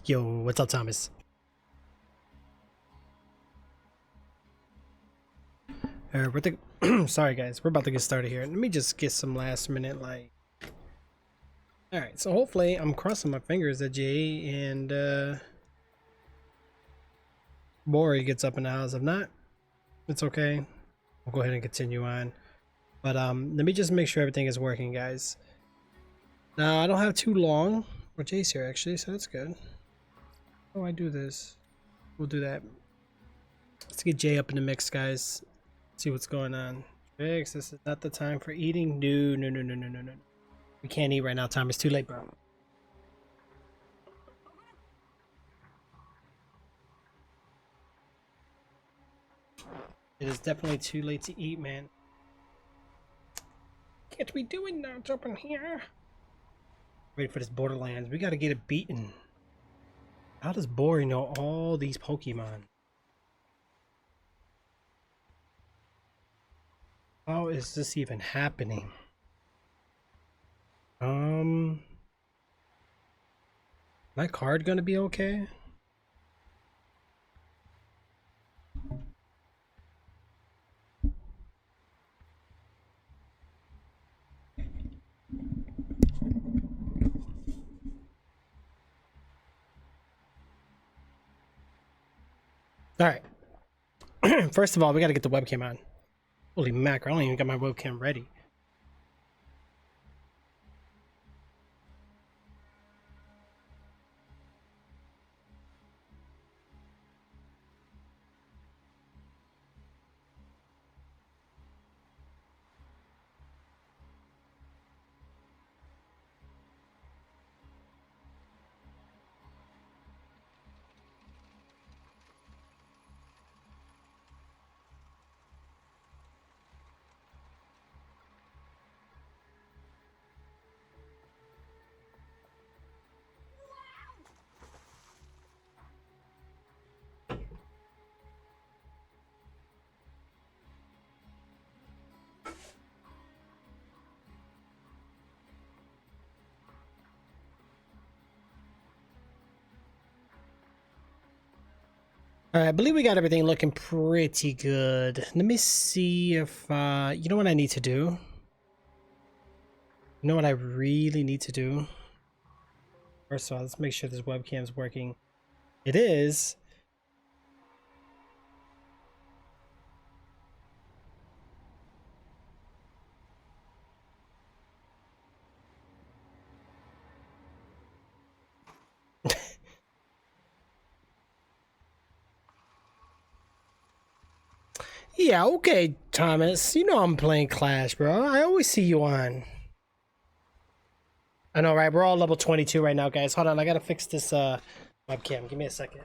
Yo, what's up, Thomas? We're sorry guys, we're about to get started here. Let me just get some last minute like. All right, so hopefully I'm crossing my fingers that Jay and Bori gets up in the house. If not, it's okay. We'll go ahead and continue on. But let me just make sure everything is working, guys. Now I don't have too long. Well, Jay's here actually, so that's good. Oh, I do this. We'll do that. Let's get Jay up in the mix, guys. See what's going on. Trix, this is not the time for eating. No. We can't eat right now, Tom. It's too late, bro. It is definitely too late to eat, man. Can't we do it now? Jump in here. Ready for this Borderlands. We gotta get it beaten. How does Bori know all these Pokemon? How is this even happening? My card gonna be okay? All right. First of all, we gotta get the webcam on. Holy mackerel, I don't even got my webcam ready. All right, I believe we got everything looking pretty good. Let me see if, you know what I need to do? You know what I really need to do? First of all, let's make sure this webcam is working. It is. Yeah, okay, Thomas. You know I'm playing Clash, bro. I always see you on. I know, right? We're all level 22 right now, guys. Hold on, I gotta fix this webcam. Give me a second.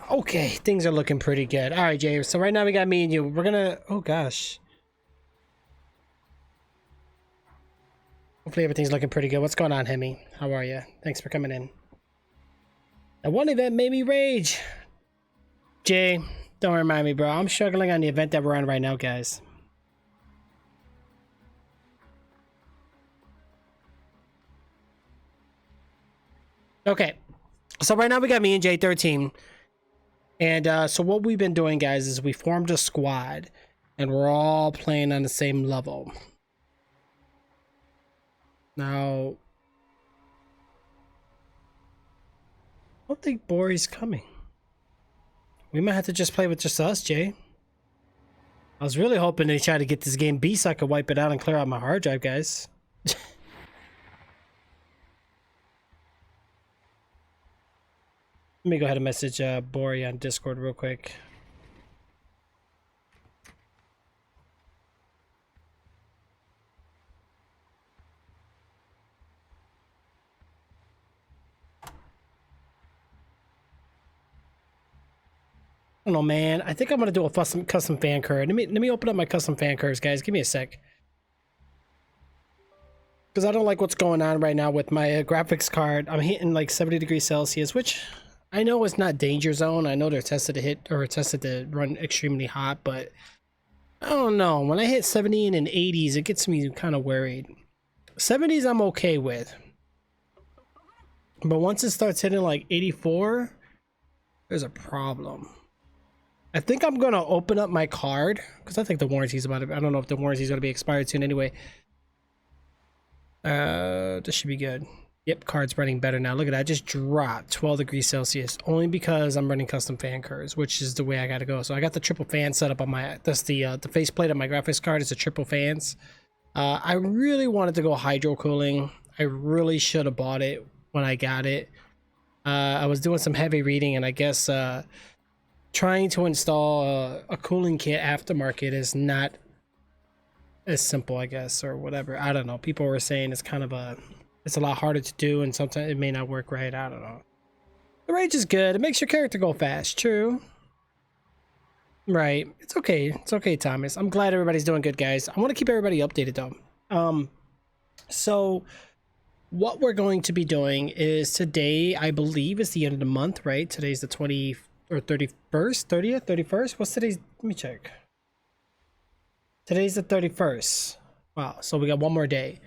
Okay, things are looking pretty good. All right, Jay. So right now we got me and you. We're gonna. Oh gosh. Hopefully everything's looking pretty good. What's going on, Hemi? How are you? Thanks for coming in. That one event made me rage. Jay, don't remind me, bro. I'm struggling on the event that we're on right now, guys. Okay, so right now we got me and Jay 13. And so what we've been doing, guys, is we formed a squad. And we're all playing on the same level. Now, I don't think Bori's coming. We might have to just play with just us, Jay. I was really hoping they try to get this game beat so I could wipe it out and clear out my hard drive, guys. Let me go ahead and message Bori on Discord real quick. I don't know, man. I think I'm gonna do a custom fan card. Let me open up my custom fan cards, guys. Give me a sec. Because I don't like what's going on right now with my graphics card. I'm hitting like 70 degrees Celsius, which I know is not danger zone. I know they're tested to hit or tested to run extremely hot, but I don't know. When I hit 70 and 80s, it gets me kind of worried. 70s I'm okay with. But once it starts hitting like 84, there's a problem. I think I'm gonna open up my card because I think the warranty's about to, I don't know if the warranty's gonna be expired soon anyway. This should be good. Yep, card's running better now. Look at that, I just dropped 12 degrees Celsius only because I'm running custom fan cards, which is the way I gotta go. So I got the triple fan set up on my, that's the faceplate of my graphics card is the triple fans. I really wanted to go hydro cooling. I really should have bought it when I got it. I was doing some heavy reading, and I guess trying to install a cooling kit aftermarket is not as simple, I guess, or whatever. I don't know. People were saying it's kind of it's a lot harder to do, and sometimes it may not work right. I don't know. The rage is good. It makes your character go fast. True. Right. It's okay. It's okay, Thomas. I'm glad everybody's doing good, guys. I want to keep everybody updated, though. So what we're going to be doing is today, I believe, is the end of the month, right? Today's the 20th or 31st, 30th, 31st. What's today's? Let me check. Today's the 31st. Wow. So we got one more day.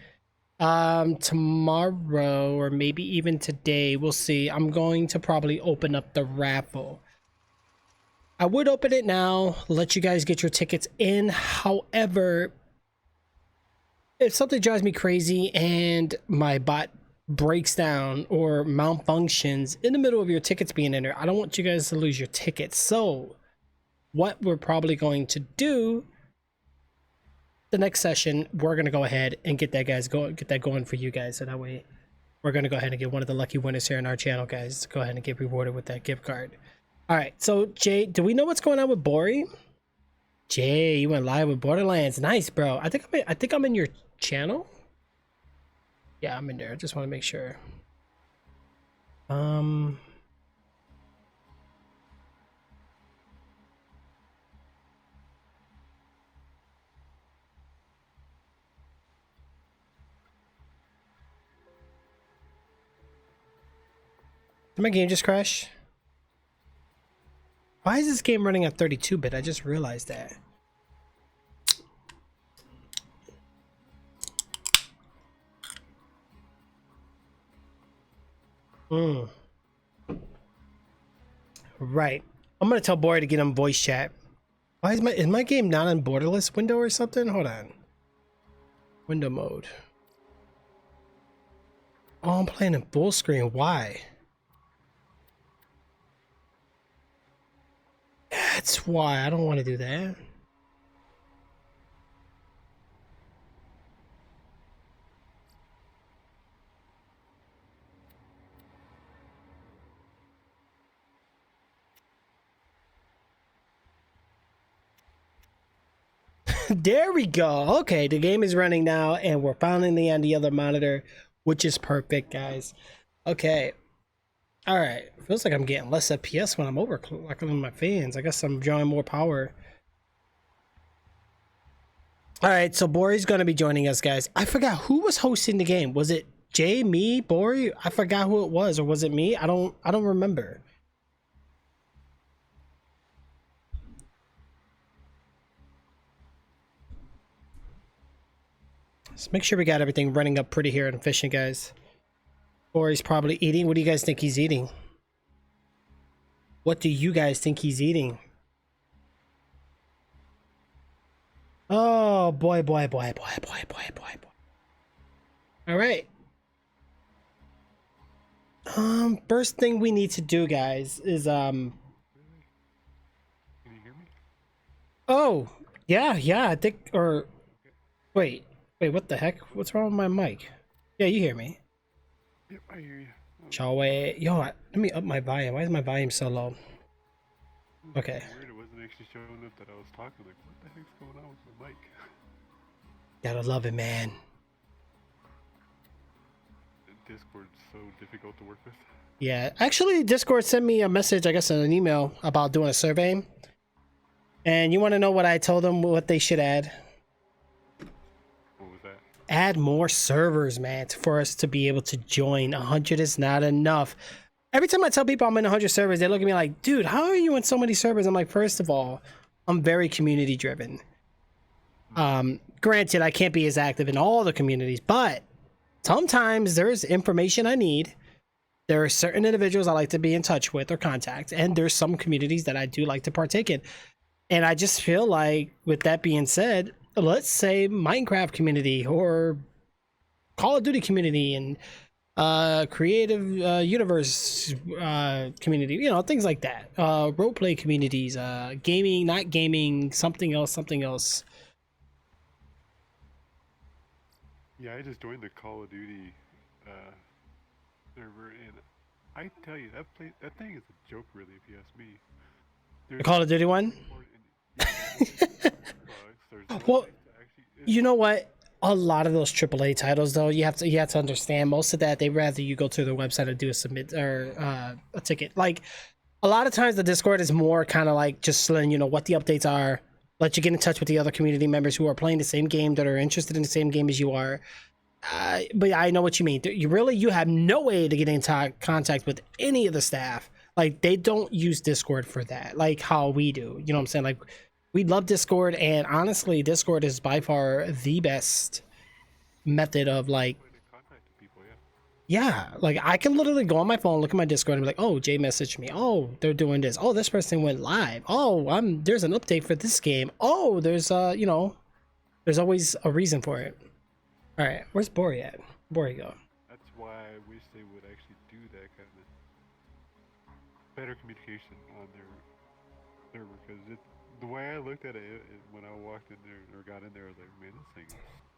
Tomorrow or maybe even today, we'll see. I'm going to probably open up the raffle. I would open it now, let you guys get your tickets in. However, if something drives me crazy and my bot breaks down or malfunctions in the middle of your tickets being in there, I don't want you guys to lose your tickets. So what we're probably going to do the next session, we're going to go ahead and get that going for you guys. So that way we're going to go ahead and get one of the lucky winners here on our channel, guys. Go ahead and get rewarded with that gift card. All right, so Jay, do we know what's going on with Bori? Jay, you went live with Borderlands. Nice, bro. I think I'm in your channel. Yeah, I'm in there. I just want to make sure. Did my game just crash? Why is this game running at 32-bit? I just realized that. Right. I'm gonna tell Bori to get on voice chat. Why is my game not on borderless window or something? Hold on. Window mode. Oh, I'm playing in full screen. Why? That's why I don't want to do that. There we go. Okay, the game is running now, and we're finally on the other monitor, which is perfect, guys. Okay. All right. Feels like I'm getting less FPS when I'm overclocking my fans. I guess I'm drawing more power. All right, so Bori's going to be joining us, guys. I forgot who was hosting the game. Was it Jay, me, Bori? I forgot who it was, or was it me? I don't remember. Let's make sure we got everything running up pretty here and efficient, guys. Bori's probably eating. What do you guys think he's eating? What do you guys think he's eating? Oh, boy. All right. First thing we need to do, guys, is Can you hear me? Oh, yeah, I think, or wait, what the heck? What's wrong with my mic? Yeah, you hear me. Yep, I hear you. Shall yo, let me up my volume. Why is my volume so low? Okay. Weird, it wasn't actually showing up that I was talking. Like, what the heck's going on with the mic? Gotta love it, man. Discord's so difficult to work with. Yeah, actually, Discord sent me a message, I guess, in an email about doing a survey. And you want to know what I told them what they should add? What was that? Add more servers, man, for us to be able to join. 100 is not enough. Every time I tell people I'm in 100 servers, they look at me like, dude, how are you in so many servers? I'm like, first of all, I'm very community driven. Granted, I can't be as active in all the communities, but sometimes there's information I need. There are certain individuals I like to be in touch with or contact, and there's some communities that I do like to partake in. And I just feel like, with that being said, let's say Minecraft community or Call of Duty community and creative universe community, you know, things like that. Roleplay communities, gaming, not gaming, something else. Yeah, I just joined the Call of Duty server, and I tell you, that thing is a joke, really, if you ask me. The Call of Duty one? There's Well, you know what? A lot of those AAA titles, though, you have to understand, most of that, they'd rather you go to their website and do a submit or a ticket. Like, a lot of times the Discord is more kind of like just letting you know what the updates are, let you get in touch with the other community members who are playing the same game, that are interested in the same game as you are. But I know what you mean. You have no way to get in contact with any of the staff. Like, they don't use Discord for that, like how we do. You know what I'm saying? Like, we love Discord, and honestly, Discord is by far the best method of, like, yeah, like, I can literally go on my phone, look at my Discord, and be like, oh, Jay messaged me. Oh, they're doing this. Oh, this person went live. Oh, there's an update for this game. Oh, there's you know, there's always a reason for it. All right, where's Bori at? Bori go. That's why I wish they would actually do that kind of better communication on their server, because the way I looked at it when I walked in there or got in there, I was like, man, this thing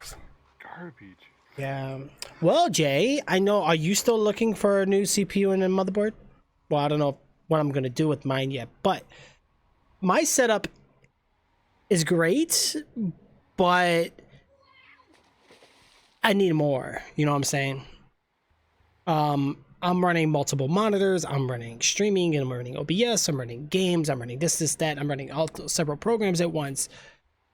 is garbage. Yeah. Well, Jay, I know. Are you still looking for a new CPU and a motherboard? Well, I don't know what I'm gonna do with mine yet, but my setup is great, but I need more. You know what I'm saying? I'm running multiple monitors. I'm running streaming, and I'm running OBS. I'm running games. I'm running this, that. I'm running several programs at once.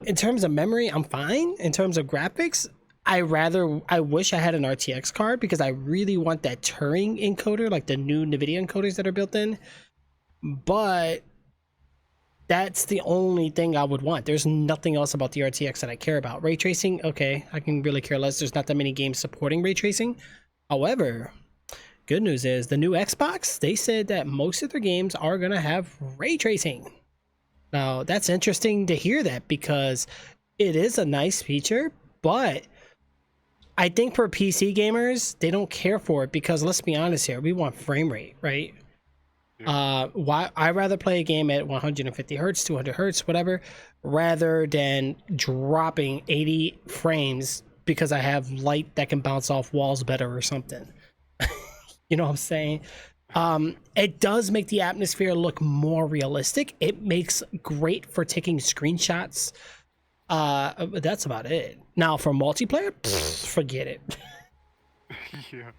In terms of memory, I'm fine. In terms of graphics, I wish I had an RTX card, because I really want that Turing encoder, like the new NVIDIA encoders that are built in. But that's the only thing I would want. There's nothing else about the RTX that I care about. Ray tracing, okay, I can really care less. There's not that many games supporting ray tracing. However, good news is the new Xbox, they said that most of their games are gonna have ray tracing. Now, that's interesting to hear that, because it is a nice feature, but I think for PC gamers, they don't care for it, because let's be honest here, we want frame rate, right? Why I'd rather play a game at 150 hertz, 200 hertz, whatever, rather than dropping 80 frames because I have light that can bounce off walls better or something. You know what I'm saying? It does make the atmosphere look more realistic. It makes great for taking screenshots. But that's about it. Now, for multiplayer, forget it. Yeah.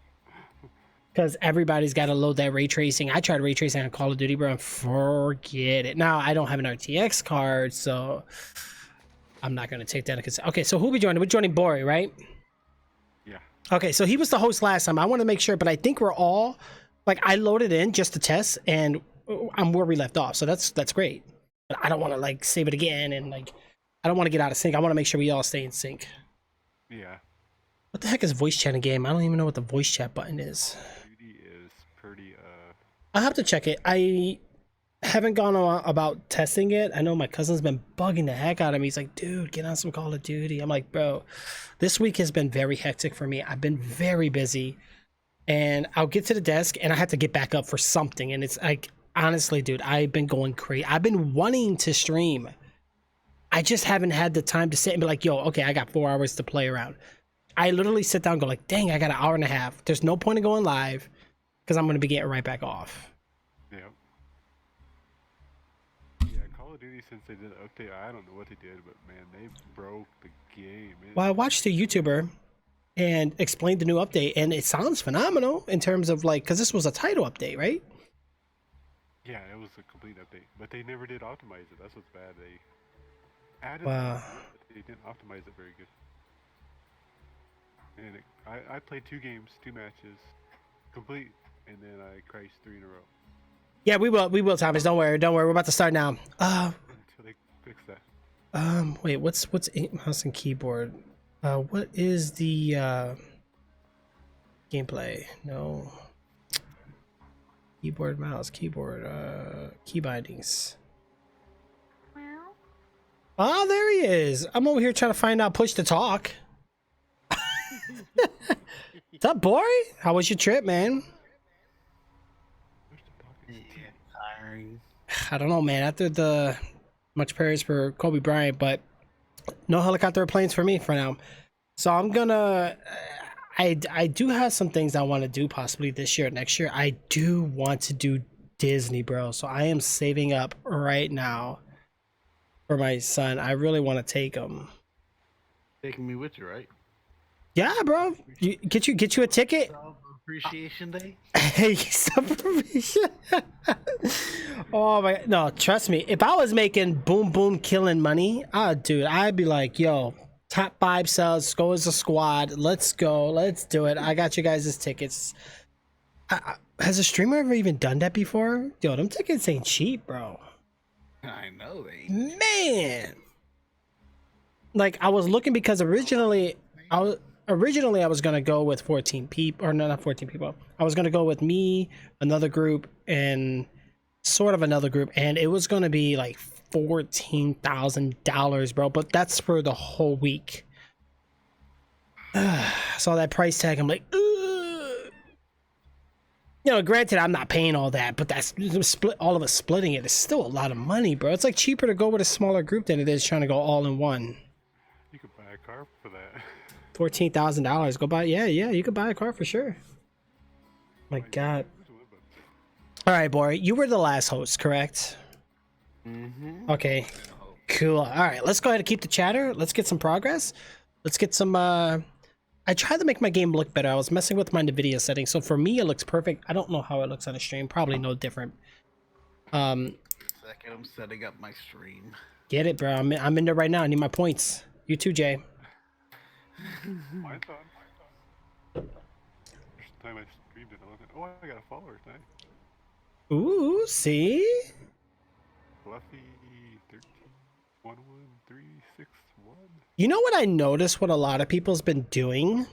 Because everybody's got to load that ray tracing. I tried ray tracing on Call of Duty, bro, and forget it. Now, I don't have an RTX card, so I'm not going to take that into consideration. Okay, so who we joining? We're joining Bori, right? Yeah. Okay, so he was the host last time. I want to make sure, but I think we're all, like, I loaded in just to test, and I'm where we left off, so that's great. But I don't want to, like, save it again, and, like, I don't want to get out of sync. I want to make sure we all stay in sync. Yeah. What the heck is voice chat in game? I don't even know what the voice chat button is. Is pretty I'll have to check it. I haven't gone about testing it. I know my cousin's been bugging the heck out of me. He's like, dude, get on some Call of Duty. I'm like, bro, this week has been very hectic for me. I've been very busy, and I'll get to the desk and I have to get back up for something. And it's like, honestly, dude, I've been going crazy. I've been wanting to stream. I just haven't had the time to sit and be like, yo, okay, I got 4 hours to play around. I literally sit down and go like, dang, I got an hour and a half. There's no point in going live. because I'm going to be getting right back off. Yeah. Yeah, Call of Duty, since they did an update, I don't know what they did, but man, they broke the game. Well, I watched a YouTuber and explained the new update, and it sounds phenomenal in terms of like, because this was a title update, right? Yeah, it was a complete update, but they never did optimize it. That's what's bad. They added Wow. stuff, but they didn't optimize it very good. And I played 2 games, 2 matches, complete, and then I crashed 3 in a row. Yeah, we will, Thomas. Don't worry. We're about to start now. Until they fix that. Wait, what's mouse and keyboard? What is the gameplay? No. Keyboard, mouse, keyboard, key bindings. Oh, there he is. I'm over here trying to find out push to talk. What's up, boy? How was your trip, man? Tiring. I don't know, man. After the much prayers for Kobe Bryant, but no helicopter planes for me for now. So I'm gonna. I do have some things I want to do possibly this year, next year. I do want to do Disney, bro. So I am saving up right now for my son. I really want to take him. Taking me with you, right? Yeah, bro. Get you a ticket. Appreciation Day. Hey, oh my, no, trust me. If I was making boom boom killing money, dude, I'd be like, yo, top 5 sales, go as a squad. Let's go. Let's do it. I got you guys' tickets. Has a streamer ever even done that before? Yo, them tickets ain't cheap, bro. I know they. Man, like I was looking because originally I was gonna go with 14 people, or no, not 14 people. I was gonna go with me, another group, and sort of another group, and it was gonna be like $14,000, bro. But that's for the whole week. I saw that price tag. I'm like, ugh. You know, granted, I'm not paying all that, but that's split. All of us splitting it is still a lot of money, bro. It's like cheaper to go with a smaller group than it is trying to go all in one. You could buy a car for that. $14,000. Go buy, yeah, you could buy a car for sure. My God. All right, boy, you were the last host, correct? Mm-hmm. Okay, cool. All right, let's go ahead and keep the chatter. Let's get some progress. Let's get some. I tried to make my game look better. I was messing with my NVIDIA settings, so for me it looks perfect. I don't know how it looks on a stream. Probably no different. Second, I'm setting up my stream. Get it, bro. I'm in there right now. I need my points. You too, Jay. My thought. First time I streamed it, I was like, oh, I got a follower tonight. Ooh, see? Fluffy 131131. You know what I noticed? What a lot of people's been doing,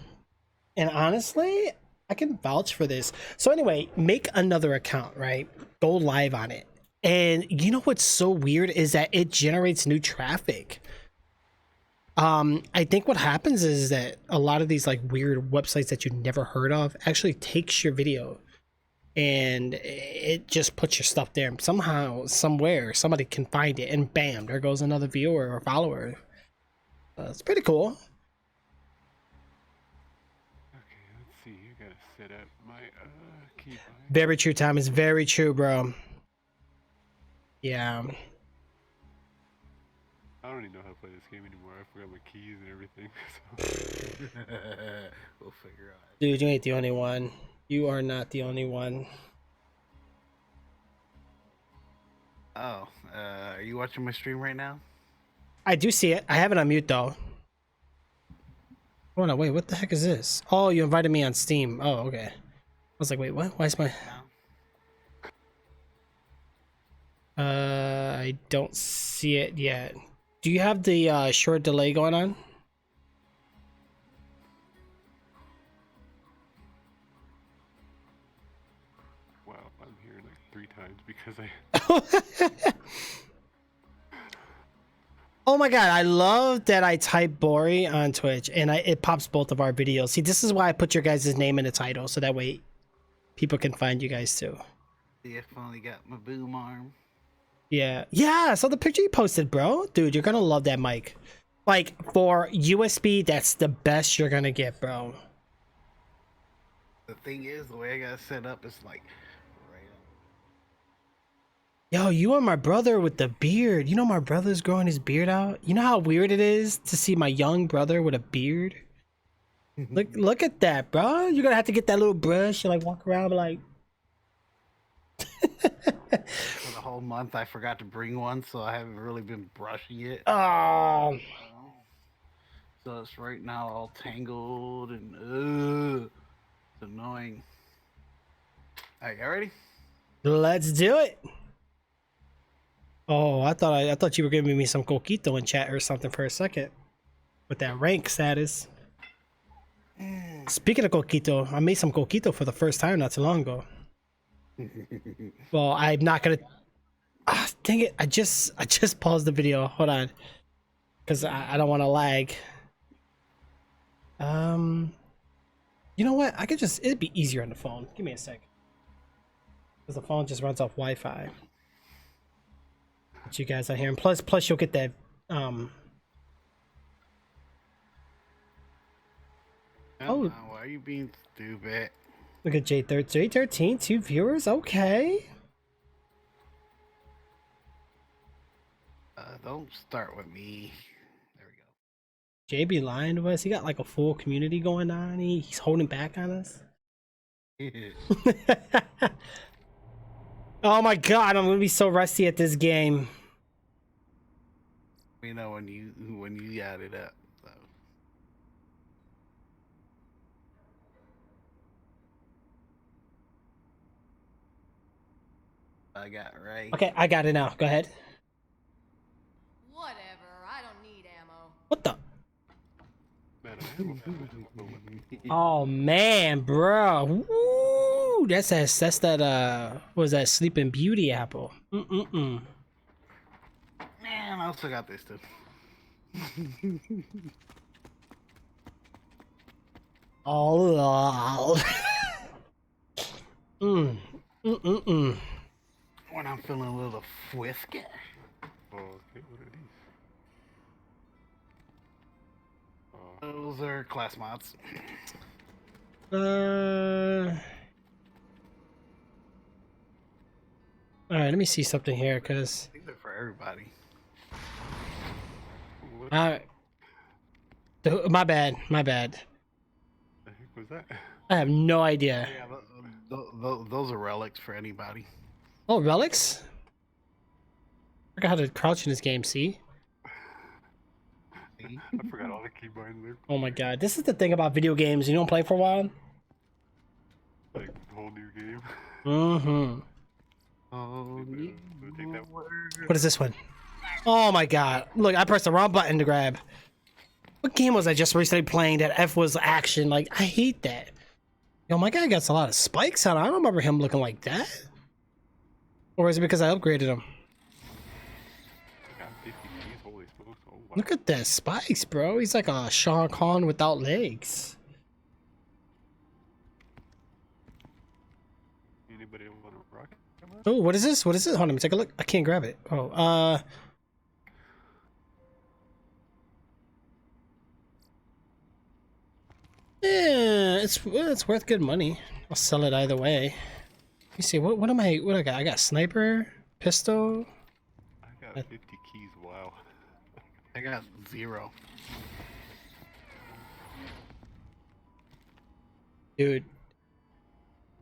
and honestly, I can vouch for this. So anyway, make another account, right? Go live on it, and you know what's so weird is that it generates new traffic. I think what happens is that a lot of these like weird websites that you never heard of actually takes your video and it just puts your stuff there. Somehow, somewhere, somebody can find it, and bam, there goes another viewer or follower. It's pretty cool. Okay, let's see. You gotta set up my keybind. Very true, Tom. It's very true, bro. Yeah. I don't even know how to play this game anymore. I forgot my keys and everything. We'll figure out. Dude, you ain't the only one. You are not the only one. Oh, are you watching my stream right now? I do see it. I have it on mute though. Oh no, wait, what the heck is this? Oh, you invited me on Steam. Oh, okay. I was like, wait, what? Why is my... I don't see it yet. Do you have the short delay going on? Wow, I'm here like 3 times because I. Oh my god, I love that I type Bori on Twitch and it pops both of our videos. See, this is why I put your guys' name in the title, so that way people can find you guys too. See, I finally got my boom arm. Yeah. Yeah, I saw the picture you posted, bro. Dude, you're gonna love that mic. Like, for USB, that's the best you're gonna get, bro. The thing is, the way I got it set up is like right Yo, you are my brother with the beard. You know my brother's growing his beard out? You know how weird it is to see my young brother with a beard? up. Look at that, bro. You're gonna have to get that little brush and like walk around like For the whole month, I forgot to bring one, so I haven't really been brushing it. oh, So it's right now all tangled and it's annoying. All right, you ready? let's do it. Oh, I thought you were giving me some coquito in chat or something for a second with that rank status. Speaking of coquito, I made some coquito for the first time not too long ago. Well, I'm not gonna. Ah, dang it! I just paused the video. Hold on, because I don't want to lag. You know what? I could just. It'd be easier on the phone. Give me a sec. Because the phone just runs off Wi-Fi. But you guys are here, and plus you'll get that. Oh. Why are you being stupid? Look at J13, 2 viewers. Okay. Don't start with me. There JB lying to us. He got like a full community going on. He's holding back on us. we go. Oh my god, I'm gonna be so rusty at this game. We know when you got it up. So. I got it right. Okay, I got it now. Go ahead. Whatever, I don't need ammo. What the? Man, I have a Oh man, bro. Woo! That's that what was that Sleeping Beauty apple? Mm. Man, I also got this too. Oh. When I'm feeling a little frisky. Oh, okay, what are these? Those are class mods. All right, let me see something here, cause. I think they're for everybody. What My bad. the heck was that? I have no idea. Yeah, those are relics for anybody. Oh, relics? I forgot how to crouch in this game, see? See? I forgot all the keybinds there. Oh my god. This is the thing about video games. You don't play for a while? Like, whole new game. Mm-hmm. Oh, So take that one. What is this one? Oh my god. Look, I pressed the wrong button to grab. What game was I just recently playing that F was action? Like, I hate that. Yo, my guy got a lot of spikes on. I don't remember him looking like that. Or is it because I upgraded him? I got 50 keys, holy smokes. Oh, wow. Look at that spikes, bro. He's like a Shao Kahn without legs. Anybody want a rocket? Oh, what is this? What is it? Hold on, let me take a look. I can't grab it. Oh, yeah, it's worth good money. I'll sell it either way. Let me see. What am I? What I got? I got sniper, pistol. I got 50 keys, wow. I got 0. Dude.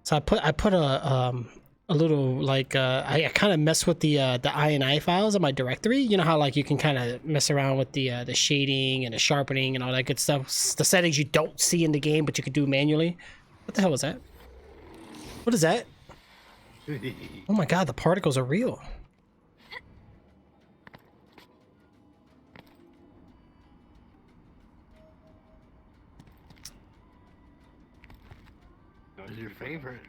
So I put a little like I kind of mess with the INI files on my directory. You know how like you can kind of mess around with the shading and the sharpening and all that good stuff. The settings you don't see in the game, but you can do manually. What the hell was that? What is that? Oh my god, the particles are real. No, What's your keys are favorite?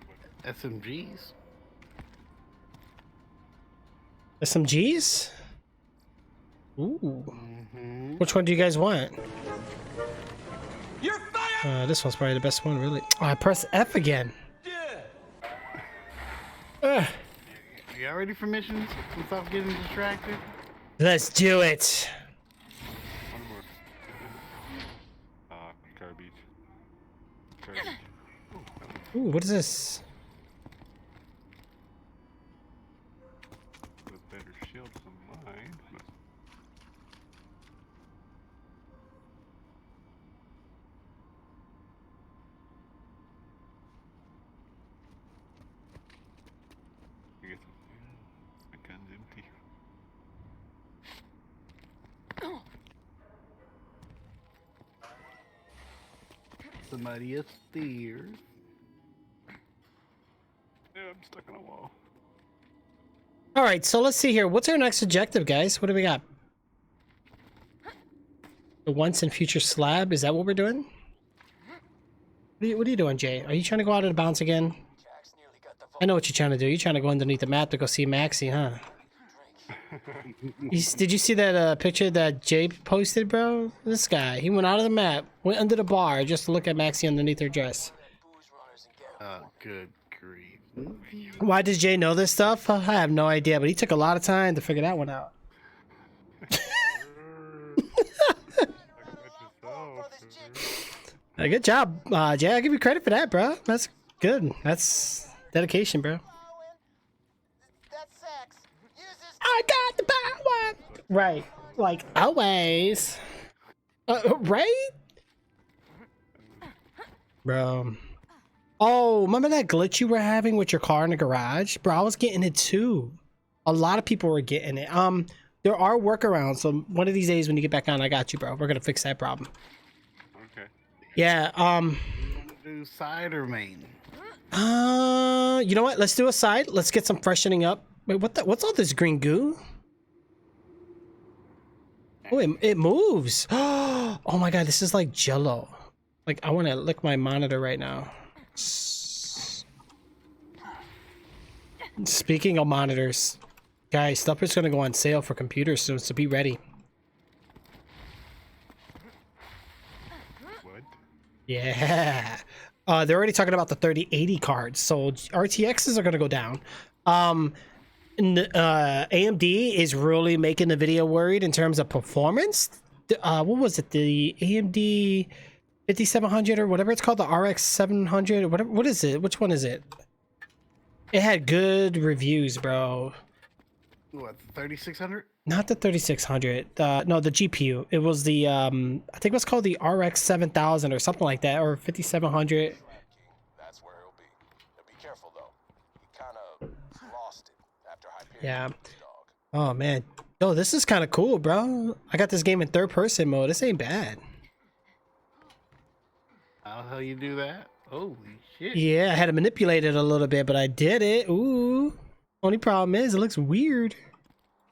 SMGs? SMGs? Ooh. Mm-hmm. Which one do you guys want? You're fired! This one's probably the best one, really. Oh, I pressed F again. You got ready for missions? Without getting distracted? Let's do it. One more. Car beach. Car beach. Ooh, that one's Ooh, what is this? With better shields than mine. But I guess my gun's empty. Somebody upstairs. Yeah, I'm stuck on a wall. All right, so let's see here. What's our next objective, guys? What do we got? The once and future slab. Is that what we're doing? What are you doing, Jay? Are you trying to go out of the bounds again? I know what you're trying to do. You're trying to go underneath the map to go see Maxie, huh? Did you see that picture that Jay posted, bro? This guy, he went out of the map, went under the bar just to look at Maxie underneath her dress. Oh, good grief. Why does Jay know this stuff? I have no idea, but he took a lot of time to figure that one out. Good job, Jay. I'll give you credit for that, bro. That's good. That's dedication, bro. I got the power. Right, like always. Right, bro. Oh, remember that glitch you were having with your car in the garage, bro? I was getting it too. A lot of people were getting it. There are workarounds. So one of these days when you get back on, I got you, bro. We're gonna fix that problem. Okay. Yeah. You want to do side or main? You know what? Let's do a side. Let's get some freshening up. Wait, what's all this green goo? Oh, it moves. Oh my god, this is like Jello. Like, I want to lick my monitor right now. Speaking of monitors, guys, stuff is gonna go on sale for computers soon, so be ready. What? Yeah. They're already talking about the 3080 cards, so RTXs are gonna go down. AMD is really making the video worried in terms of performance. What was it? The AMD 5700 or whatever it's called, the RX 700 or whatever. What is it? Which one is it? It had good reviews, bro. What, 3600? Not the 3600. No, the GPU. It was the I think it was called the RX 7000 or something like that, or 5700. That's where he'll be. Now be careful though. He kind of lost it after Hyperion. Yeah. killed his dog. Oh man. Yo, this is kind of cool, bro. I got this game in third person mode. This ain't bad. How the hell you do that? Holy shit. Yeah, I had to manipulate it a little bit, but I did it. Ooh. Only problem is it looks weird.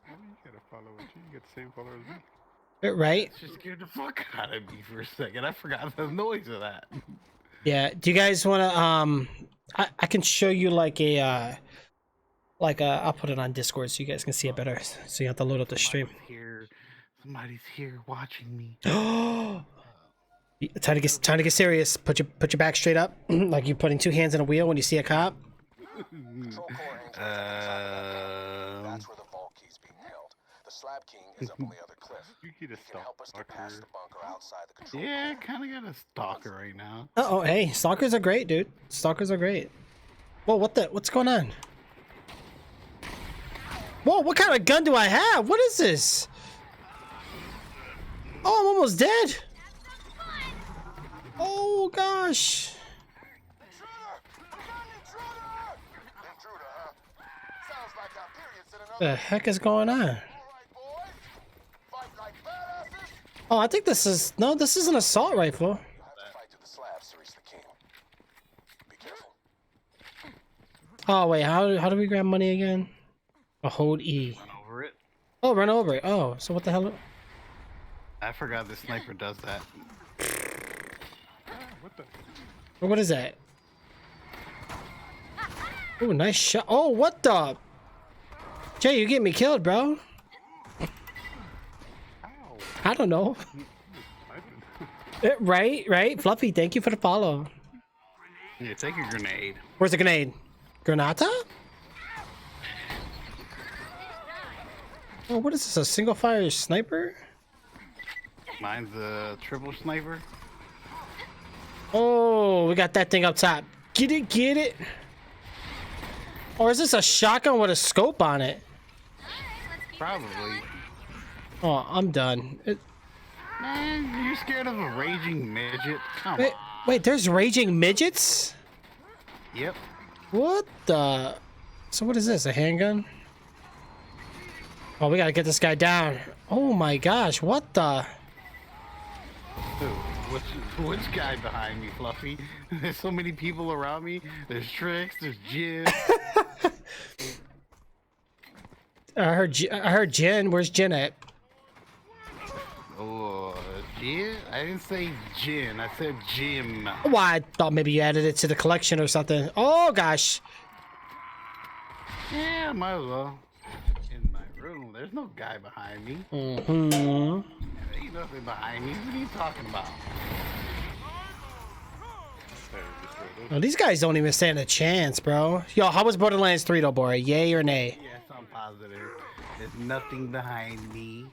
Well, you gotta follow it. You get the same color as me. Right? That just scared the fuck out of me for a second. I forgot the noise of that. Yeah. Do you guys want to I can show you like a I'll put it on Discord so you guys can see it better. So you have to load up the stream. Somebody's here watching me. Time to get serious. Put your back straight up, like you're putting two hands on a wheel when you see a cop. Control core hangs on that's where the vault key's being held. The slab king is up on the other cliff. You get a He can help us get past the bunker outside the control Yeah, core. kind of got a stalker right now. Oh, hey, stalkers are great, dude. Stalkers are great. Whoa, what's going on? Whoa, what kind of gun do I have? What is this? Oh, I'm almost dead. Oh gosh. Intruder! We got an intruder! Intruder, huh? Sounds like Hyperion sent another. The heck is going on? All right, boys. Fight like badasses. Oh, I think this is an assault rifle. You'll have to fight through the slabs to reach the king. Be careful. Oh wait, how do we grab money again? Hold E. Run over it. Oh, run over it. Oh, so what the hell? I forgot the sniper does that. What the? What is that? Oh, nice shot. Oh, what the? Jay, you get me killed, bro. Ow! I don't know. Sniping. Right. Fluffy, thank you for the follow. Yeah, take a grenade. Where's the grenade? Granata? Oh, what is this? A single fire sniper? Mine's a triple sniper. Oh, we got that thing up top. Get it, get it. Or is this a shotgun with a scope on it? Probably. Oh, I'm done. Man, you're scared of a raging midget? Come Wait, on. wait, there's raging midgets? Yep. What the? So what is this, a handgun? Oh, we gotta get this guy down. Oh my gosh, what the? Which guy behind me, Fluffy? There's so many people around me. There's Trix, there's Jin. I heard Jen. Where's Jen at? Oh, Jin? I didn't say Jin, I said Jim. Why, I thought maybe you added it to the collection or something. Oh gosh. Yeah, might as well. In my room, there's no guy behind me. Mm-hmm. There ain't nothing behind me. What are you talking about? Well, these guys don't even stand a chance, bro. Yo, how was Borderlands 3 though, boy? Yay or nay? Yes, I'm positive. There's nothing behind me.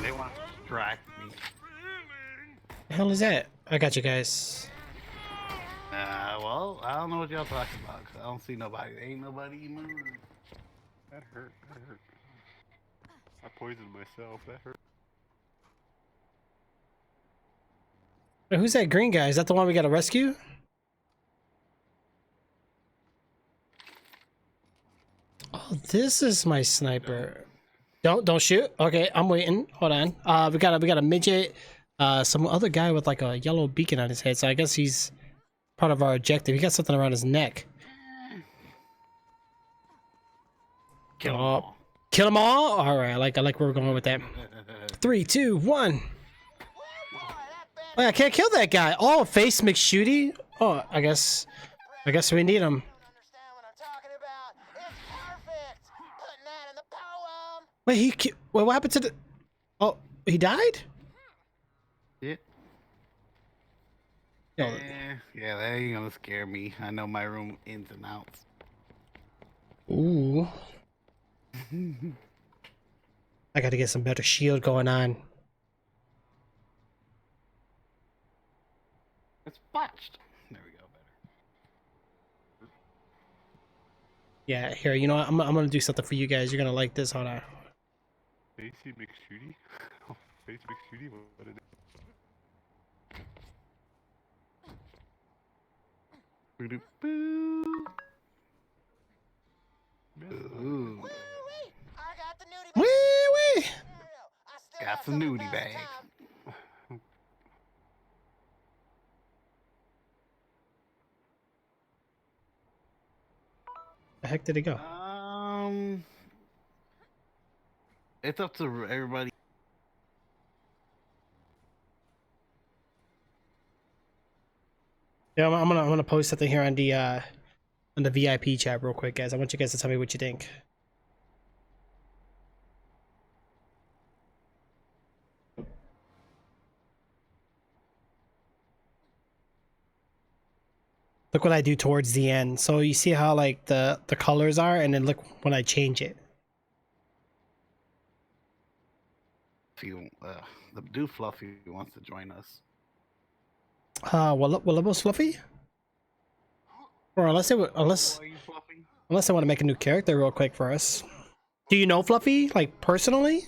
They want to distract me. The hell is that? I got you guys. Well, I don't know what y'all talking about, 'cause I don't see nobody. There ain't nobody moving. That hurt. That hurt. I poisoned myself. That hurt. Wait, who's that green guy? Is that the one we gotta rescue? Oh, this is my sniper. Don't shoot. Okay, I'm waiting. Hold on. We got a midget. Some other guy with like a yellow beacon on his head. So I guess he's part of our objective. He got something around his neck. Kill 'em all. Kill them all. All right. I like where we're going with that. 3, 2, 1. Wait, I can't kill that guy. Oh, face McShooty. Oh, I guess we need him. Wait, wait, what happened to the? Oh, he died. Yeah. Yo, Yeah, that ain't gonna scare me. I know my room ins and outs. ooh. I gotta get some better shield going on. It's botched. There we go, better. Yeah, here, you know what? I'm gonna do something for you guys. You're gonna like this. Hold on. Facey McShooty? Oh, Face McShooty? What an Boo-doo-boo. Ooh. Wee wee. Got some nudie bag. The heck did it go? It's up to everybody. Yeah, I'm gonna post something here on the VIP chat real quick, guys. I want you guys to tell me what you think. Look what I do towards the end. So you see how like the colors are, and then look when I change it. The dude Fluffy wants to join us. Will it was Fluffy? Or unless they unless I want to make a new character real quick for us. Do you know Fluffy like personally?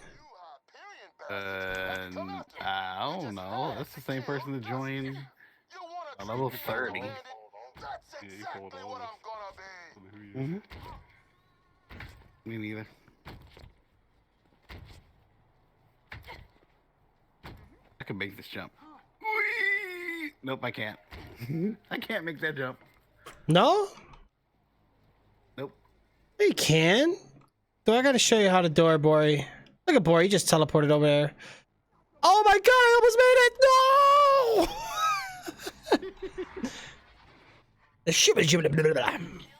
I don't know. That's the same person that joined a level 30. Yeah, you called all of us. I don't know who you Mm-hmm. Me neither. I can make this jump. Whee! Nope, I can't. I can't make that jump. No? Nope. You can. Do I gotta show you how to do it, boy? Look at boy, he just teleported over there. Oh my god, I almost made it! No!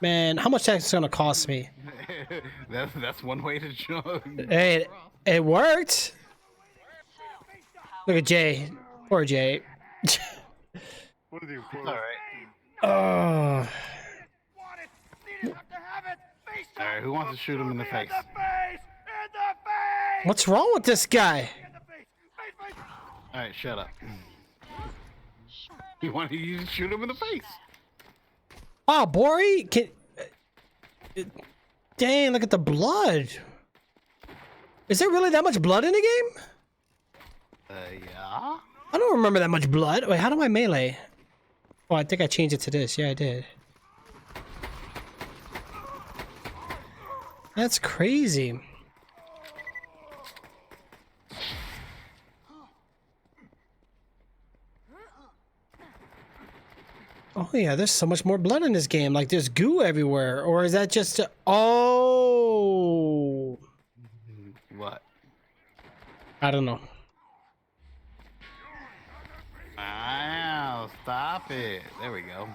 Man, how much that's gonna cost me? That's one way to jump. Hey, it worked. Look at Jay. Poor Jay. What are they for? Alright. Oh. Alright, who wants to shoot him in the face? What's wrong with this guy? Alright, shut up. We wanted you to shoot him in the face. Wow, Bori, dang, look at the blood. Is there really that much blood in the game? Yeah. I don't remember that much blood. Wait, how do I melee? Oh, I think I changed it to this. Yeah, I did. That's crazy. Oh yeah, there's so much more blood in this game. Like there's goo everywhere. Or is that just oh, What? I don't know. Wow, stop it. There we go.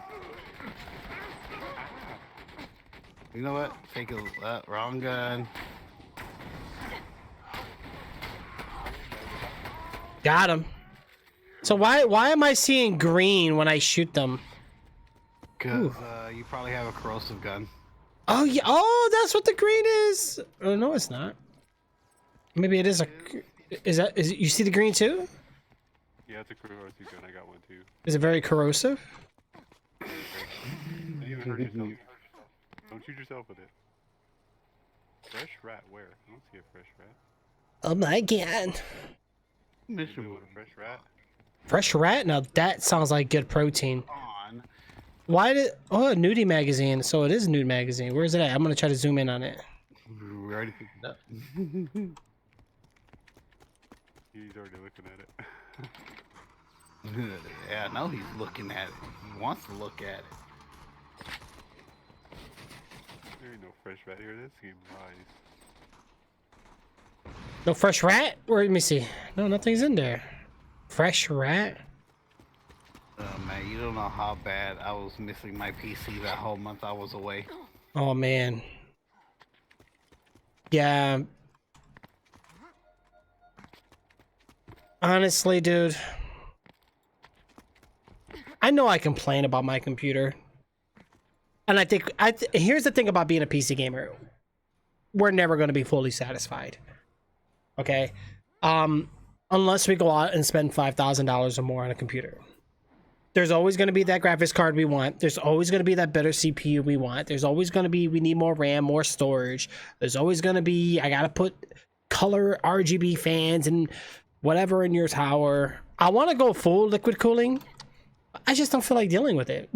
You know what? Take a wrong gun. Got him. So why am I seeing green when I shoot them? Because you probably have a corrosive gun. Oh yeah. Oh, that's what the green is. Oh no, it's not. Maybe it is a. Is it? You see the green too? Yeah, it's a corrosive gun. I got one too. Is it very corrosive? Don't even hurt yourself. Don't shoot yourself with it. Fresh rat where? I don't see a fresh rat. Oh my god. Mission With a fresh rat? Fresh rat? Now that sounds like good protein. on. Why did? Oh, a nudie magazine. So it is a nude magazine. Where is it at? I'm gonna try to zoom in on it. We already picked it up. He's already looking at it. Yeah, I know he's looking at it. He wants to look at it. There ain't no fresh rat here. This game lies. No fresh rat? Where? Let me see. No, nothing's in there. Fresh rat? Man, you don't know how bad I was missing my PC that whole month I was away. Oh man. Yeah. Honestly, dude. I know I complain about my computer. And I think here's the thing about being a PC gamer. We're never going to be fully satisfied. Okay? Unless we go out and spend $5,000 or more on a computer. There's always going to be that graphics card we want. There's always going to be that better CPU we want. There's always going to be, we need more RAM, more storage. There's always going to be, I got to put color RGB fans and whatever in your tower. I want to go full liquid cooling. I just don't feel like dealing with it.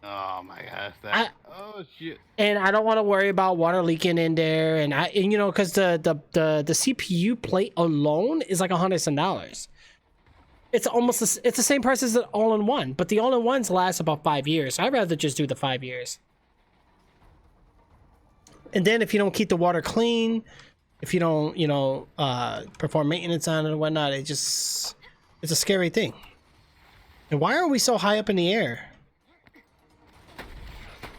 Oh my gosh, oh shit. And I don't want to worry about water leaking in there. And you know, because the CPU plate alone is like $100. It's almost it's the same price as the all-in-one, but the all-in-ones last about 5 years. So I'd rather just do the 5 years. And then if you don't keep the water clean, if you don't, you know, perform maintenance on it and whatnot, it's a scary thing. And why are we so high up in the air?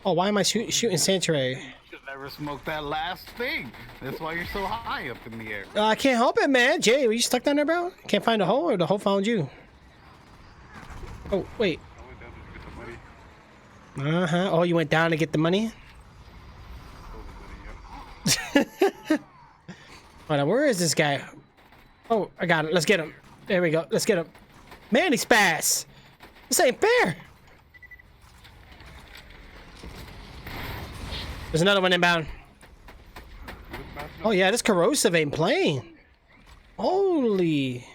Oh, why am I shooting Sanctuary? You should never smoke that last thing. That's why you're so high up in the air. I can't help it, man. Jay, were you stuck down there, bro? Can't find a hole, or the hole found you? Oh, wait. I went down to get the money. Uh-huh. Oh, you went down to get the money? Stole the money, yep. Hold on, where is this guy? Oh, I got it. Let's get him. There we go. Let's get him. Man, he's fast. This ain't fair. There's another one inbound. Oh yeah, this corrosive ain't playing. Holy.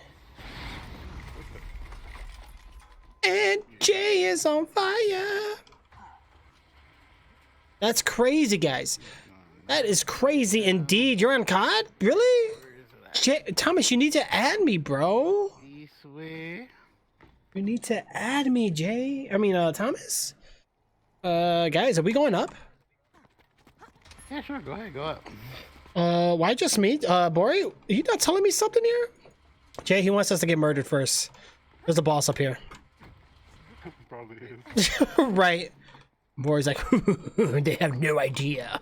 And Jay is on fire. That's crazy, guys. That is crazy indeed. You're on COD? Really? Thomas, you need to add me, bro. You need to add me, Jay. I mean, Thomas. Guys, are we going up? Yeah, sure. Go ahead. Go up. Why just me? Bori, are you not telling me something here? Jay, he wants us to get murdered first. There's the boss up here. Probably is. Right. Bori's like, they have no idea.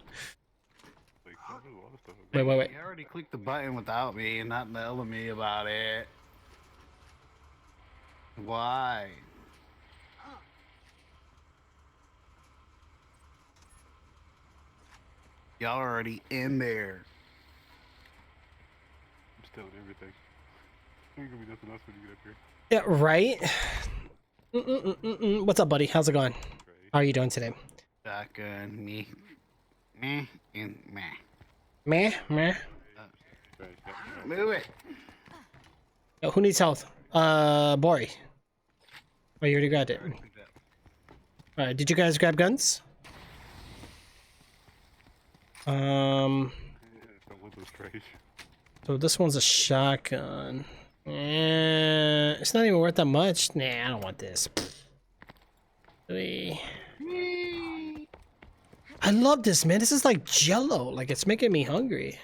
Like, there's a lot of stuff. Wait. You already clicked the button without me and not telling me about it. Why? Y'all are already in there. I'm stealing everything. There ain't gonna be nothing else when you get up here. Yeah, right? What's up, buddy? How's it going? Right. How are you doing today? Shotgun, me, meh, and meh. Meh, meh. Right, yeah. Move it. Yo, who needs health? Bori. Oh, you already grabbed it. All right, did you guys grab guns? Don't want those trash. So this one's a shotgun. It's not even worth that much. Nah, I don't want this. I love this, man. This is like Jello. Like, it's making me hungry.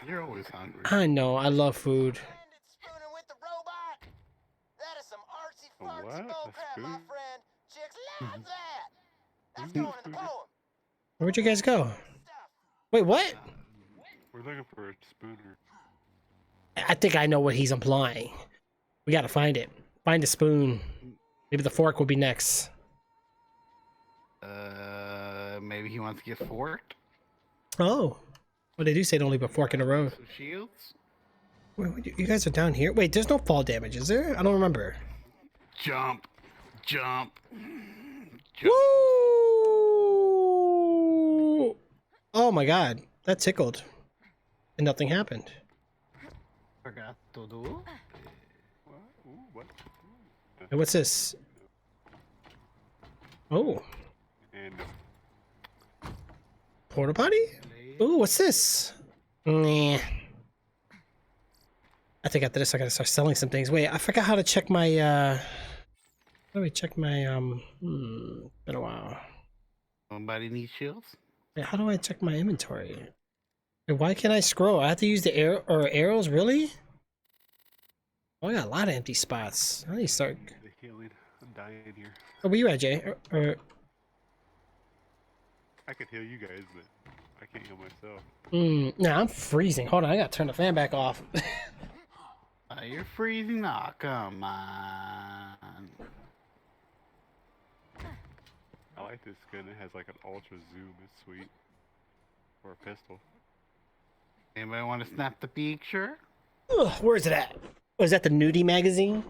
You're always hungry. I know. I love food. Spooner with the robot. That is some artsy A fartsy what? bull A crap, my spoon? friend. Chicks love that. That's going in the poem. Where'd you guys go? Stuff. Wait, what? We're looking for a spooner. I think I know what he's implying. We gotta find it. Find a spoon. Maybe the fork will be next. Maybe he wants to get forked. Oh. Well, they do say don't leave a fork in the road. Some shields. Wait, you guys are down here? Wait, there's no fall damage, is there? I don't remember. Jump, jump, jump. Woo! Oh my god, that tickled. And nothing happened. Forgot to do. What? Ooh, what? Hey, what's this? Oh, And porta potty? Ooh, what's this? Nah. I think after this I gotta start selling some things. Wait, I forgot how to check my how do we check my been a while. Somebody needs shields. Wait, how do I check my inventory? Wait, why can't I scroll? I have to use the arrows, really? Oh, I got a lot of empty spots. I need to start. the healing. I'm dying here. Oh, where you at, Jay? I could heal you guys, but I can't heal myself. Nah, I'm freezing. Hold on, I gotta turn the fan back off. You're freezing. Oh, come on. I like this gun. It has like an ultra zoom. It's sweet. For a pistol. Anybody want to snap the picture? Ugh, where is it at? Oh, is that the nudie magazine?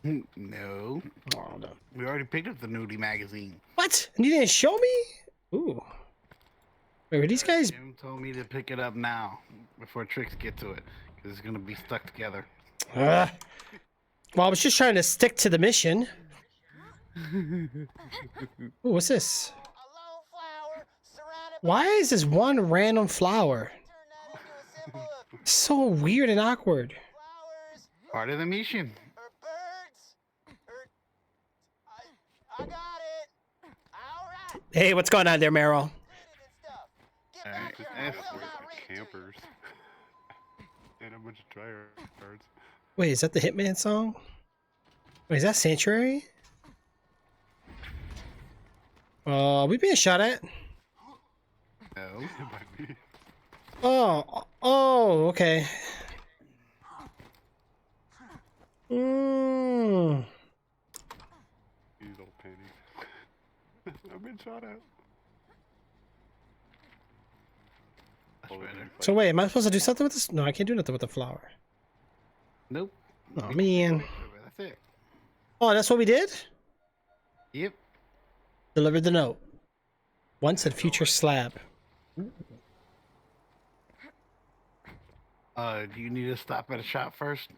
No. Oh, no. We already picked up the nudie magazine. What? And you didn't show me? Ooh. Wait, were these guys? Jim told me to pick it up now before Trix get to it, because it's gonna be stuck together. Well, I was just trying to stick to the mission. Ooh, what's this? A lone flower surrounded Why is this one random flower? by turn that into a symbol of So weird and awkward. flowers Part of the mission. or birds or I got it. All right. Hey, what's going on there, Meryl? Read it and stuff. Get Alright, back here or I F will With not like read to you. campers. And a bunch of dryer cards. Wait, is that the Hitman song? Wait, is that Sanctuary? We being shot at? No. By me. Oh, okay. These old panties. I've been shot at. That's better. So wait, am I supposed to do something with this? No, I can't do nothing with the flower. Nope. Oh man. That's it. Oh, that's what we did? Yep. Delivered the note. Once and future slab. Do you need to stop at a shop first?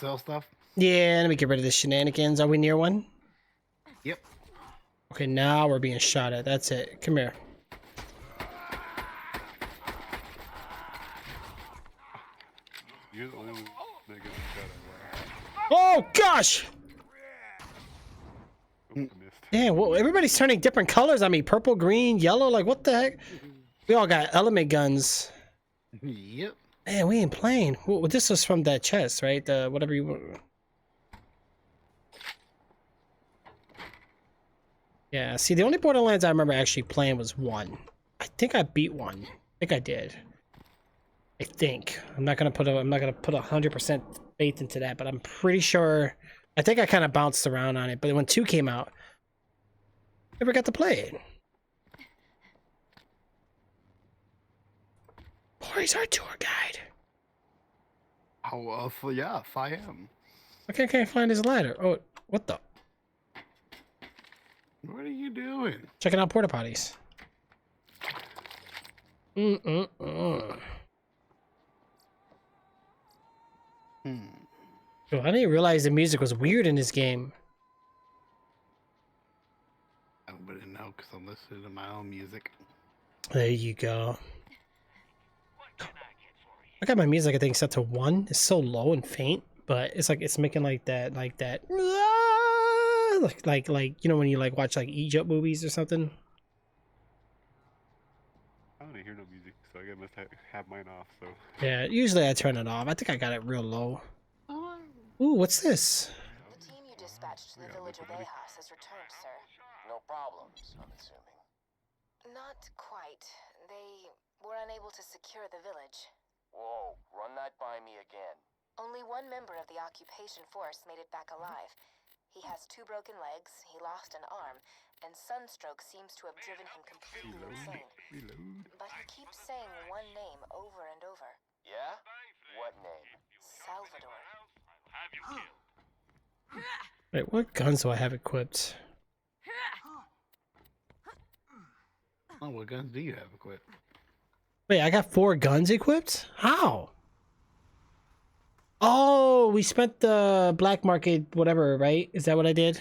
Sell stuff? Yeah, let me get rid of the shenanigans. Are we near one? Yep. Okay, now we're being shot at. That's it. Come here. You're the only one that gets shot at. Oh gosh! Oh, I missed. Damn, well, everybody's turning different colors on me. Purple, green, yellow. Like, what the heck? We all got element guns. Yep. Man, we ain't playing. Well, this was from that chest, right? The whatever you. Yeah. See, the only Borderlands I remember actually playing was 1. I think I beat 1. I think I did. I think. I'm not gonna put 100% faith into that, but I'm pretty sure. I think I kind of bounced around on it, but when 2 came out, never got to play it. Boy's our tour guide. Oh, well, yeah, 5 am. I can't find his ladder. Oh, what the? What are you doing? Checking out porta potties. Mm-mm-mm. Yo, I didn't realize the music was weird in this game. I wouldn't know because I'm listening to my own music. There you go. I got my music, I think, set to 1. It's so low and faint, but it's like it's making like that, like you know when you like watch like Egypt movies or something. I don't hear no music, so I must have mine off. So Yeah, usually I turn it off. I think I got it real low. Ooh, what's this? The team you dispatched to the village of Ahas has returned, sir. No problems, I'm assuming. Not quite. They were unable to secure the village. Whoa, run that by me again. Only one member of the occupation force made it back alive. He has 2 broken legs, he lost an arm, and sunstroke seems to have driven him completely insane. reload. But he keeps saying one name over and over. Yeah? What name? Salvador. Wait, what guns do I have equipped? Oh, what guns do you have equipped? Wait, I got 4 guns equipped? How? Oh, we spent the black market, whatever, right? Is that what I did?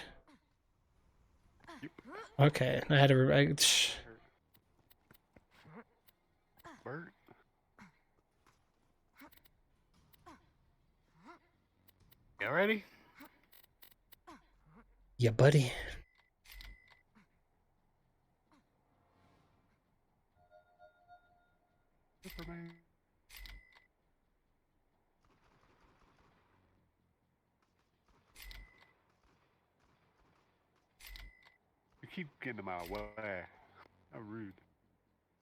Okay, I had to. Bert. You ready? Yeah, buddy. Superman. You keep getting in my way. How rude.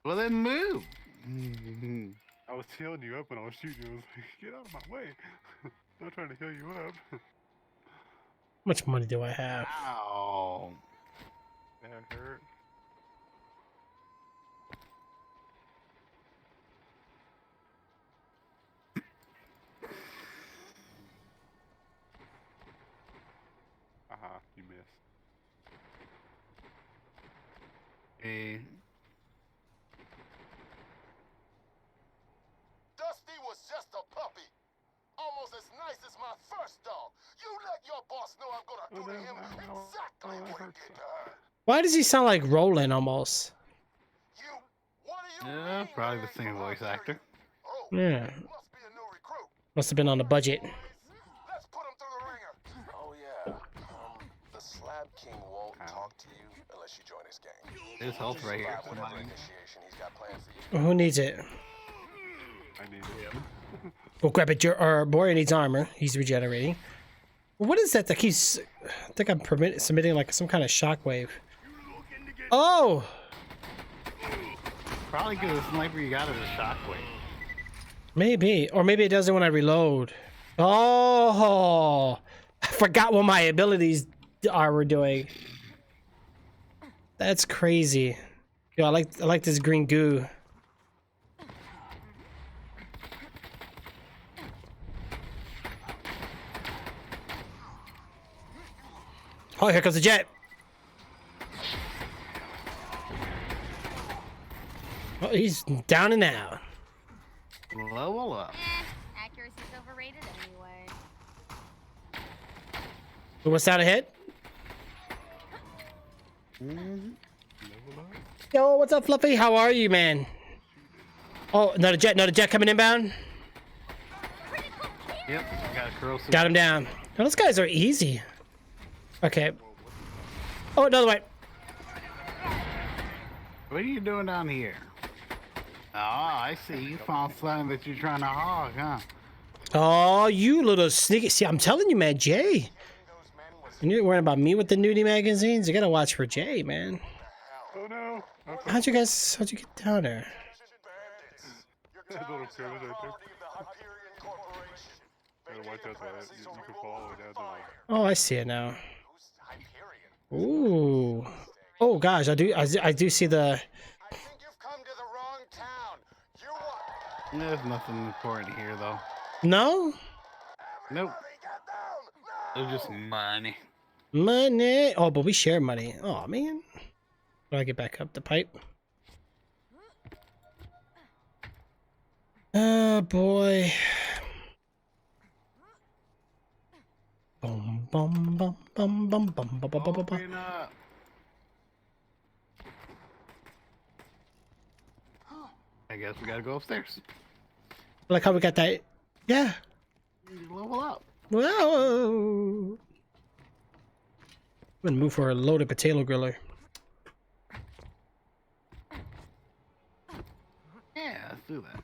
Well, then move. I was healing you up when I was shooting you. I was like, get out of my way. I'm not trying to heal you up. How much money do I have? Ow. That hurt. You missed. Hey. Dusty was just a puppy. Almost as nice as my first dog. You let your boss know I'm gonna do to him exactly what he did to her. Why does he sound like Roland almost? What do you Yeah, mean, probably man? the same voice actor. Oh, Yeah, must be a new recruit. must have been on the budget. Let's put him through the ringer. Oh yeah. The Slab King won't talk to you unless you join his gang. There's health right here. Whatever Somebody. initiation he's got planned for you. Who needs it? I need it. Go grab it. Or Boria needs armor. He's regenerating. What is that? That keeps. I think I'm submitting like some kind of shockwave. Oh! Probably because the sniper you got is a shockwave. Maybe. Or maybe it does it when I reload. Oh! I forgot what my abilities were doing. That's crazy. Yo, I like this green goo. Oh, here comes the jet. Oh, he's down and out. Level up. Accuracy's overrated anyway. What's out ahead? Level up. Yo, what's up, Fluffy? How are you, man? Oh, another jet coming inbound. Yep, got a corrosive. Got him down. Oh, those guys are easy. Okay. Oh, another one. What are you doing down here? Oh, I see. You found something that you're trying to hog, huh? Oh, you little sneaky. See, I'm telling you, man, Jay. And you're worrying about me with the nudie magazines? You gotta watch for Jay, man. Oh no. Okay. How'd you get down there? That little crevice right there. Gotta watch out for that. You can fall all the way down to the... Oh, I see it now. Ooh. Oh gosh, I do see the. I think you've come to the wrong town. You There's nothing important here, though. No? Nope. get down! They're just money. Money. Oh, but we share money. Oh man. Do I get back up the pipe? Oh boy. Boom, bum, bum, bum, bum, bum, bum, bum, bum, bum. Open up. I guess we gotta go upstairs. Like how we got that. Yeah. Level up. Whoa. I'm gonna move for a loaded potato griller. Yeah, let's do that.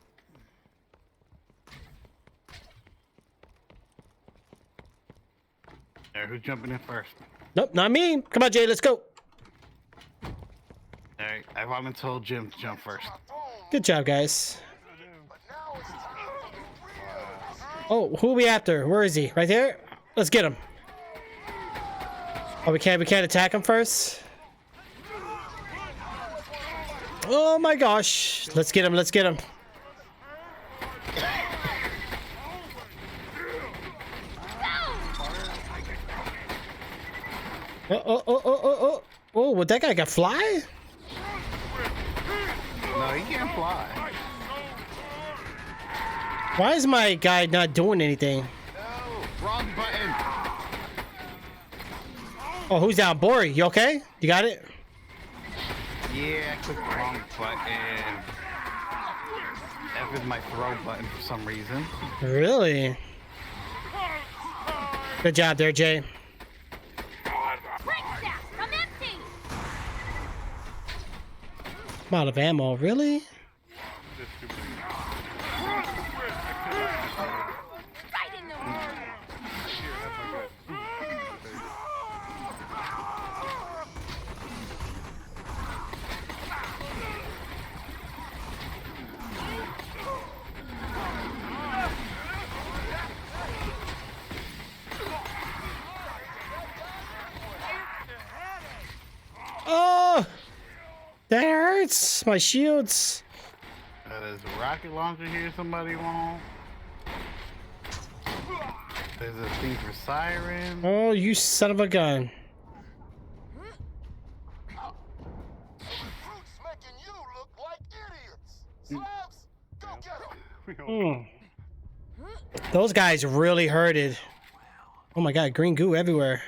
Alright, who's jumping in first? Nope, not me. Come on, Jay, let's go. Alright, I've already told Jim to jump first. Good job, guys. Oh, who are we after? Where is he? Right there? Let's get him. Oh, we can't attack him first? Oh my gosh. Let's get him, let's get him. Oh, what, that guy got fly? No, he can't fly. Why is my guy not doing anything? No, wrong button. Oh, who's down? Bori, you okay? You got it? Yeah, I clicked the wrong button. F is my throw button for some reason. Really? Good job there, Jay. I'm empty. I'm out of ammo, really? Right in the room. Oh! That hurts! My shields! There's a rocket launcher here somebody want. There's a thing for siren. Oh, you son of a gun. Recruits making you look like idiots. Slabs, go get 'em. Those guys really hurted. Oh my god, green goo everywhere.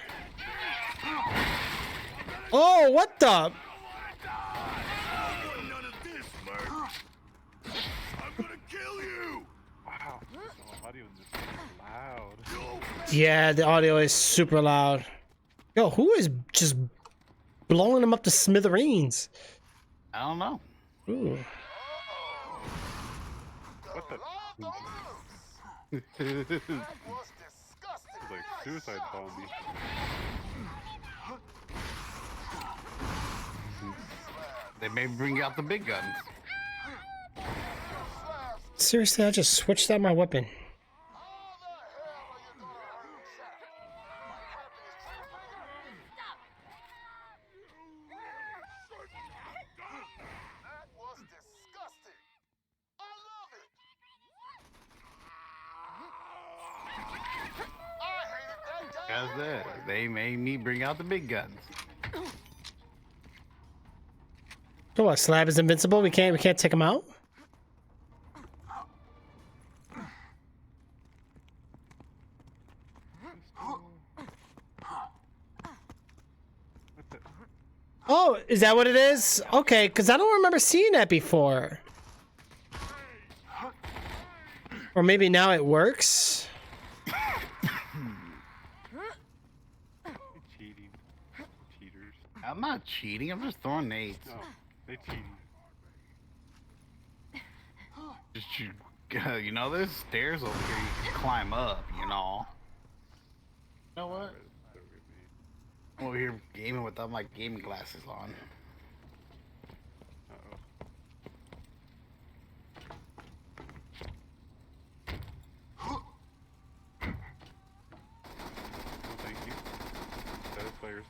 Oh, what the? None of this, Merc. I'm gonna kill you. Wow, the audio in this thing is loud. Yeah, the audio is super loud. Yo, who is just blowing them up to smithereens? I don't know. Ooh. What the? Love the moves. It's That was disgusting. like suicide bombing. They may bring out the big guns. Seriously, I just switched out my weapon. How the hell are you doing? That was disgusting. I love it. I hated that guy. That's it. They made me bring out the big guns. So what? Slab is invincible. We can't take him out. Oh, is that what it is? Okay, because I don't remember seeing that before. Or maybe now it works. Cheating. Cheaters. I'm not cheating. I'm just throwing nades. No, they cheating. Just you know, there's stairs over here you can climb up. You know. You know what? I'm over here gaming without my gaming glasses on. Uh-oh. No, thank you. Better players.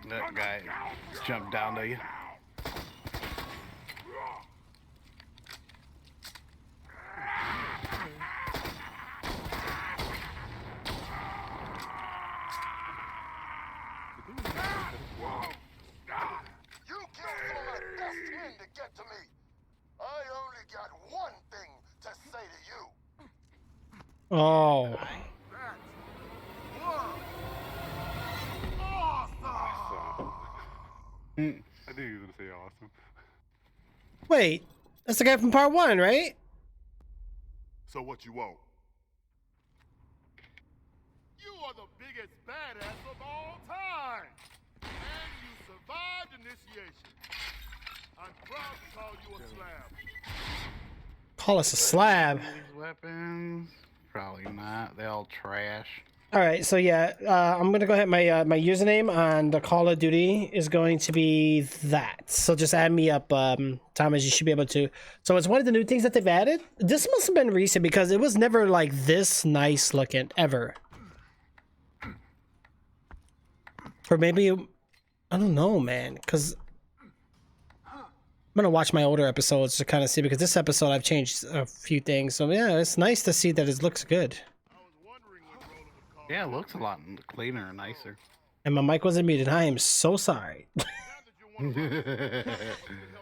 That guy jumped down to you. Oh. That was awesome. Awesome. Mm. I knew he was gonna say awesome. Wait, that's the guy from part 1, right? So what you want? You are the biggest badass of all time, and you survived initiation. I'm proud to call you a slab. Call us a slab. These weapons? Probably not. They all trash. All right, so yeah, I'm gonna go ahead. My my username on the Call of Duty is going to be that. So just add me up, Thomas. You should be able to. So it's one of the new things that they've added. This must have been recent because it was never like this nice looking ever. Or maybe I don't know, man. Because I'm gonna watch my older episodes to kind of see because this episode I've changed a few things. So yeah, it's nice to see that it looks good. Yeah, it looks a lot cleaner and nicer. And my mic wasn't muted. I am so sorry.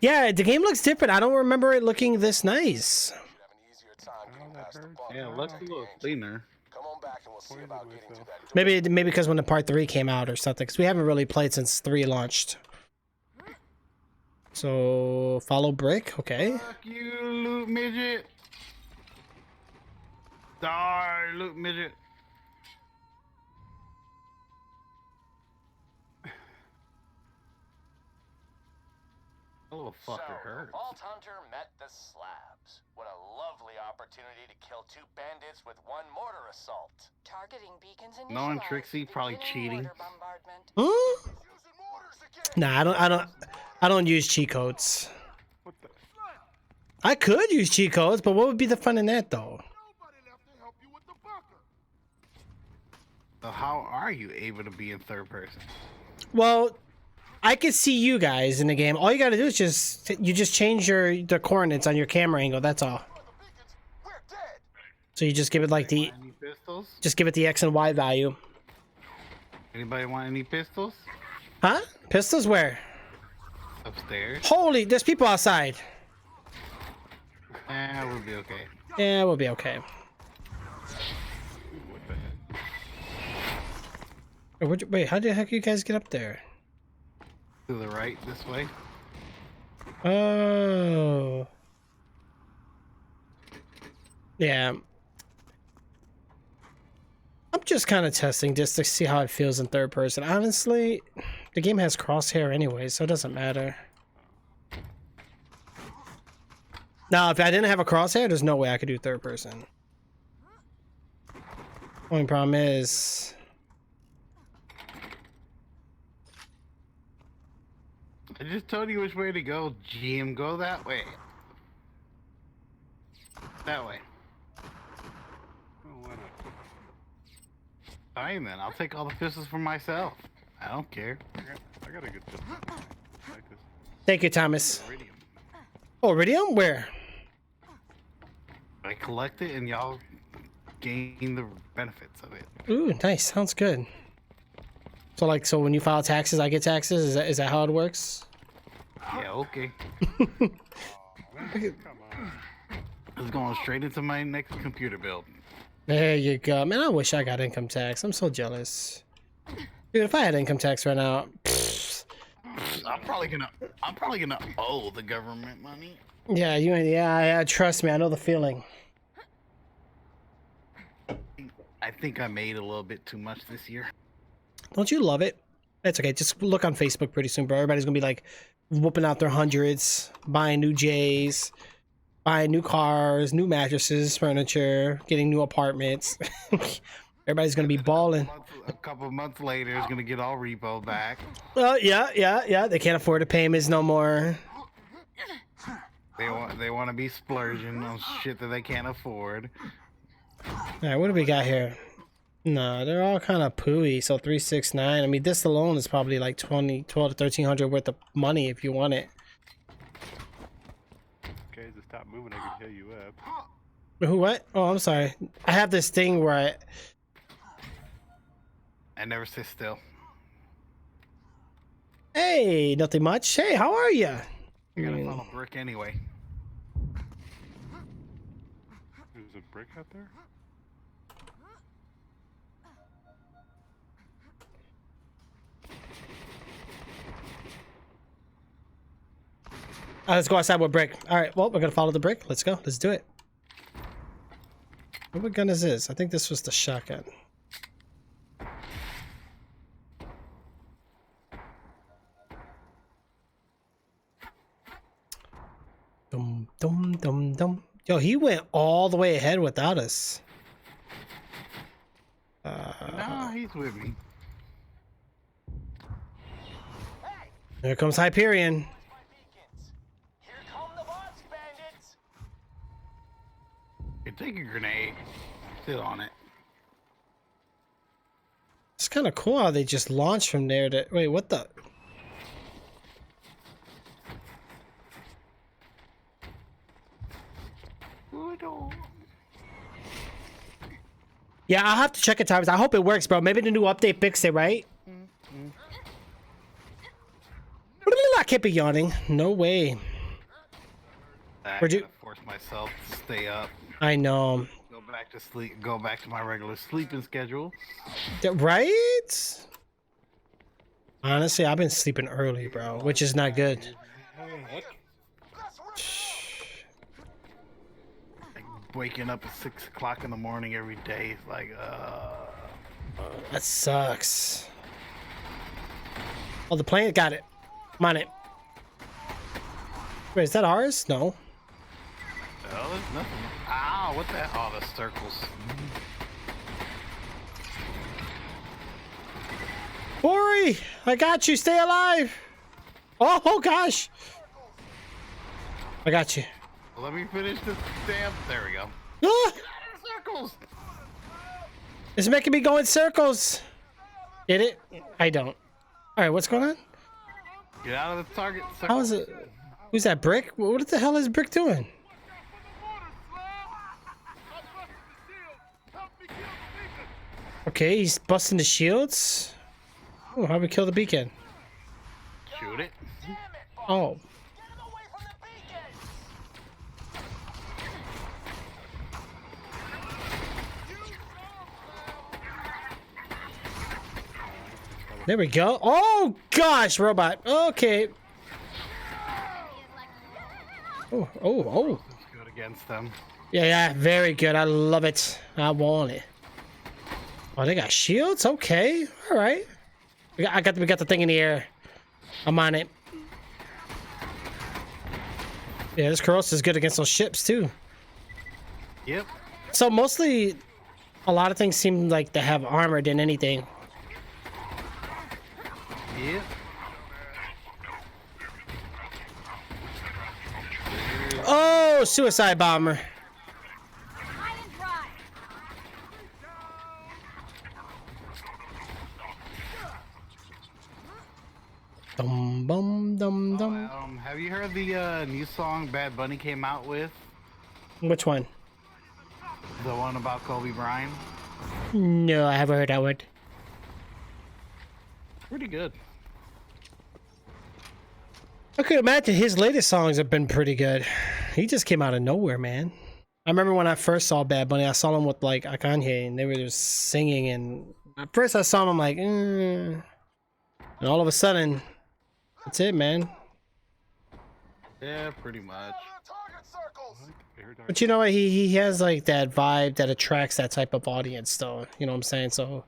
Yeah, the game looks different. I don't remember it looking this nice. Yeah, it looks a little cleaner. Come on back and we'll see about getting to that. Maybe because when the part 3 came out or something. Because we haven't really played since 3 launched. So follow brick, okay. Fuck you, loot midget. Die, loot midget. Oh, fucker hurts. Vault Hunter met the slabs. What a lovely opportunity to kill 2 bandits with 1 mortar assault. Targeting beacons and Knowing Trixie probably cheating. Hmm? Nah, I don't use cheat codes. What the? I could use cheat codes, but what would be the fun in that though? Nobody left to help you with the bunker. So how are you able to be in third person? Well, I can see you guys in the game. All you gotta do is just change the coordinates on your camera angle, that's all. We're dead. So you just give it like the Any pistols? just give it the X and Y value. Anybody want any pistols? Huh? Pistols where? Upstairs? Holy, there's people outside. We'll be okay. Yeah, we'll be okay. What the heck? Wait, how the heck you guys get up there? To the right, this way. Oh. Yeah. I'm just kind of testing just to see how it feels in third person. Honestly, the game has crosshair anyway, so it doesn't matter. Now, if I didn't have a crosshair, there's no way I could do third person. Only problem is... I just told you which way to go, GM. Go that way. That way. Oh, why not? Fine then, I'll take all the pistols for myself. I don't care. I got a good pistol. I like this. Thank you, Thomas. Iridium. Oh, Iridium? Where? I collect it and y'all gain the benefits of it. Ooh, nice. Sounds good. So when you file taxes, I get taxes? Is that how it works? Yeah, okay. Come on. It's going straight into my next computer build. There you go. Man, I wish I got income tax. I'm so jealous. Dude, if I had income tax right now, pfft. I'm probably gonna owe the government money. Yeah, trust me, I know the feeling. I think I made a little bit too much this year. Don't you love it? It's okay. Just look on Facebook pretty soon, bro. Everybody's gonna be like whooping out their hundreds, buying new J's, buying new cars, new mattresses, furniture, getting new apartments. Everybody's gonna be balling. A couple months later, it's gonna get all repo back. Yeah. They can't afford the payments no more. They want to be splurging on shit that they can't afford. All right, what do we got here? No, they're all kind of pooey. So 369. I mean, this alone is probably like 12 to 1300 worth of money if you want it. Okay, just stop moving. I can heal you up. Who? What? Oh, I'm sorry. I have this thing where I never sit still. Hey, nothing much. Hey, how are you? I gotta follow brick anyway. There's a brick out there? Let's go outside with brick. All right, well, we're gonna follow the brick. Let's go. Let's do it. What gun is this? I think this was the shotgun. Dum dum dum dum. Yo, he went all the way ahead without us. No, he's with me. Here comes Hyperion. My beacons. Here come the bots, bandits. You take a grenade. Sit on it. It's kind of cool how they just launched from there to... Wait, what the... Yeah, I'll have to check it times. I hope it works, bro. Maybe the new update fixed it, right? I can't be yawning. No way. I Where'd you- gotta force myself to stay up. I know. Go back to sleep. Go back to my regular sleeping schedule. Right? Honestly, I've been sleeping early, bro, which is not good. Like, waking up at 6 o'clock in the morning every day is like, That sucks. Oh, the plane got it. I'm on it. Wait, is that ours? No. oh, there's nothing. Ow, what the? Oh, the circles. Ori, I got you. Stay alive. Oh gosh. I got you. Let me finish this damn. There we go. Ah, Get out of the circles. it's making me go in circles. Get it? I don't. All right, what's going on? Get out of the target circle. How is it? Who's that, Brick? What the hell is Brick doing? Okay, he's busting the shields. Oh, how we kill the beacon? Shoot it. Damn it, bots. Oh, Get him away from the beacons. there we go. Oh gosh, robot. Okay. Oh, oh, oh. It's good against them. Yeah, yeah, very good. I love it. I want it. Oh, they got shields. Okay, all right. We got the thing in the air. I'm on it. Yeah, this Kuros is good against those ships too. Yep. So mostly, a lot of things seem like to have armor than anything. Yep. Oh, suicide bomber. High and dry. Dum bum dum dum. Have you heard the new song Bad Bunny came out with? Which one? The one about Kobe Bryant? No, I haven't heard that one. Pretty good. I could imagine his latest songs have been pretty good. He just came out of nowhere, man. I remember when I first saw Bad Bunny, I saw him with like Kanye, and they were just singing. And at first, I saw him, I'm like, and all of a sudden, that's it, man. Yeah, pretty much. Target circles. But you know what? He has like that vibe that attracts that type of audience, though. You know what I'm saying? So,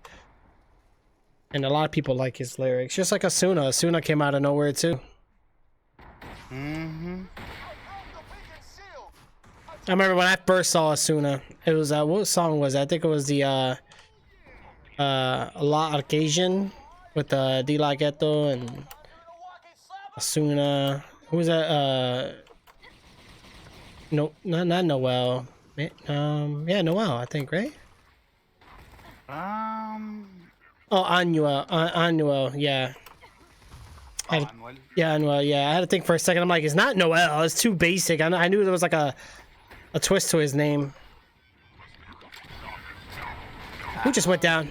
and a lot of people like his lyrics, just like Asuna. Asuna came out of nowhere too. Mm-hmm. I remember when I first saw Asuna, it was what song was it? I think it was the La Arcasian with De La Ghetto and Asuna. Who was that? No, not Noel. Yeah, Noel, I think, right? Oh, Anuel. Anuel, yeah. Yeah, Anuel, yeah. I had to think for a second. I'm like, it's not Noel. It's too basic. I knew there was like a twist to his name. Who just went down?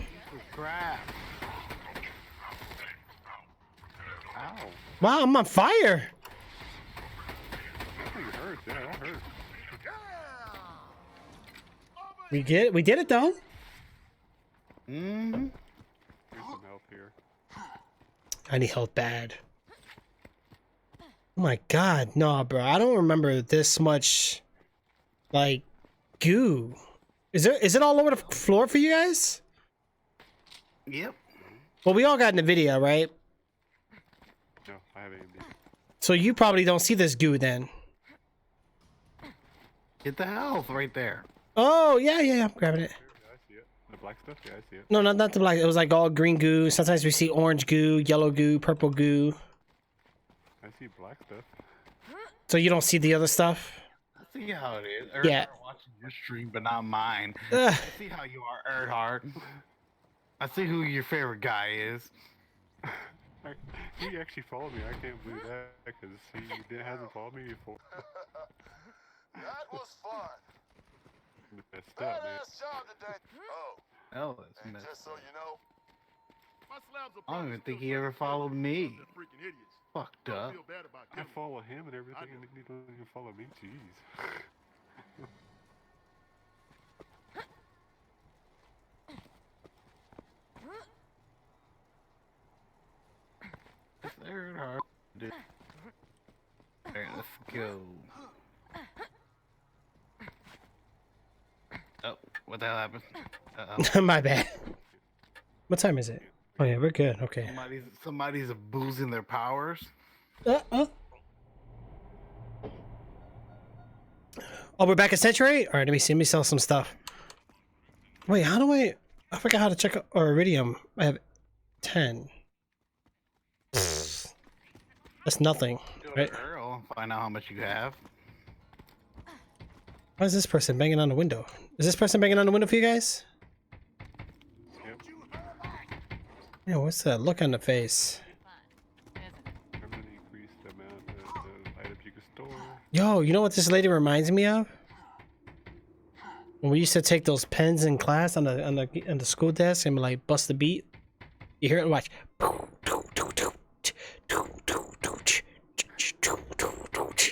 Crap. Ow. Wow, I'm on fire. That hurts. Yeah, that hurts. We did it though. Mm-hmm. Here's some health here. I need help bad. Oh my god, no, bro. I don't remember this much, like, goo. Is it all over the floor for you guys? Yep. Well, we all got in the video, right? No, I have AMD. So you probably don't see this goo then. Get the health right there. Oh, yeah, I'm grabbing it. Yeah, I see it. The black stuff? Yeah, I see it. No, not the black. It was like all green goo. Sometimes we see orange goo, yellow goo, purple goo. I see black stuff. So you don't see the other stuff? I see how it is. Yeah. Erdhard watching your stream, but not mine. Ugh. I see how you are, Erdhard. I see who your favorite guy is. He actually followed me. I can't believe that because he hasn't followed me before. That was fun. Messed up, man. Badass job today. Oh, Oh, that's and messed just so up. you know, my slabs are I don't even probably think still he ever fresh followed because me. they're freaking idiots. Fucked Don't up. feel bad about I killing follow him and everything, and he doesn't even follow me. Jeez. It's Erdhard. Dude. Alright, let's go. Oh, what the hell happened? Uh-oh. My bad. What time is it? Oh yeah, we're good. Okay. Somebody's abusing their powers. Oh, we're back at Sanctuary? Alright, let me see. Let me sell some stuff. Wait, how do I forgot how to check our iridium. I have 10. That's nothing. Go Right? to Earl and find out how much you have. Why is this person banging on the window? Is this person banging on the window for you guys? Yep. Yeah, what's that look on the face? I'm gonna increase the amount of items you can store. Yo, you know what this lady reminds me of? When we used to take those pens in class on the school desk and like bust the beat. You hear it? Watch.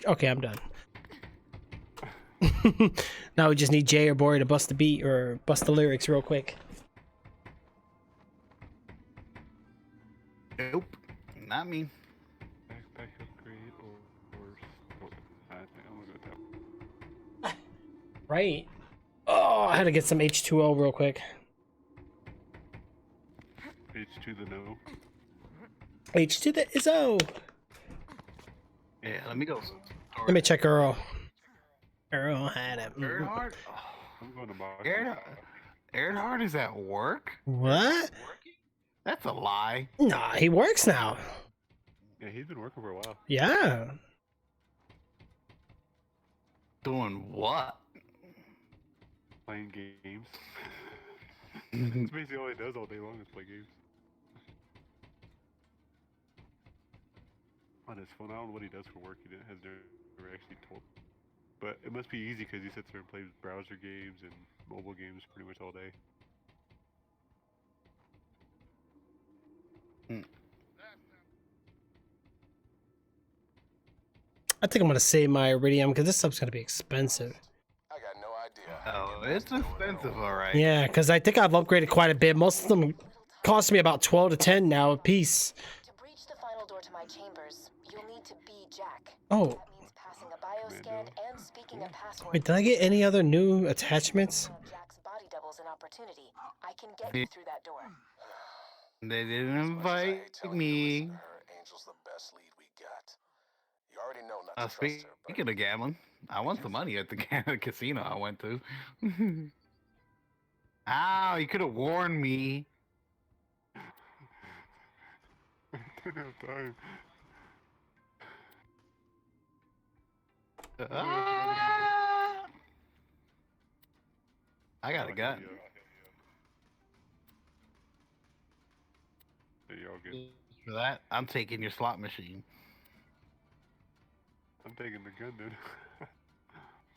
Okay, I'm done. Now we just need Jay or Bory to bust the beat or bust the lyrics real quick. Nope, not me. Backpack upgrade or store. I think I'm gonna go with that. Right. Oh, I had to get some H2O real quick. H to the no. H to the Izzo. Yeah, let me go. Let me check Earl. Earl had it. Erdhard? I'm going to box. Erdhard is at work? What? That's a lie. Nah, he works now. Yeah, he's been working for a while. Yeah. Doing what? Playing games. That's basically all he does all day long is play games. On his phone, I don't know what he does for work. He has never actually told. But it must be easy because he sits there and plays browser games and mobile games pretty much all day. I think I'm gonna save my iridium because this stuff's gonna be expensive. I got no idea. Oh, it's expensive, alright. Yeah, because I think I've upgraded quite a bit. Most of them cost me about 12 to 10 now a piece. To breach the final door to my chambers, you'll need to be Jack. Oh, That means passing a bioscan and speaking a password. wait, did I get any other new attachments? One of Jack's body doubles an opportunity. I can get you through that door. They didn't invite me. Angel's the best lead we got. You already know not to trust her, but Speaking of gambling, I won some money at the casino I went to. Ow, you could have warned me. I don't have time. Ah! I got a gun. There you all good. For that, I'm taking your slot machine. I'm taking the gun, dude.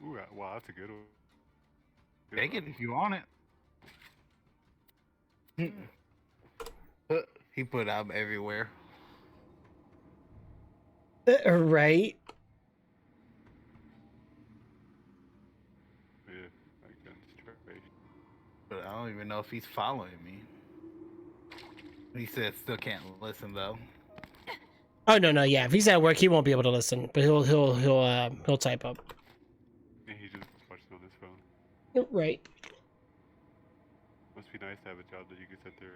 Ooh, wow, that's a good one. Good Take it one. if you want it. He put I'm everywhere. Right. Yeah, that gun's trash. But I don't even know if he's following me. He said still can't listen though. Oh no, yeah. If he's at work, he won't be able to listen, but he'll type up. Yeah, he just watches on his phone. Right. Must be nice to have a job that you can sit there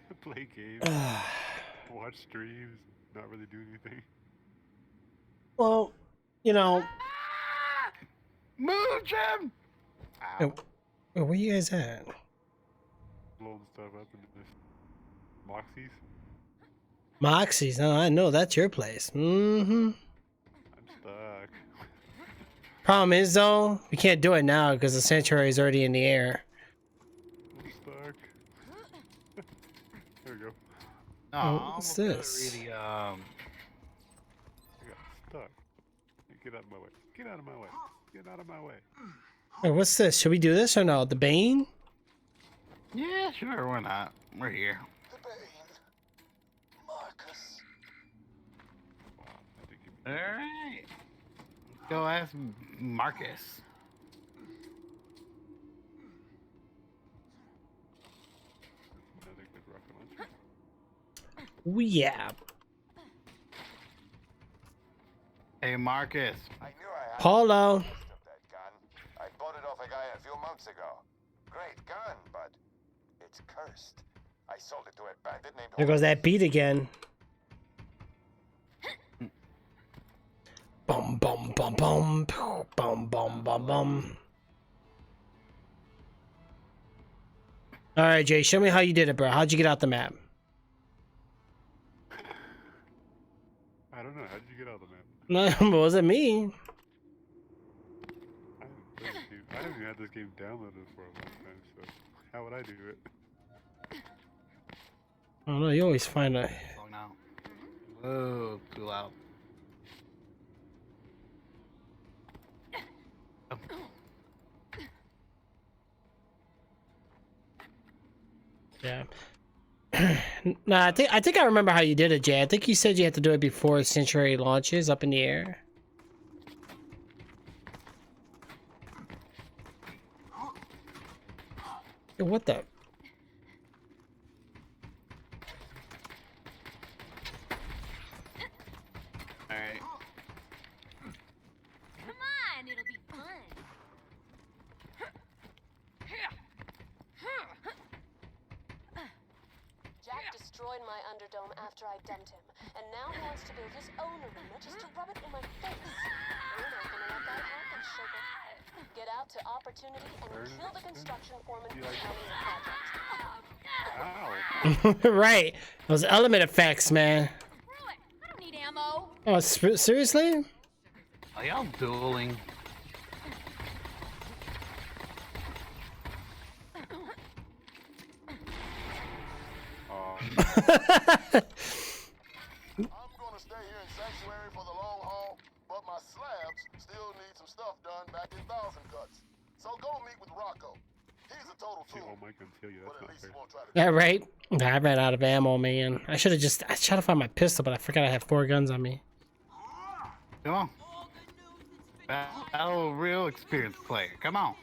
and play games, watch streams, not really do anything. Well, you know. Move, Jim! Ow. Where you guys at? Blowing stuff up into this Moxies. Moxie's. No, I know that's your place. Mm-hmm. I'm stuck. Problem is though, we can't do it now because the sanctuary is already in the air. I'm stuck. There we go. Oh, what's this? Really, I got stuck. Get out of my way. Get out of my way. Get out of my way. Hey, what's this? Should we do this or no? The Bane? yeah, sure, why not? We're here. The Bane. Marcus. Wow, that did give me Alright. Go ask Marcus. another good rocket launcher. Oh, yeah. Hey, Marcus. I knew I had Paulo. of that gun. I bought it off a guy a few months ago. Great gun, but it's cursed. I sold it to a bandit named. There goes that beat again. Bum bum bum bum bum bum bum bum. All right, Jay, show me how you did it, bro. How'd you get out the map? I don't know. How did you get out of the map? No, it wasn't me. I haven't even had this game downloaded for a long time, so how would I do it? I don't know. You always find a. Oh, no. Whoa, too loud. Oh. Yeah. Nah, I think I remember how you did it, Jay. I think you said you had to do it before Sanctuary launches up in the air. Yo, what the? Alright. Come on, it'll be fun. Jack destroyed my Underdome after I dumped him, and now he wants to build his own arena just to rub it in my face. We're not gonna let that happen, sugar. Get out to Opportunity and kill the construction foreman who's running the project. Ow! Right. Those element effects, man. Screw it. I don't need ammo. Oh, seriously? Are y'all dueling? I'm gonna stay here in Sanctuary for the long haul, but my slabs still need some stuff done back in Thousand Cuts. So go meet with Rocco. He's a total See, fool, all my guns heal you. but That's at not least he fair. won't try to. Yeah, right. I ran out of ammo, man. I tried to find my pistol, but I forgot I had 4 guns on me. Come on. Battle real experienced player. Come on.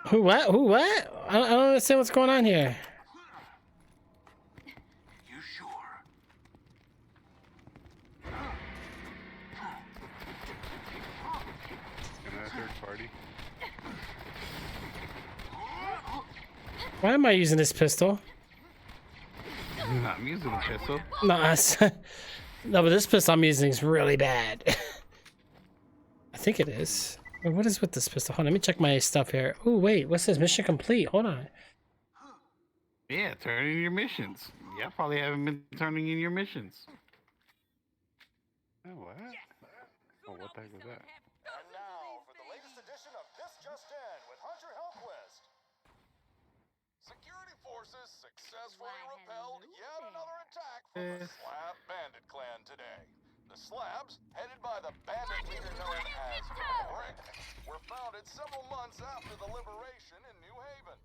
Who what? Who what? I don't understand what's going on here. You sure? Can I have third party? Why am I using this pistol? I'm using a pistol. No, no, but this pistol I'm using is really bad. I think it is. Wait, what is with this pistol? Hold on, let me check my stuff here. Oh, wait, what's this? Mission complete. Hold on. Yeah, turn in your missions. Yeah, probably haven't been turning in your missions. Oh, what? Oh, what the heck was that? And now for the latest edition of This Just In with Hunter Hellquist. Security forces successfully repelled yet another attack from the Slab Bandit clan today. The Slabs, headed by the bandit leader known as Brick, were founded several months after the liberation in New Haven.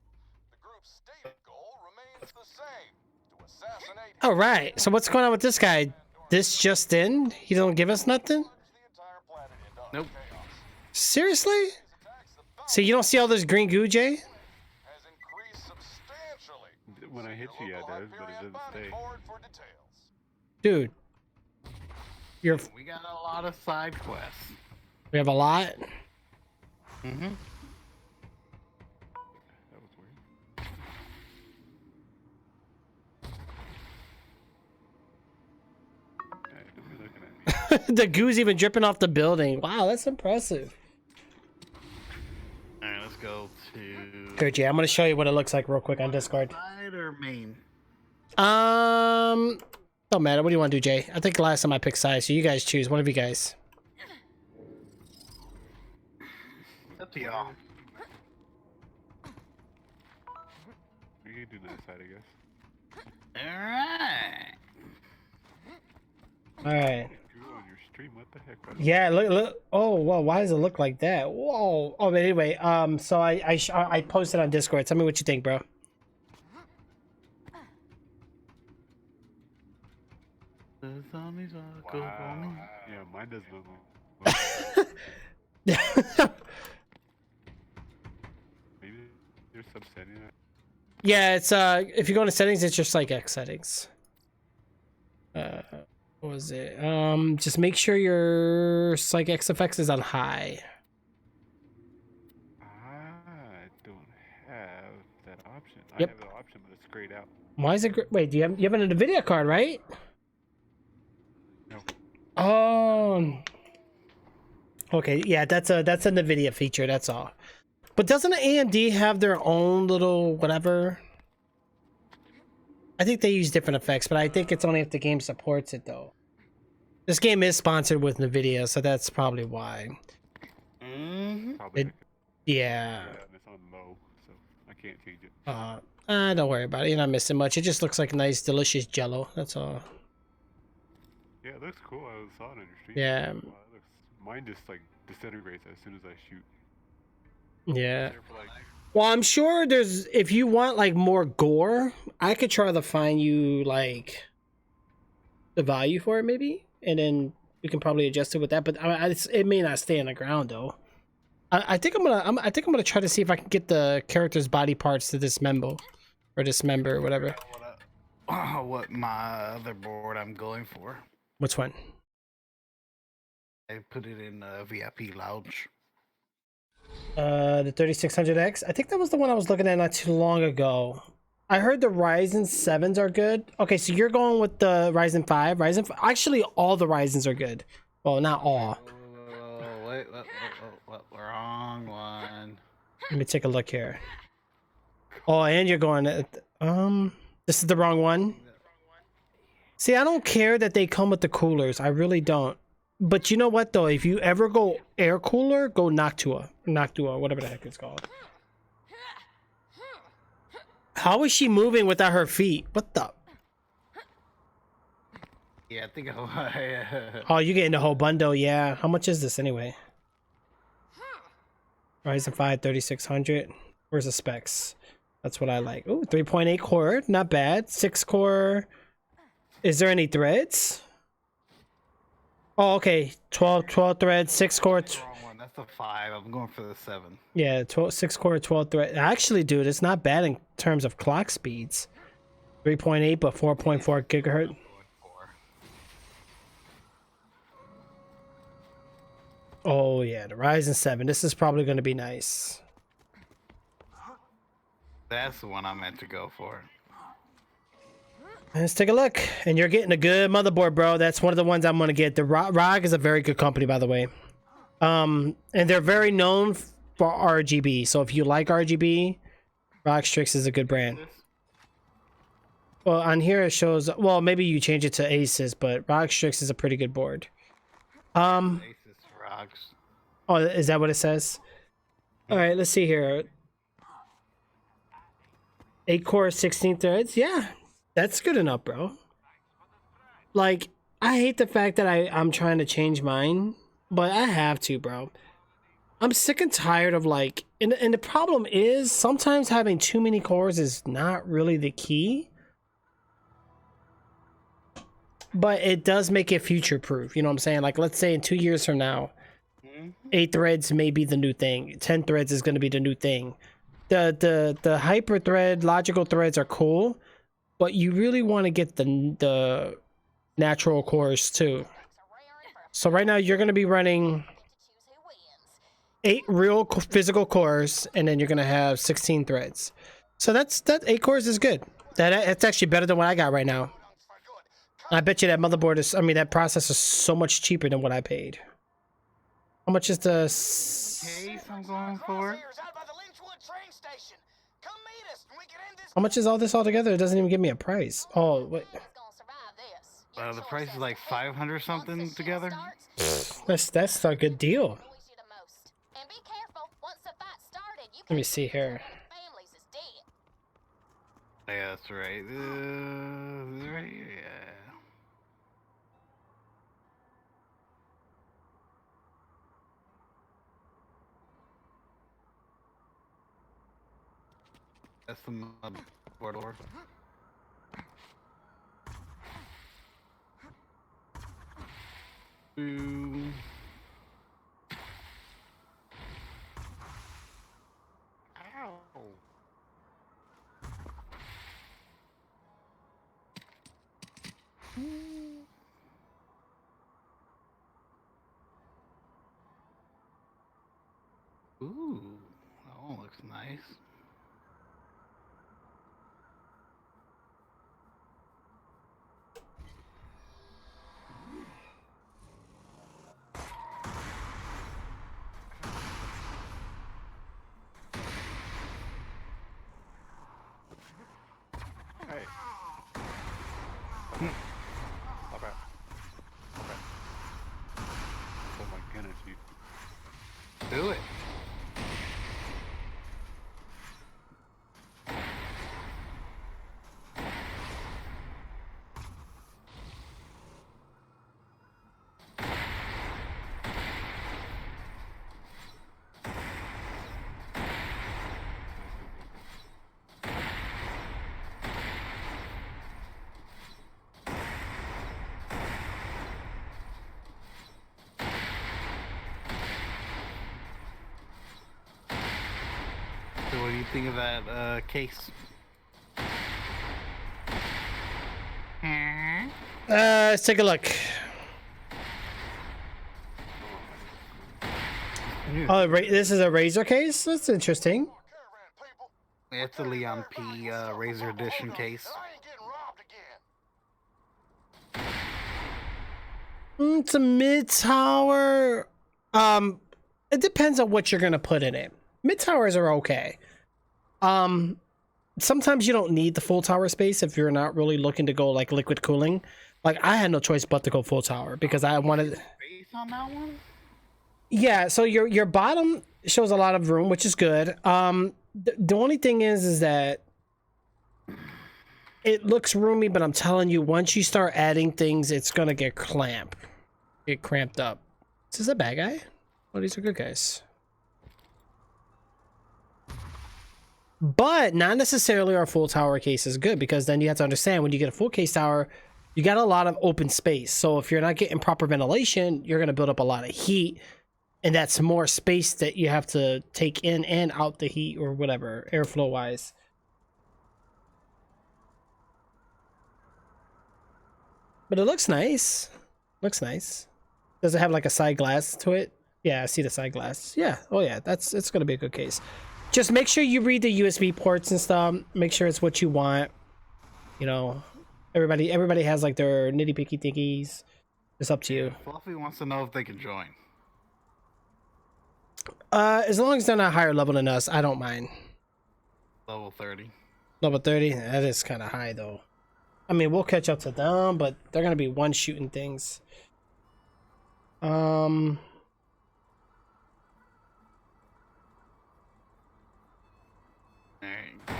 The group's stated goal remains the same: to assassinate. All right. So what's going on with this guy? This just in? He don't give us nothing? The entire planet into Nope. chaos. Seriously? These attacks, the So you don't see all this green goo, Jay? has increased substantially. When I hit you, yeah, it does, but it doesn't stay. Board for details. Dude. You're We got a lot of side quests. we have a lot. Mm-hmm. That was weird. Hey, don't be looking at me. The goo's even dripping off the building. Wow, that's impressive. All right, let's go to. Here, Jay, I'm gonna show you what it looks like real quick on Discord. Side or main? Don't matter. What do you want to do, Jay? I think last time I picked side, so you guys choose. One of you guys. Up to y'all. We can do that side, I guess. All right. All right. Goo on your stream, what the heck? Bro? Yeah. Look. Oh, well. Why does it look like that? Whoa. Oh, but anyway. So I posted on Discord. Tell me what you think, bro. The zombies are Wow. Yeah, mine does look. Maybe there's some setting that. Yeah, it's if you go into settings, it's just like X settings. What was it? Just make sure your Psych X effects is on high. I don't have that option. Yep. I have the option, but it's grayed out. Why is it? Wait, you have an NVIDIA card, right? No. Oh. Okay, yeah, that's a NVIDIA feature. That's all. But doesn't AMD have their own little whatever? I think they use different effects, but I think it's only if the game supports it, though. This game is sponsored with NVIDIA, so that's probably why. Mm-hmm. Probably. Yeah. And it's on low, so I can't change it. Don't worry about it. You're not missing much. It just looks like nice, delicious jello. That's all. Yeah, it looks cool. I saw it on your stream. Yeah. Wow, it looks, mine just like disintegrates as soon as I shoot. Yeah. There for, like, Well, I'm sure there's, if you want like more gore, I could try to find you like the value for it maybe, and then we can probably adjust it with that. But it may not stay on the ground though. I think I'm gonna try to see if I can get the character's body parts to dismember or dismember or whatever. What my other board I'm going for? Which one? I put it in VIP lounge. The 3600X. I think that was the one I was looking at not too long ago. I heard the Ryzen 7s are good. Okay, so you're going with the Ryzen 5. Actually, all the Ryzens are good. Well, not all. Oh, wait, wrong one. Let me take a look here. Oh, and you're going this is the wrong one. See, I don't care that they come with the coolers. I really don't. But you know what though? If you ever go air cooler, go Noctua, whatever the heck it's called. How is she moving without her feet? What the? Yeah, I think Oh, you're getting the whole bundle, yeah. How much is this anyway? Ryzen 5 3600. Where's the specs? That's what I like. Ooh, 3.8 core, not bad. 6 core. Is there any threads? Oh, okay. 12 threads, 6 core. wrong one. That's the 5. I'm going for the 7. Yeah, 6 core, 12 thread. Actually, dude, it's not bad in terms of clock speeds. 3.8, but 4.4 gigahertz. Oh, yeah, the Ryzen 7. This is probably going to be nice. That's the one I meant to go for. Let's take a look. And you're getting a good motherboard, bro. That's one of the ones I'm going to get. The ROG is a very good company, by the way. And they're very known for RGB. So if you like RGB, ROG Strix is a good brand. Well, on here it shows, well, maybe you change it to Asus, but ROG Strix is a pretty good board. Asus rocks. Oh, is that what it says? All right, let's see here. 8 core, 16 threads. Yeah, that's good enough, bro. Like, I hate the fact that I'm trying to change mine, but I have to, bro. I'm sick and tired of like, and the problem is sometimes having too many cores is not really the key. But it does make it future proof. You know what I'm saying? Like, let's say in 2 years from now, 8 threads may be the new thing. 10 threads is going to be the new thing. The hyper thread, logical threads are cool, but you really want to get the natural cores too. So right now you're going to be running 8 real physical cores, and then you're going to have 16 threads. So that 8 cores is good. That's actually better than what I got right now. I bet you that motherboard is, I mean, that processor is so much cheaper than what I paid. How much is the Case I'm going for. How much is all this all together? It doesn't even give me a price. Oh, wait. The price is like 500 something together. That's a good deal. Let me see here. Yeah, that's right. Right here, yeah. That's the motherboard door. Ooh. Ow. Ooh, that one looks nice. Hey. Okay. Okay. Oh my goodness, you. Do it. So what do you think of that case? Let's take a look. Oh, this is a Razer case? That's interesting. It's a Leon P. Razer Edition case. It's a mid-tower. It depends on what you're gonna put in it. Mid-towers are okay. Sometimes you don't need the full tower space if you're not really looking to go like liquid cooling. Like I had no choice but to go full tower because I wanted Space on that one? Yeah, so your bottom shows a lot of room, which is good. The only thing is that it looks roomy, but I'm telling you, once you start adding things, it's gonna get cramped up. Is this a bad guy? Oh, these are good guys. But not necessarily our full tower case is good, because then you have to understand when you get a full case tower, you got a lot of open space. So if you're not getting proper ventilation, you're gonna build up a lot of heat, and that's more space that you have to take in and out the heat or whatever, airflow wise. But it looks nice. Looks nice. Does it have like a side glass to it? Yeah, I see the side glass. Yeah. Oh yeah, it's gonna be a good case. Just make sure you read the USB ports and stuff. Make sure it's what you want. You know, everybody has like their nitty picky thingies. It's up to you. Fluffy wants to know if they can join. As long as they're not higher level than us, I don't mind. Level 30. Level 30? That is kind of high though. I mean, we'll catch up to them, but they're gonna be one shooting things. Alright,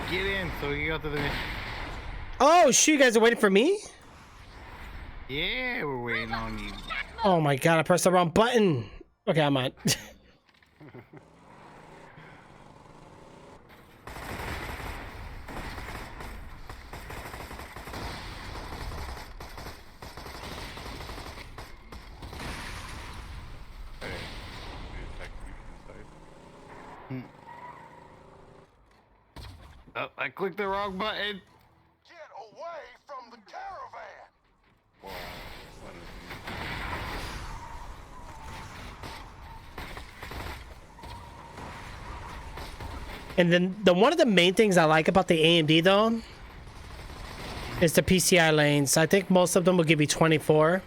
get in so we can go to the mission. Oh shoot, you guys are waiting for me? Yeah, we're waiting on you. Oh my god, I pressed the wrong button. Okay, I'm on. Oh, I clicked the wrong button. Get away from the caravan! And then one of the main things I like about the AMD though is the PCI lanes. I think most of them will give you 24.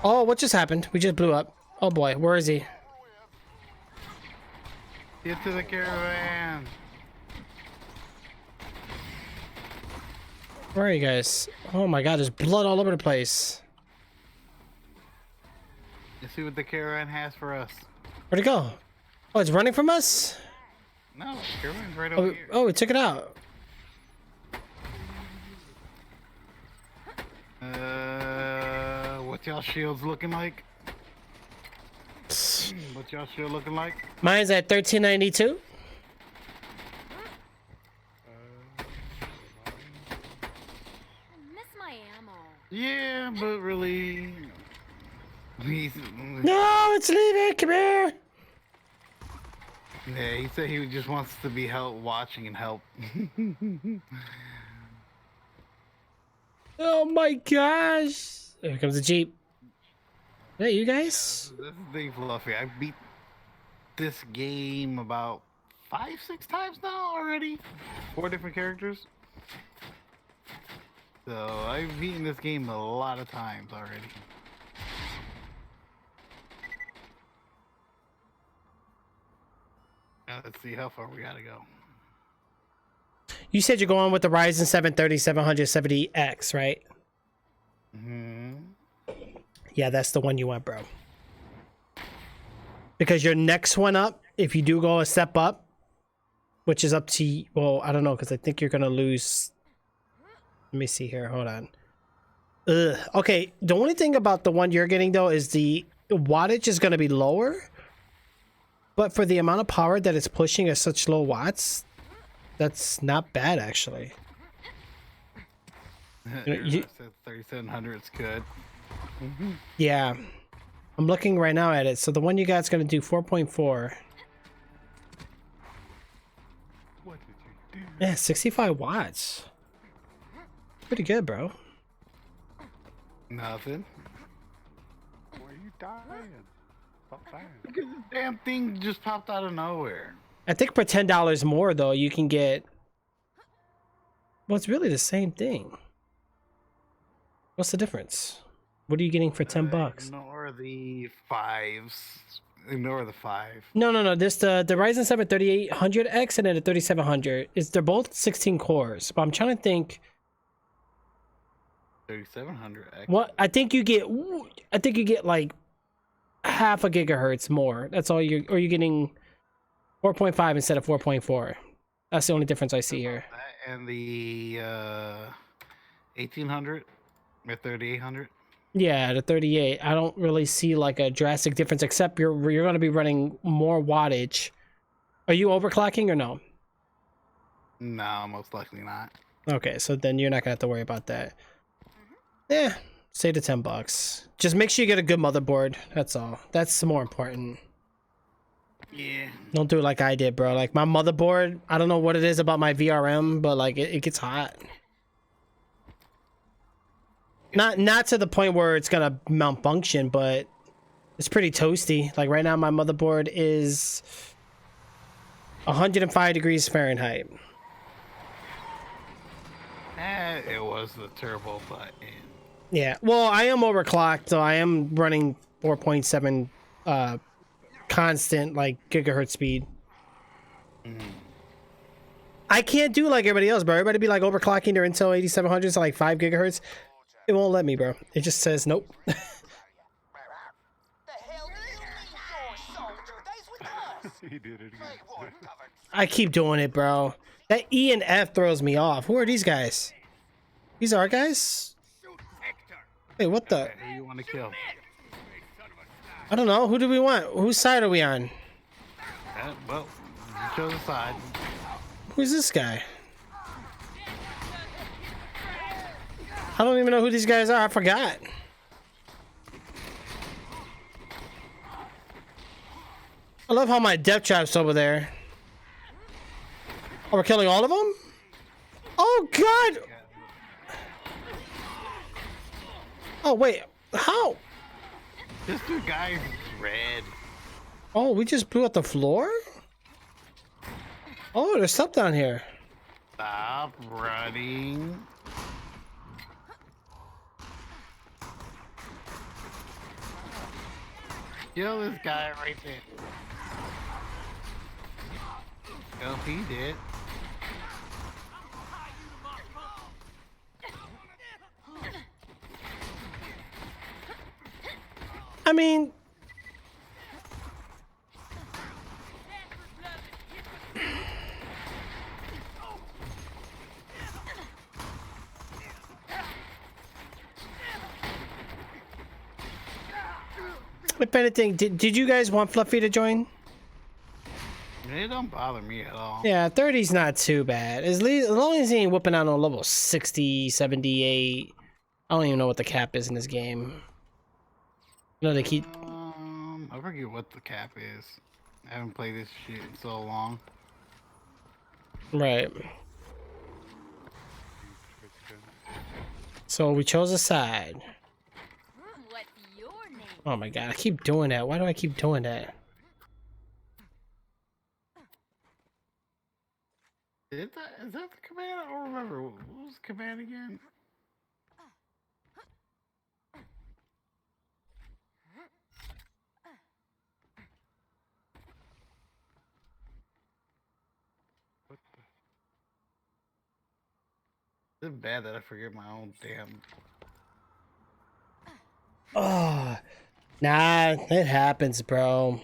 Oh, what just happened? We just blew up. Oh boy, where is he? Get to the caravan. Where are you guys? Oh my god, there's blood all over the place. Let's see what the caravan has for us. Where'd it go? Oh, it's running from us? No, the caravan's right over here. Oh, we took it out. What's y'all shields looking like? What's y'all shield looking like? Mine's at 1392. Miss my ammo. Yeah, but really... He's... No, it's leaving. Come here. Yeah, he said he just wants to be watching and help. Oh my gosh. Here comes the Jeep. Hey, you guys? This is Big Fluffy. I beat this game about 5-6 times now already. 4 different characters. So I've beaten this game a lot of times already. Now let's see how far we gotta go. You said you're going with the Ryzen 7 3770X, right? Hmm. Yeah, that's the one you want, bro. Because your next one up, if you do go a step up, which is up to, well, I don't know, because I think you're going to lose. Let me see here. Hold on. Ugh. Okay, the only thing about the one you're getting, though, is the wattage is going to be lower. But for the amount of power that it's pushing at such low watts, that's not bad, actually. You said 3700 is good. Yeah. I'm looking right now at it. So the one you got's going to do 4.4. What did you do? Yeah, 65 watts. Pretty good, bro. Nothing. Why are you dying? Stop dying. Because this damn thing just popped out of nowhere. I think for $10 more, though, you can get... Well, it's really the same thing. What's the difference? What are you getting for 10 bucks? Ignore the 5s. Ignore the 5. No. This the Ryzen 7 3800X and then the 3700. They're both 16 cores, but I'm trying to think. 3700X. What I think you get like half a gigahertz more. That's all you're getting 4.5 instead of 4.4. That's the only difference I see here. And the 1800 or 3800. Yeah, the 38. I don't really see like a drastic difference, except you're going to be running more wattage. Are you overclocking or no? No, most likely not. Okay, so then you're not gonna have to worry about that. Yeah, say the 10 bucks. Just make sure you get a good motherboard. That's all. That's more important. Yeah. Don't do it like I did, bro. Like my motherboard, I don't know what it is about my VRM, but like it gets hot. Not to the point where it's gonna malfunction, but it's pretty toasty. Like right now, my motherboard is 105 degrees Fahrenheit. It was the turbo button. Yeah. Well, I am overclocked, so I am running 4.7 constant like gigahertz speed. I can't do like everybody else, bro. Everybody be like overclocking their Intel 8700s to like 5 gigahertz. It won't let me, bro. It just says nope. The hell do you mean your soldier? They's with us. He did it again. They weren't covered. I keep doing it, bro. That E and F throws me off. Who are these guys? These are our guys? Hey, what the? Who you want to kill? I don't know. Who do we want? Whose side are we on? Well, you chose a side. Who's this guy? I don't even know who these guys are. I forgot. I love how my death trap's over there. Oh, we're killing all of them? Oh, God! Oh, wait. How? This two guys red. Oh, we just blew up the floor? Oh, there's stuff down here. Stop running. Kill this guy right there. Oh, he did. I mean, if anything, did you guys want Fluffy to join? It don't bother me at all. Yeah, 30's not too bad. As long as he ain't whipping out on level 60, 78. I don't even know what the cap is in this game. No, they keep... I forget what the cap is. I haven't played this shit in so long. Right. So we chose a side. What's your name? Oh my god, I keep doing that. Why do I keep doing that? Is that the command? I don't remember. What was the command again? What the? It's bad that I forget my own damn. Oh, nah, it happens, bro.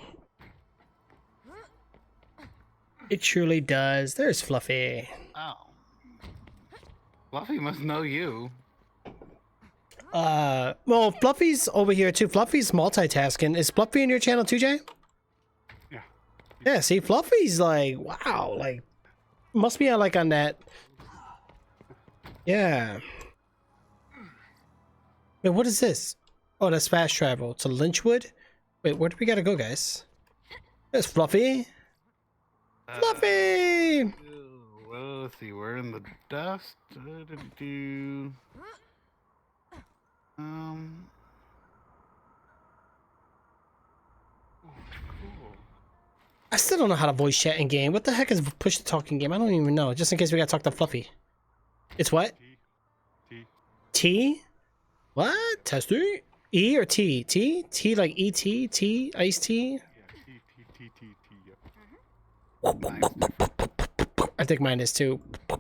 It truly does. There's Fluffy. Oh. Fluffy must know you. Well, Fluffy's over here too. Fluffy's multitasking. Is Fluffy in your channel too, Jay? Yeah. Yeah, see, Fluffy's like, wow, like, must be like on that. Yeah. Wait, what is this? Oh, that's fast travel to Lynchwood. Wait, where do we gotta go, guys? There's Fluffy. Fluffy! Well, let's see. We're in the dust. Cool. I still don't know how to voice chat in game. What the heck is push to talking game? I don't even know. Just in case we gotta talk to Fluffy. It's what? T. T? What? Testing? E or T? T? T like E-T? T? Iced tea? Yeah. T. Yep. I think mine is too. I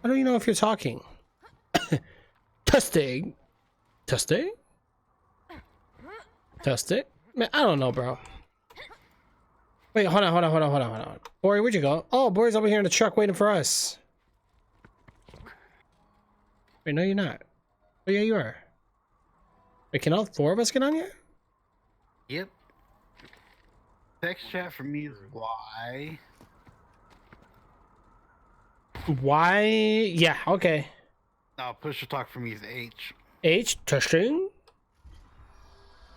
don't even know if you're talking. Testing. Testing? Testing? Man, I don't know, bro. Wait, hold on. Bori, where'd you go? Oh, Bori's over here in the truck waiting for us. Wait, no, you're not. Oh, yeah, you are. Wait, can all four of us get on here? Yep. Text chat for me is Y. Why? Yeah, okay. No, push to talk for me is H. H, testing?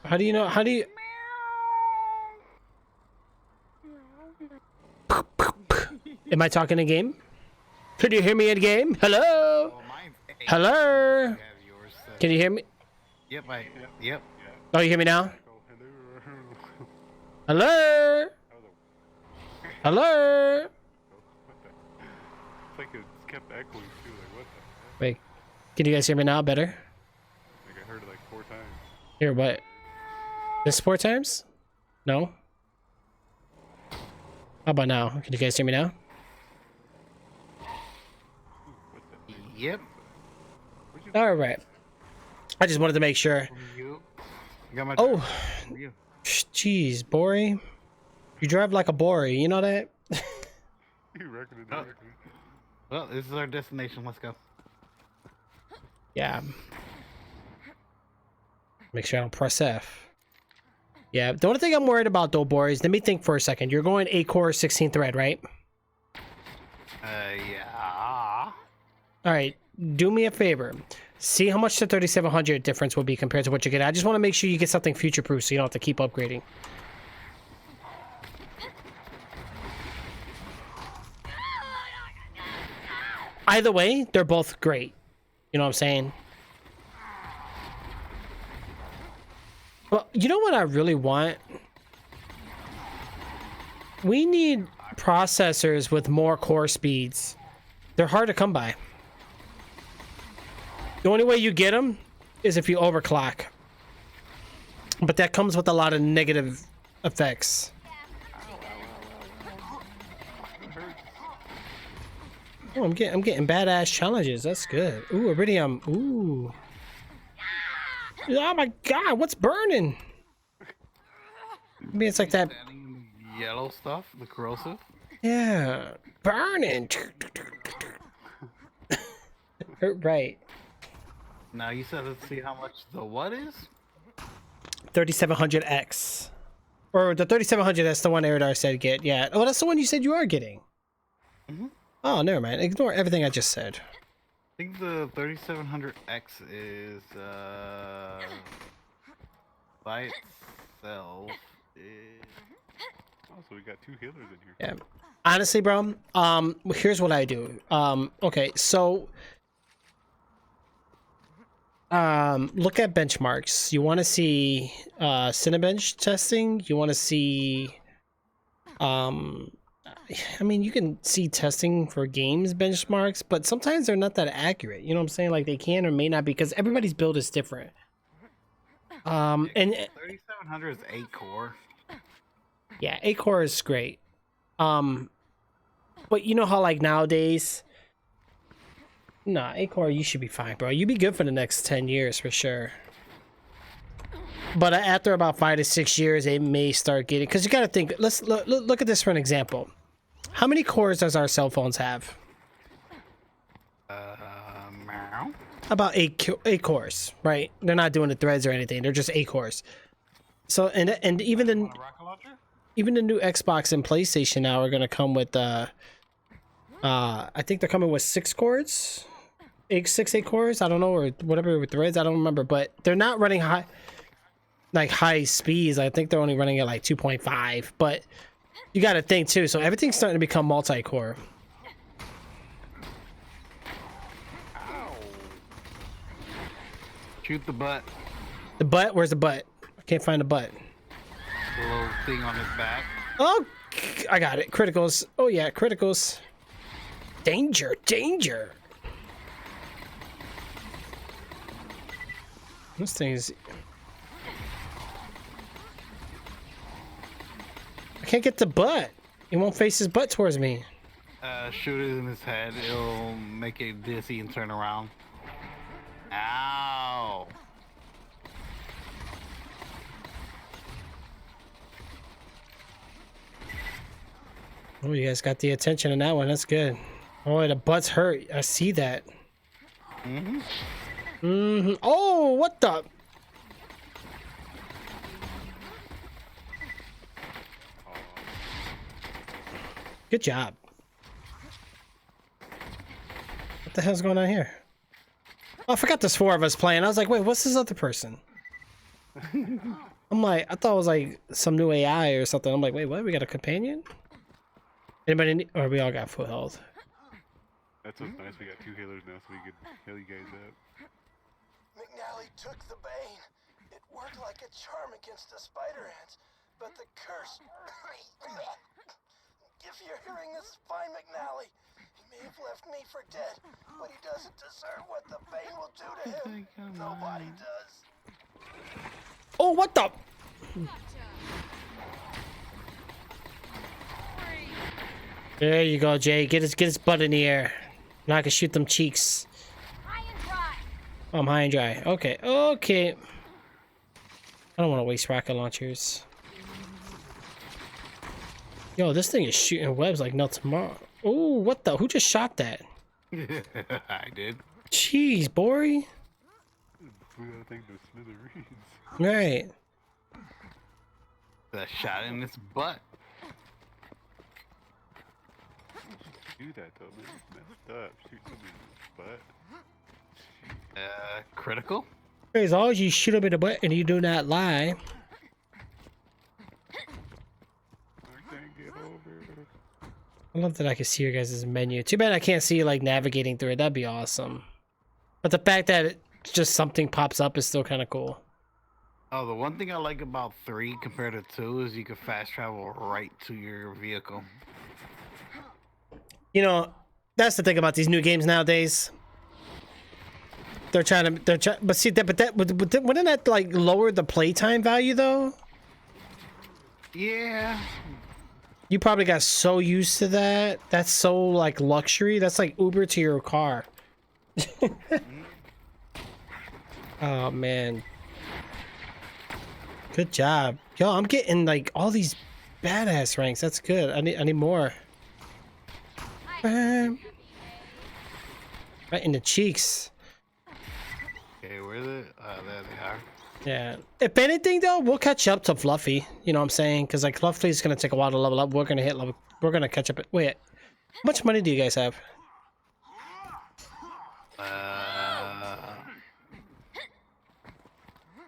How do you know? How do you... Am I talking in game? Could you hear me in game? Hello? Oh, mine's H. Hello? You have yours set. Can you hear me? Yep, yep. Oh, you hear me now? Hello. Hello? Hello? It's like it kept echoing too. Like what the heck? Wait, can you guys hear me now better? Like I heard it like 4 times. Here, what? This 4 times? No? How about now? Can you guys hear me now? What the? Yep. Alright. I just wanted to make sure. From you. I got my Oh, from you. jeez, Bori. You drive like a Bori, you know that? You reckon it? Oh. Well, this is our destination. Let's go. Yeah. Make sure I don't press F. Yeah, the only thing I'm worried about though, Bori, is let me think for a second. You're going 8 core, 16 thread, right? Yeah. Alright, do me a favor. See how much the 3700 difference will be compared to what you get. I just want to make sure you get something future-proof so you don't have to keep upgrading. Either way, they're both great. You know what I'm saying? Well, you know what I really want? We need processors with more core speeds. They're hard to come by. The only way you get them is if you overclock. But that comes with a lot of negative effects. Oh, I'm getting badass challenges. That's good. Ooh, iridium. Ooh. Oh my god, what's burning? Maybe it's like that. Yellow stuff, the corrosive. Yeah, burning. Right. Now you said let's see how much the what is? 3700X. Or the 3700, that's the one Eridar said get. Yeah. Oh, that's the one you said you are getting. Mm-hmm. Oh, never mind. Ignore everything I just said. I think the 3700X is by itself is... Oh, so we got 2 healers in here. Yeah. Honestly, bro, here's what I do. Okay, so look at benchmarks. You want to see Cinebench testing. You want to see I mean, you can see testing for games benchmarks, but sometimes they're not that accurate. You know what I'm saying? Like they can or may not be, because everybody's build is different. And 3700 is 8 core. yeah, 8 core is great. But you know how like nowadays, nah, 8 core, you should be fine, bro. You'd be good for the next 10 years for sure. But after about 5 to 6 years, it may start getting, because you got to think. Let's look at this for an example. How many cores does our cell phones have? About 8 cores, right? They're not doing the threads or anything. They're just 8 cores. So and even the new Xbox and PlayStation now are gonna come with I think they're coming with 6 cores, 8 cores. I don't know, or whatever with threads. I don't remember, but they're not running high speeds. I think they're only running at like 2.5. But you got to think too. So everything's starting to become multi-core. Shoot the butt. The butt? Where's the butt? I can't find the butt. The little thing on his back. Oh, I got it. Criticals. Oh yeah, criticals. Danger, danger. This thing is... I can't get the butt. He won't face his butt towards me. Shoot it in his head. It'll make it dizzy and turn around. Ow. Oh, you guys got the attention on that one. That's good. Oh, the butt's hurt. I see that. Oh, what the? Good job. What the hell's going on here? Oh, I forgot there's 4 of us playing. I was like, wait, what's this other person? I'm like, I thought it was like some new AI or something. I'm like, wait, what? We got a companion? Anybody need, or we all got full health? That's what's nice. We got 2 healers now, so we can heal you guys up. McNally took the bane. It worked like a charm against the spider ants, but the curse... If you're hearing this, fine McNally. He may have left me for dead, but he doesn't deserve what the bane will do to him. Nobody does. Oh, what the? There you go, Jay. Get his butt in the air. Now I can shoot them cheeks. High and dry. Oh, I'm high and dry. Okay, okay. I don't want to waste rocket launchers. Yo, this thing is shooting webs like no tomorrow. Oh, what the? Who just shot that? I did. Jeez, boy. We gotta think the smithereens. Right. The shot in his butt. Do that though, man. It's messed up. Shoot somebody in the butt. Critical? As long as you shoot him in the butt and you do not lie. I can't get over. I love that I can see your guys' menu. Too bad I can't see like navigating through it. That'd be awesome. But the fact that just something pops up is still kind of cool. Oh, the one thing I like about 3 compared to 2 is you can fast travel right to your vehicle. You know, that's the thing about these new games nowadays. They're trying to, but see that, wouldn't that like lower the playtime value though? Yeah. You probably got so used to that. That's so like luxury. That's like Uber to your car. Oh man. Good job. Yo, I'm getting like all these badass ranks. That's good. I need more. Right in the cheeks. Okay, where is it? There they are. Yeah. If anything though, we'll catch up to Fluffy. You know what I'm saying? Because like Fluffy's gonna take a while to level up. We're gonna hit level. We're gonna catch up. Wait, how much money do you guys have?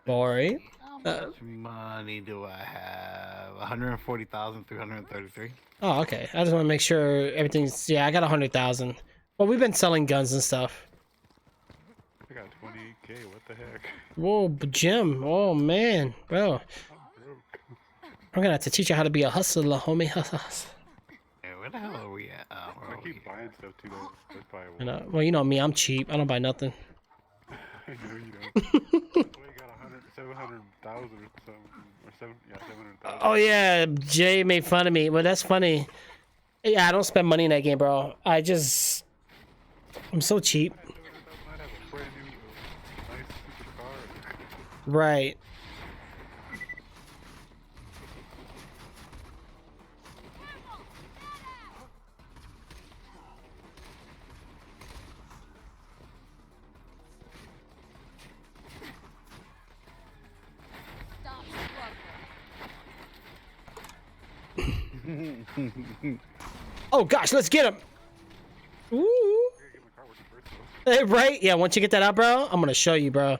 Boring. How much money do I have? 140,333. Oh, okay. I just want to make sure everything's. Yeah, I got 100,000. Well, we've been selling guns and stuff. I got 28K. What the heck? Whoa, Jim. Oh man, bro. I'm broke. I'm gonna have to teach you how to be a hustler, homie. Hey, where the hell are we at? I keep buying stuff too though. That's probably why. You know, well, you know me. I'm cheap. I don't buy nothing. I know you don't. Well, you got 700,000 or something. Or 700,000. Oh yeah, Jay made fun of me. Well, that's funny. Yeah, I don't spend money in that game, bro. I'm so cheap. Might have a brand new, nice super car. Right. Stop struggling. Oh gosh, let's get him. Ooh. I gotta get my car working first though. Hey, right? Yeah. Once you get that out, bro, I'm gonna show you, bro.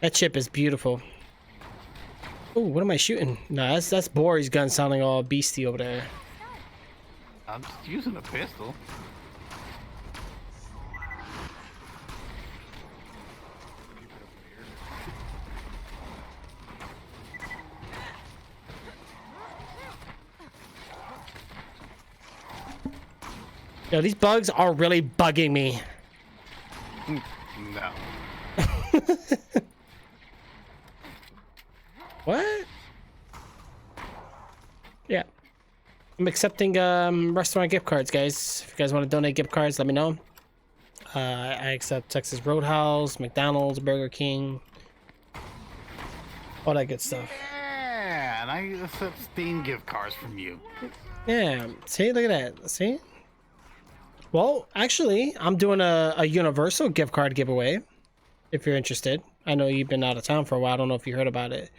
That chip is beautiful. Ooh, what am I shooting? Nah, that's Bori's gun sounding all beastie over there. I'm just using a pistol. Yo, these bugs are really bugging me. No. What? Yeah. I'm accepting restaurant gift cards, guys. If you guys want to donate gift cards, let me know. I accept Texas Roadhouse, McDonald's, Burger King, all that good stuff. Yeah, and I accept Steam gift cards from you. Yeah, see, look at that. See? Well, actually, I'm doing a Universal gift card giveaway. If you're interested. I know you've been out of town for a while. I don't know if you heard about it.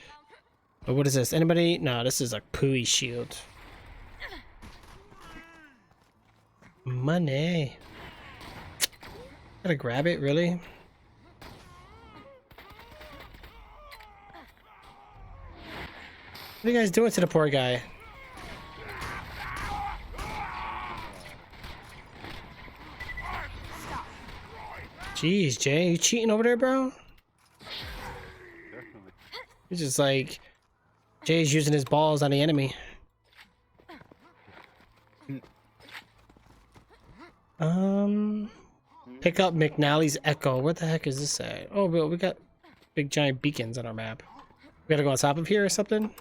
But what is this? Anybody? No, this is a Pooey shield. Money. Gotta grab it, really? What are you guys doing to the poor guy? Jeez, Jay, you cheating over there, bro? Definitely. He's just like, Jay's using his balls on the enemy. Pick up McNally's Echo. Where the heck is this at? Oh, we got big giant beacons on our map. We gotta go on top of here or something?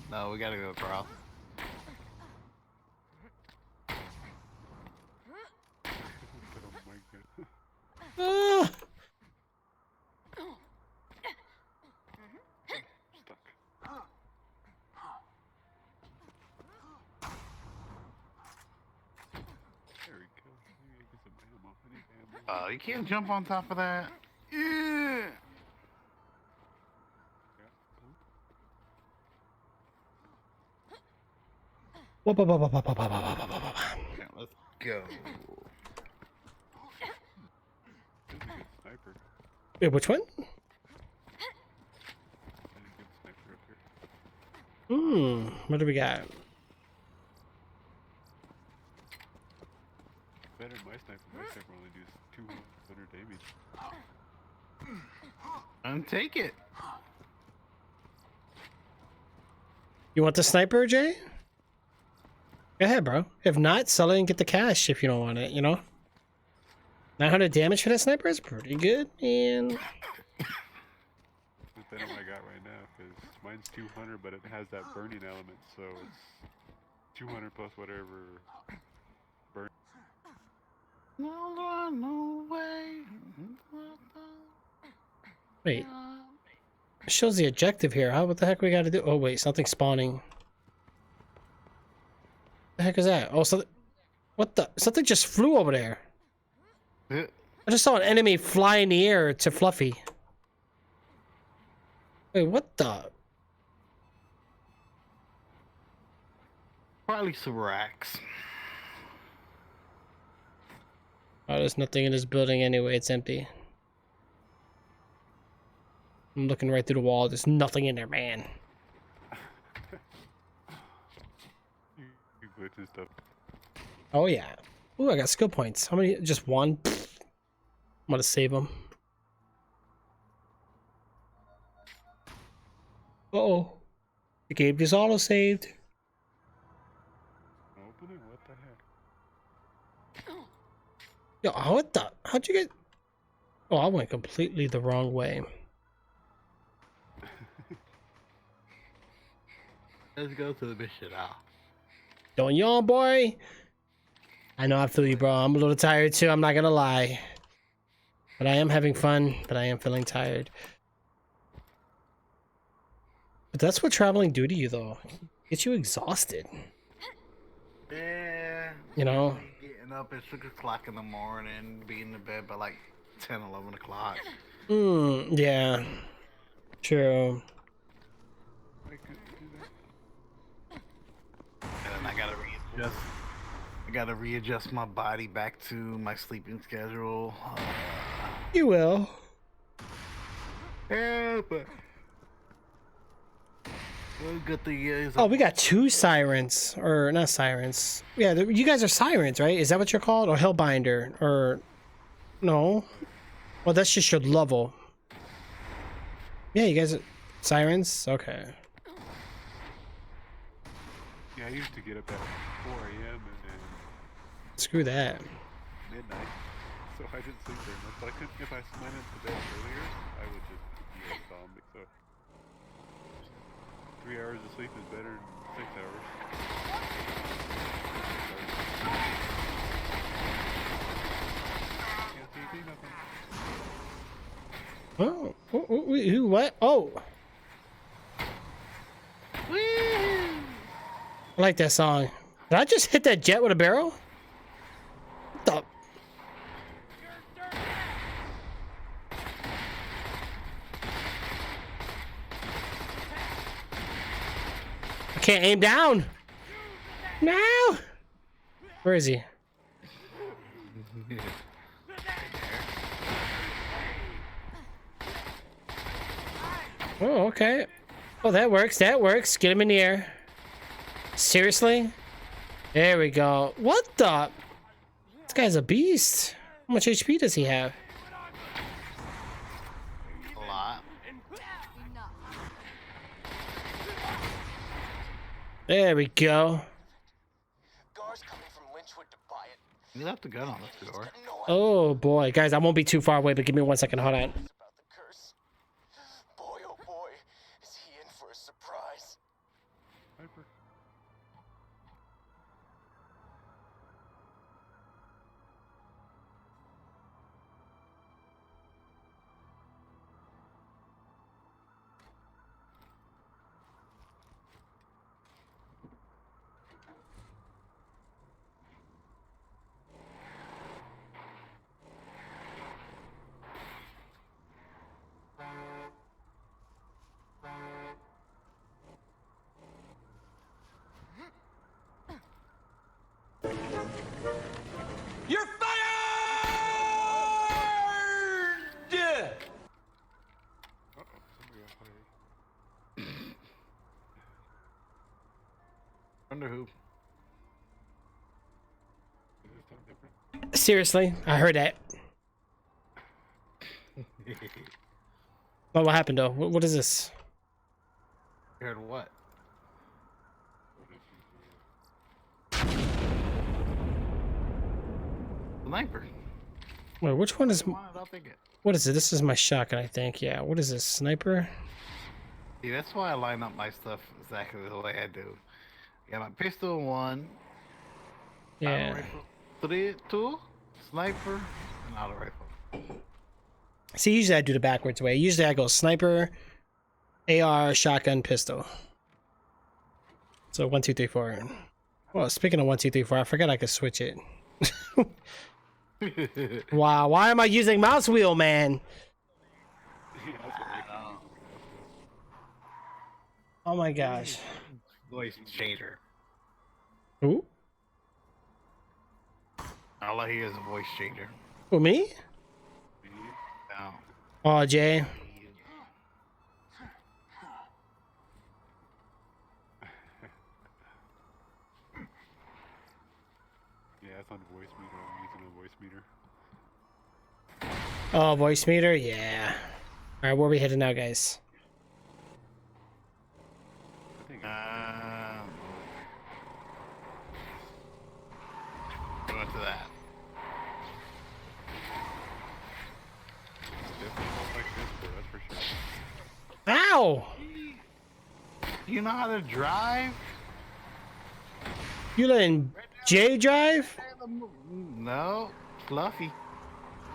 No, we gotta go across. Oh my god. Ah! Stuck. There we go. Maybe get some ammo. I need ammo. You can't jump on top of that. Yeah. Whoop, whoop, whoop, whoop, whoop, whoop, whoop, whoop, whoop, whoop. Yeah, let's go. That's a good sniper. Wait, which one? That's a good sniper up here. What do we got? Better than my sniper. My sniper only does 200 damage. And take it. You want the sniper, Jay? Go ahead, bro. If not, sell it and get the cash if you don't want it, you know? 900 damage for that sniper is pretty good, man. It's better than what I got right now, because mine's 200, but it has that burning element, so it's 200 plus whatever. No way. Wait. It shows the objective here. What the heck we gotta do? Oh, wait, something's spawning. The heck is that? Oh, something. What the? Something just flew over there. I just saw an enemy fly in the air to Fluffy. Wait, what the? Probably some racks. Oh, there's nothing in this building anyway. It's empty. I'm looking right through the wall. There's nothing in there, man. You glitch and stuff. Oh, yeah. Ooh, I got skill points. How many? Just one? Pfft. I'm gonna save them. Uh-oh. The game just auto-saved. Open it? What the heck? Yo, what the? How'd you get... Oh, I went completely the wrong way. Let's go to the mission now. Don't yawn, boy. I know I feel you, bro. I'm a little tired too. I'm not gonna lie. But I am having fun, but I am feeling tired. But that's what traveling do to you, though. Gets you exhausted. Yeah. You know? Getting up at 6 o'clock in the morning, being in bed by like 10, 11 o'clock. Yeah. True. And then I gotta readjust my body back to my sleeping schedule. You will. Yeah, but the good thing is, Oh, we got 2 sirens. Or, not sirens. Yeah, you guys are sirens, right? Is that what you're called? Or Hellbinder? Or... No. Well, that's just your level. Yeah, you guys are... Sirens? Okay. Yeah, I used to get up at 4 a.m. and Screw that. midnight, so I didn't sleep very much. But I couldn't, if I went into bed earlier, I would just be zombie. So 3 hours of sleep is better than 6 hours. Can't see nothing. Oh, who, what? Oh! I like that song. Did I just hit that jet with a barrel? What the? I can't aim down! No! Where is he? Oh, okay. Oh, that works. That works. Get him in the air. Seriously? There we go. What the? This guy's a beast. How much HP does he have? a lot. There we go. Guards coming from Lynchwood to buy it. You left the gun on the door. Got no idea Oh boy, guys, I won't be too far away, but give me 1 second. Hold on. about the curse. Boy, oh boy, is he in for a surprise. Hyper. You're fired! Somebody got fired. Wonder who. Is this something different? Seriously, I heard that. What happened though? What is this? Heard what? Sniper. Wait, which one is? I'll take it. What is it? This is my shotgun, I think. Yeah. What is this? Sniper? See, that's why I line up my stuff exactly the way I do. Got my pistol 1, auto Yeah. rifle 2, sniper, and auto rifle. See, usually I do the backwards way. Usually I go sniper, AR, shotgun, pistol. So 1, 2, 3, 4. Well, speaking of 1, 2, 3, 4, I forgot I could switch it. Wow, why am I using mouse wheel, man? Oh my gosh. Voice changer. Who? All I hear is a voice changer. Who, me? No. Oh, Jay. Yeah, it's on voice meter. I'm using a voice meter. Oh, voice meter? Yeah. Alright, where are we headed now, guys? I think Go into that. it's definitely not like this, but that's for sure. Ow! You know how to drive? You letting Jay drive? No, Fluffy.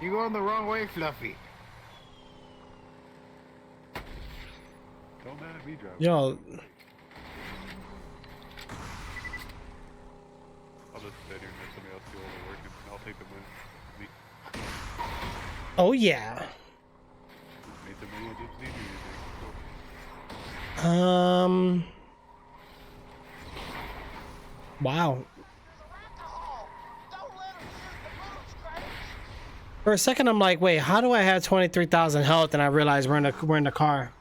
You're going the wrong way, Fluffy. Don't let me drive. Yo, I'll just sit here and let somebody else do all the work, and I'll take the money. Me. oh yeah. Made the money. I didn't need anything. Wow. For a second, I'm like, wait, how do I have 23,000 health? And I realize we're in the car.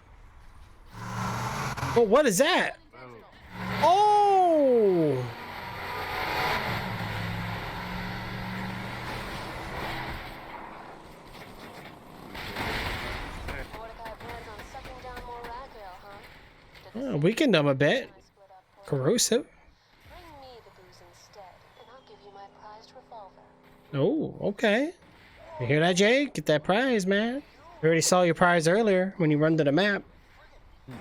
Oh, what is that? Oh! Mordecai plans on sucking down more ragale, huh? Did the Oh, weakened them a bit. I split up for you? Corrosive. Bring me the booze instead, and I'll give you my prized revolver. Oh, okay. You hear that, Jay? Get that prize, man. We already saw your prize earlier when you run to the map. That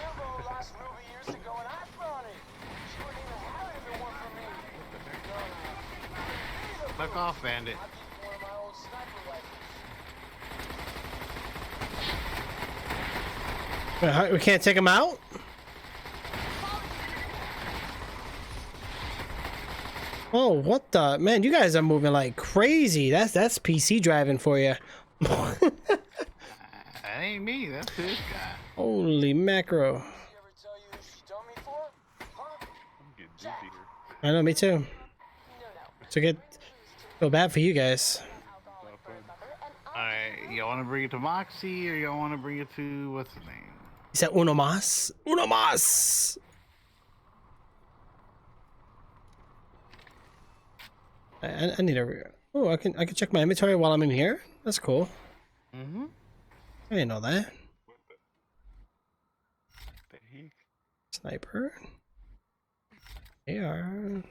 Kimbo lost movie years ago and I found it. She wouldn't even have it if it weren't for me. Fuck off, bandit. I keep one of my old sniper rifles. Wait, we can't take him out? Oh, what the? Man, you guys are moving like crazy. That's PC driving for you. That ain't me. That's this guy. Holy macro. She ever tell you who she done me for? Huh? I'm getting dizzy here. I know, me too. No, no. So feel bad for you guys. Alcoholic bird mother, and I'll Alright, y'all want to bring it to Moxie or y'all want to bring it to what's his name? He said uno más. Uno más. I need a. Oh, I can check my inventory while I'm in here. That's cool. Mm-hmm. I didn't know that. What the heck? Sniper. AR.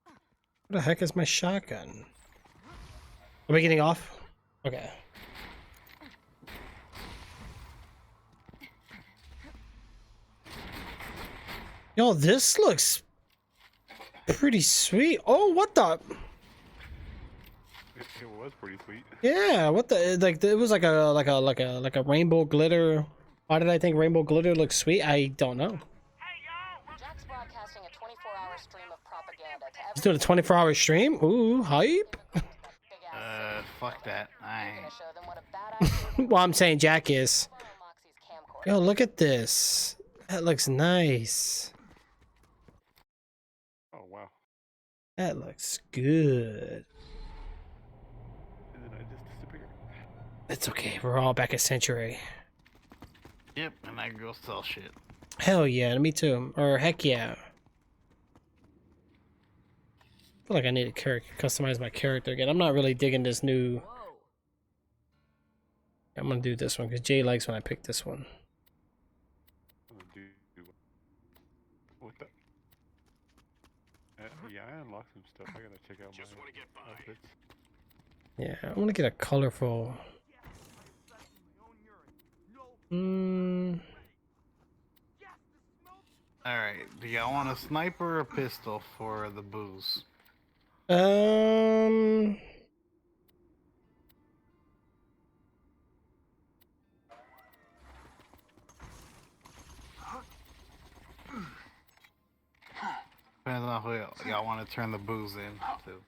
What the heck is my shotgun? Are we getting off? Okay. Yo, this looks pretty sweet. Oh, what the? It was pretty sweet. Yeah, what the? Like it was like a rainbow glitter. Why did I think rainbow glitter looks sweet? I don't know. Jack's broadcasting a 24-hour stream of propaganda to Let's do a 24-hour stream. Ooh, hype. big ass. Fuck that. I Gonna ain't. show them what a badass Well, I'm saying Jack is. borrow Moxie's camcorder. Yo, look at this. That looks nice. Oh wow. That looks good. And then I just disappeared. It's okay. We're all back at Century. Yep, and that girl sell shit. Hell yeah, me too. Or heck yeah. I feel like I need to customize my character again. I'm not really digging this new. I'm gonna do this one because Jay likes when I pick this one. Oh, dude. What the? Yeah, I unlocked some stuff. I gotta check out my outfits. Yeah, I want to get a colorful. Alright, do y'all want a sniper or a pistol for the booze? Um. Depends on who y'all want to turn the booze into.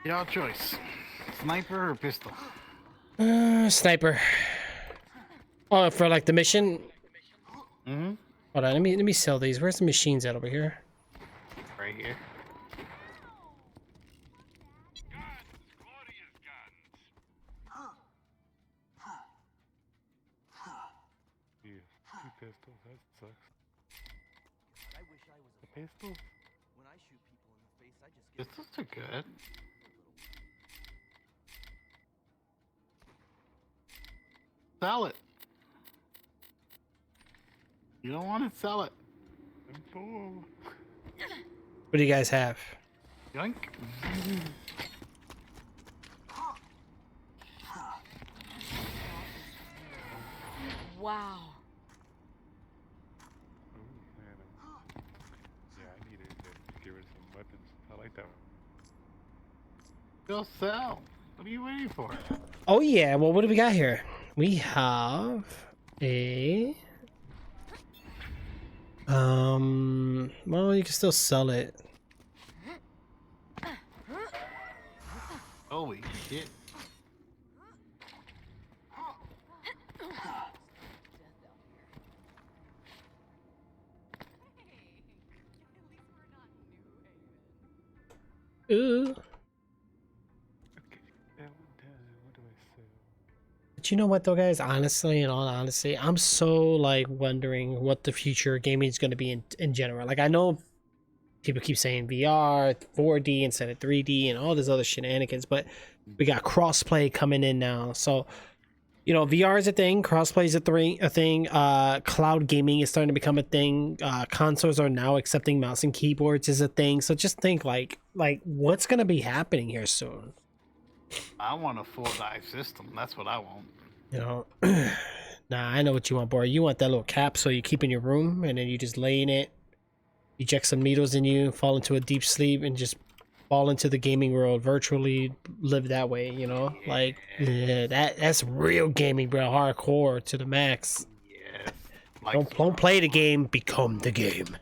Y'all choice. Sniper or pistol? Sniper. Oh, for like the mission. Mm-hmm. Hold on, let me sell these. Where's the machines at over here? Right here. Yeah, 2 pistols. That sucks. I wish I was A pistol? When I shoot people in the face, I just get Pistols are good. Sell it. You don't want to sell it. I'm full. What do you guys have? Yoink. Wow. Ooh, man. Yeah, I needed to get rid of some weapons. I like that one. Go sell. What are you waiting for? Oh yeah, well what do we got here? We have a well you can still sell it. Holy shit. Ooh. Okay, that one done. What do I sell? But you know what though guys, honestly, in all honesty, I'm so like wondering what the future of gaming is going to be in general. Like I know people keep saying VR, 4D instead of 3D and all this other shenanigans, but we got crossplay coming in now. So, you know, VR is a thing, crossplay is a thing, cloud gaming is starting to become a thing. Consoles are now accepting mouse and keyboards is a thing. So just think like what's going to be happening here soon? I want a full dive system. That's what I want. You know, nah, I know what you want, boy. You want that little capsule you keep in your room and then you just lay in it, eject some needles in you, fall into a deep sleep and just fall into the gaming world, virtually live that way, you know? Like, yeah, that's real gaming, bro. Hardcore to the max. Yes. Like Don't play the game, become the game.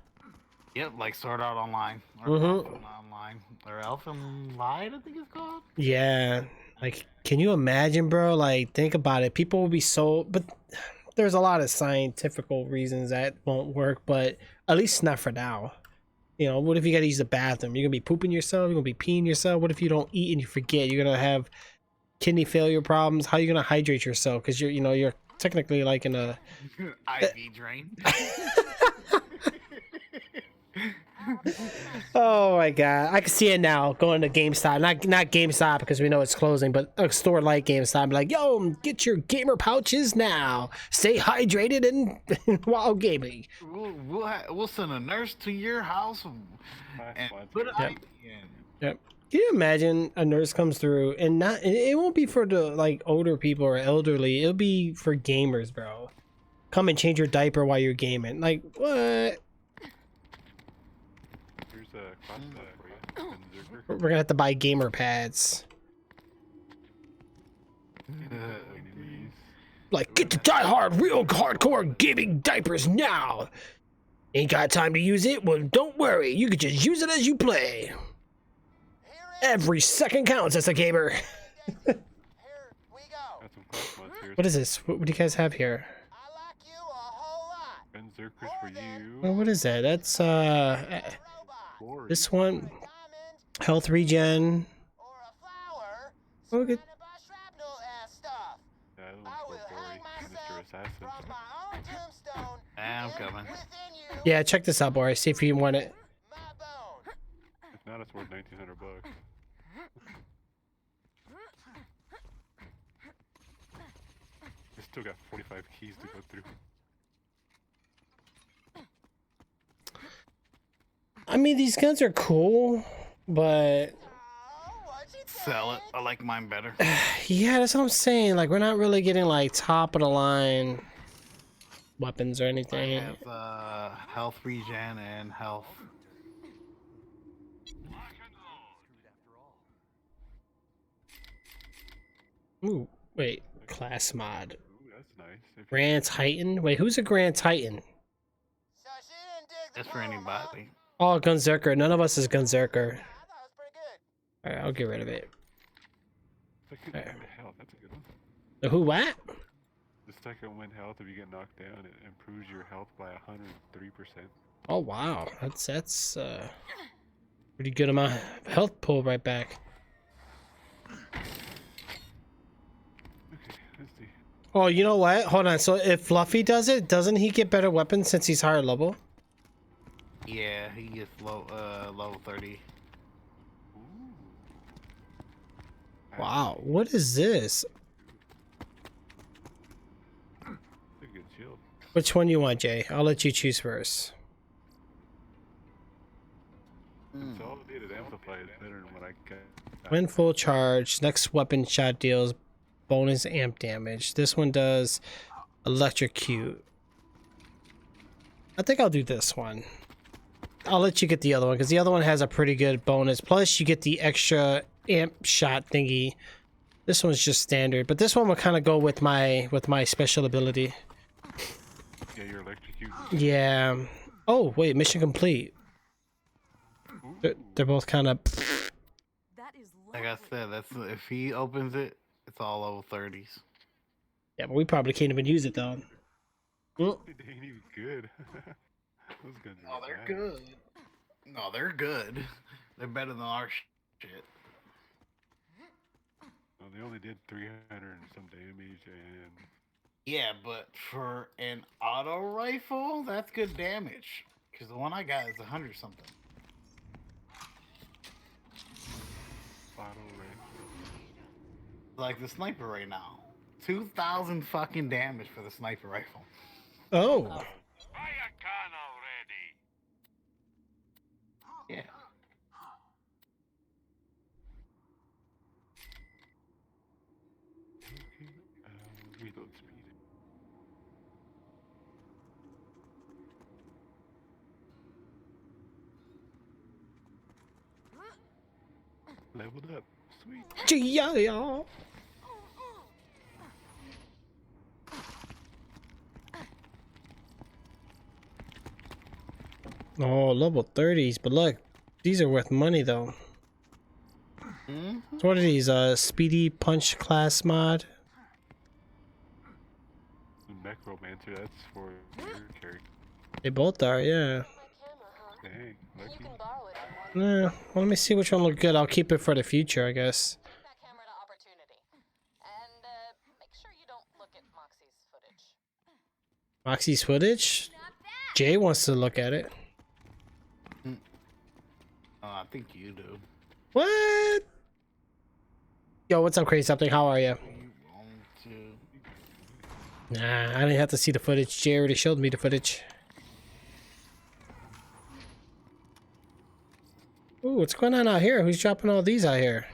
Yep, like Sword Art Online. Or Elfen Online. Or Elfen Light, I think it's called. Yeah. Like, can you imagine, bro? Like, think about it. People will be so... But there's a lot of scientific reasons that won't work, but at least not for now. You know, what if you gotta use the bathroom? You're gonna be pooping yourself, you're gonna be peeing yourself. What if you don't eat and you forget? You're gonna have kidney failure problems. How are you gonna hydrate yourself? Because you're technically like in a IV drain. oh my god, I can see it now. Going to GameStop, not GameStop because we know it's closing, but a store like GameStop, like, yo, get your gamer pouches now. Stay hydrated and while gaming. We'll send a nurse to your house and put an IV in. Yep. Can you imagine a nurse comes through and it won't be for the like older people or elderly. It'll be for gamers, bro. Come and change your diaper while you're gaming. Like what? Here's a class for you. We're gonna have to buy gamer pads. Like, get the die-hard, real hardcore gaming diapers now. Ain't got time to use it? Well, don't worry. You can just use it as you play. Every second counts as a gamer. Here we go. Got some class mods here. What is this? What do you guys have here? I like you a whole lot. Berserkers for you. Well, what is that? That's Robot. this one. Diamond Health regen. or a flower. Look at. Surrounded by shrapnel ass stuff. Yeah, that I one's will for Dory, hang myself Mr. Assassin. from my own tombstone. I'm within- coming. Within you, Yeah, check this out, boy. See if you want it. my bone. If not, it's worth $1,900. I still got 45 keys to go through. I mean, these guns are cool, but Sell it. I like mine better. yeah, that's what I'm saying. Like, we're not really getting like top of the line weapons or I anything. have health regen and health. Ooh, wait, class mod. Ooh, that's nice. If you- Grand Titan? Wait, who's a Grand Titan? So she didn't dig the That's for poem, huh? anybody. Oh, Gunzerker. None of us is Gunzerker. I thought it was pretty good. Alright, I'll get rid of it. Second Alright. wind health. That's a good one. The who what? The second wind health, if you get knocked down, it improves your health by 103%. Oh wow, that's pretty good amount of health pull right back. Okay, let's see. Oh, you know what? Hold on. So if Fluffy does it, doesn't he get better weapons since he's higher level? Yeah, he gets level 30. Ooh. Wow, what is this? That's a good shield. Which one you want, Jay? I'll let you choose first. Consolidated amplify is better than what I got. When full charge, next weapon shot deals bonus amp damage. This one does electrocute. I think I'll do this one. I'll let you get the other one because the other one has a pretty good bonus. Plus, you get the extra amp shot thingy. This one's just standard, but this one will kind of go with my special ability. Yeah, you're electrocuted. Yeah. Oh wait, mission complete. They're both kind of. That is Like I said, that's if he opens it, it's all level 30s. Yeah, but we probably can't even use it though. Mm. They ain't even good. Those guns are Oh, they're bad. good. No, they're good. They're better than our shit. No, they only did 300 and some damage, and Yeah, but for an auto rifle, that's good damage. Because the one I got is 100 something. auto rifle. Like the sniper right now. 2,000 fucking damage for the sniper rifle. Oh. Yeah. Okay, reload speed. Leveled up. Sweet. Yeah. Oh, level 30s, but look, these are worth money though. Mm-hmm. So what are these? Speedy Punch class mod? Necromancer, that's for your character. They both are, yeah. Dang, You lucky. can borrow it if you want. Well, let me see which one look good. I'll keep it for the future, I guess. Take that camera to opportunity. And make sure you don't look at Moxie's footage. Moxie's footage? Jay wants to look at it. I think you do. What? Yo, what's up, Crazy Something? How are you? You want to... Nah, I didn't have to see the footage. Jay already showed me the footage. Ooh, what's going on out here? Who's dropping all these out here?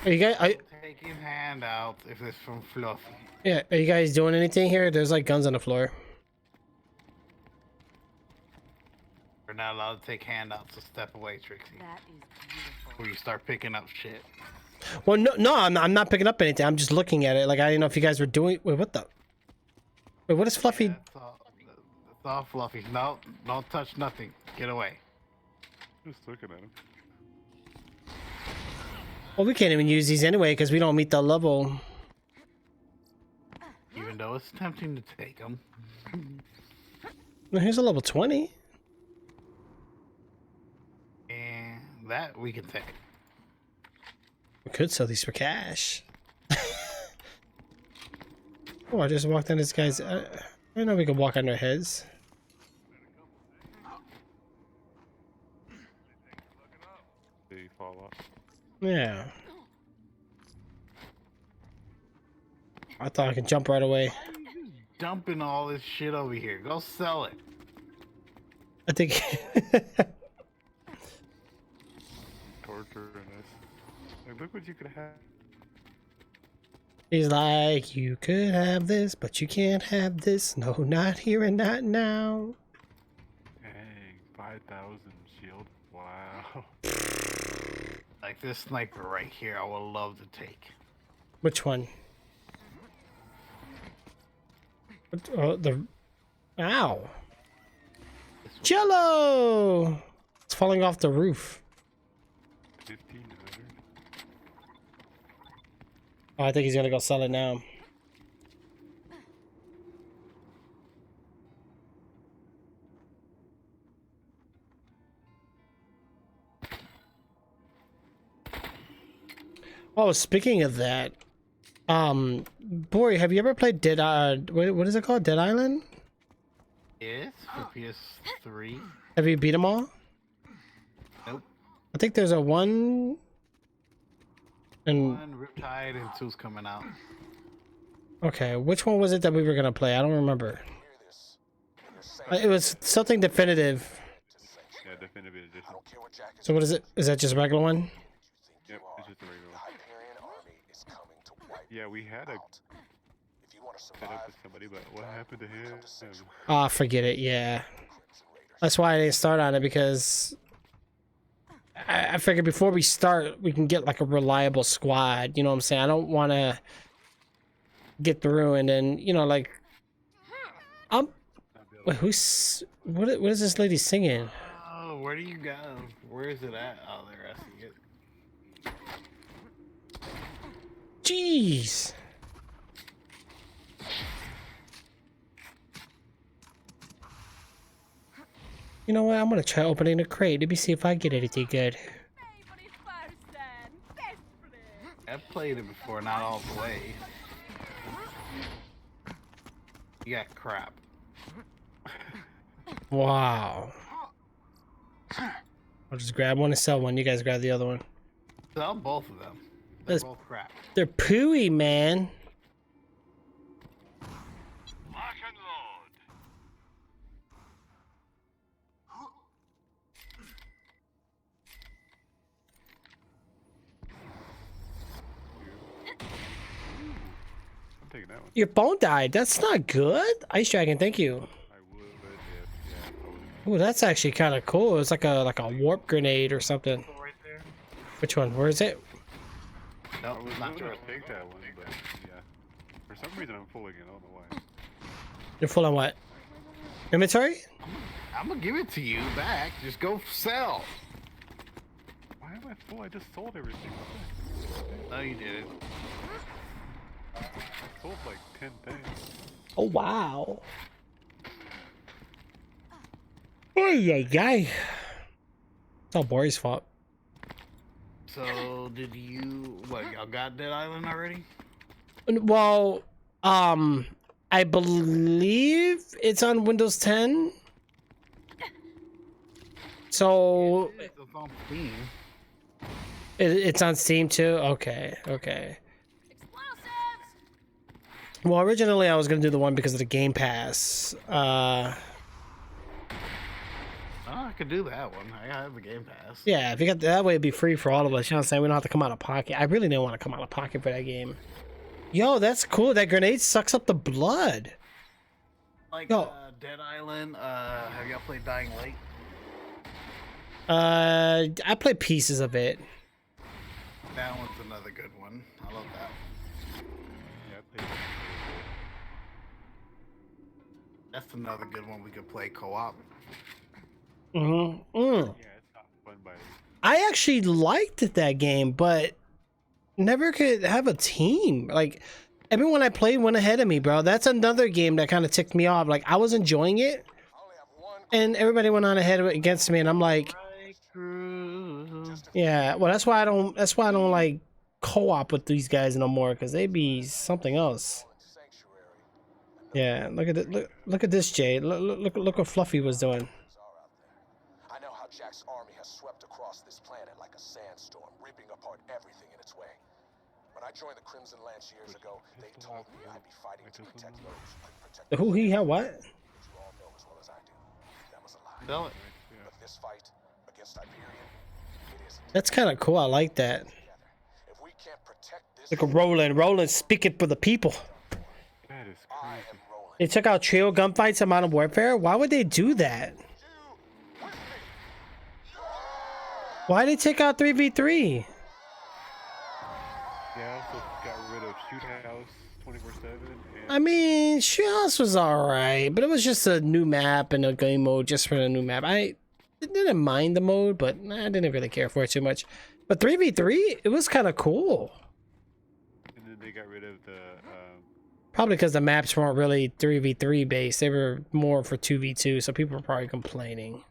Are you guys? Taking handouts if it's from Fluffy. Yeah, are you guys doing anything here? There's like guns on the floor. We're not allowed to take handouts, so step away, Trixie. That is beautiful. Before you start picking up shit. Well, no, I'm not picking up anything. I'm just looking at it. Like I didn't know if you guys were doing. Wait, what the? Wait, what is Fluffy? Yeah, that's all Fluffy. No, don't touch nothing. Get away. Just looking at him. Well, we can't even use these anyway because we don't meet the level. Even though it's tempting to take them. Well, here's a level 20. And that we can take. We could sell these for cash. Oh, I just walked on this guy's. I didn't know we could walk on their heads. They fall off. Yeah. I thought I could jump right away. Dumping all this shit over here. Go sell it. I think. Torturing us. Like, look what you could have. He's like, you could have this, but you can't have this. No, not here and not now. Dang, 5,000 shield. Wow. Like this sniper right here, I would love to take. Which one? The. Ow. Jello! It's falling off the roof. 1,500. Oh, I think he's gonna go sell it now. Oh, speaking of that, Boy, have you ever played Dead? What is it called? Dead Island? Yes, for PS3. Have you beat them all? Nope. I think there's a 1 and 1 Riptide and 2's coming out. okay, which one was it that we were gonna play? I don't remember. It was something definitive. Yeah, definitive edition. So what is it? Is that just a regular one? Yep, it's just a regular one. Yeah, we had a set up with somebody, but what happened to him? Ah, forget it. Yeah, that's why I didn't start on it, because I figured before we start, we can get like a reliable squad. You know what I'm saying? I don't want to get through and then, you know, like wait, who's what is this lady singing? Oh, where do you go? Where is it at? Oh, there, I see it. Jeez. You know what? I'm gonna try opening the crate. Let me see if I get anything good. I've played it before, not all the way. You got crap. Wow. I'll just grab one and sell one. You guys grab the other one. Sell both of them. They're That's- both crap. They're pooey, man. Lock and load. I'm taking that one. Your phone died. That's not good. Ice Dragon, thank you. I would, but yeah. Ooh, that's actually kind of cool. It's like a warp grenade or something. Right there. Which one? Where is it? No, I was not going yours. to take that one, but yeah. For some reason, I'm full again. I don't know why. You're full on what? Inventory? I'm gonna give it to you back. Just go sell. Why am I full? I just sold everything. No, you didn't. I sold like 10 things. Oh, wow. Oh, yeah, guy. It's all Bory's fault. So, did you... What, y'all got Dead Island already? Well, I believe it's on Windows 10. So It's on Steam. it's on Steam too. Okay, okay. Well, originally I was gonna do the one because of the Game Pass. Oh, I could do that one. I have the Game Pass. Yeah, if you got that way, it'd be free for all of us. You know what I'm saying? We don't have to come out of pocket. I really didn't want to come out of pocket for that game. Yo, that's cool. That grenade sucks up the blood. Like Yo. Dead Island. Have y'all played Dying Light? I played pieces of it. That one's another good one. I love that. Yeah, I played That's another good one we could play co-op. Mm-hmm. Yeah, it's not fun by... I actually liked that game, but never could have a team. Like, everyone I played went ahead of me, bro. That's another game that kind of ticked me off. Like, I was enjoying it, and everybody went on ahead against me, and I'm like, yeah. Well, that's why I don't like co-op with these guys no more, because they be something else. Yeah, look at it. Look at this, Jay. Look what Fluffy was doing. I know how Jack's army has swept across this planet like a sandstorm, ripping apart everything in its way. When I joined the Crimson Lance years ago, they told me I'd be fighting to protect those who couldn't protect Who, he, how, what? You all know as well as I do. That was a lie. Sell it. Yeah. But this fight against Hyperion, it isn't. That's kind of cool. I like that. If we can't protect this, Look at Roland speaking for the people. That is I crazy. am Roland. They took out trio gunfights in Modern Warfare. Why would they do that? You with me? Why did they take out 3v3? Yeah, I also got rid of Shoot House 24/7. I mean, Shieldhouse was alright, but it was just a new map and a game mode just for the new map. I didn't mind the mode, but I didn't really care for it too much. But 3v3, it was kind of cool. And then they got rid of the. Probably because the maps weren't really 3v3 based. They were more for 2v2, so people were probably complaining.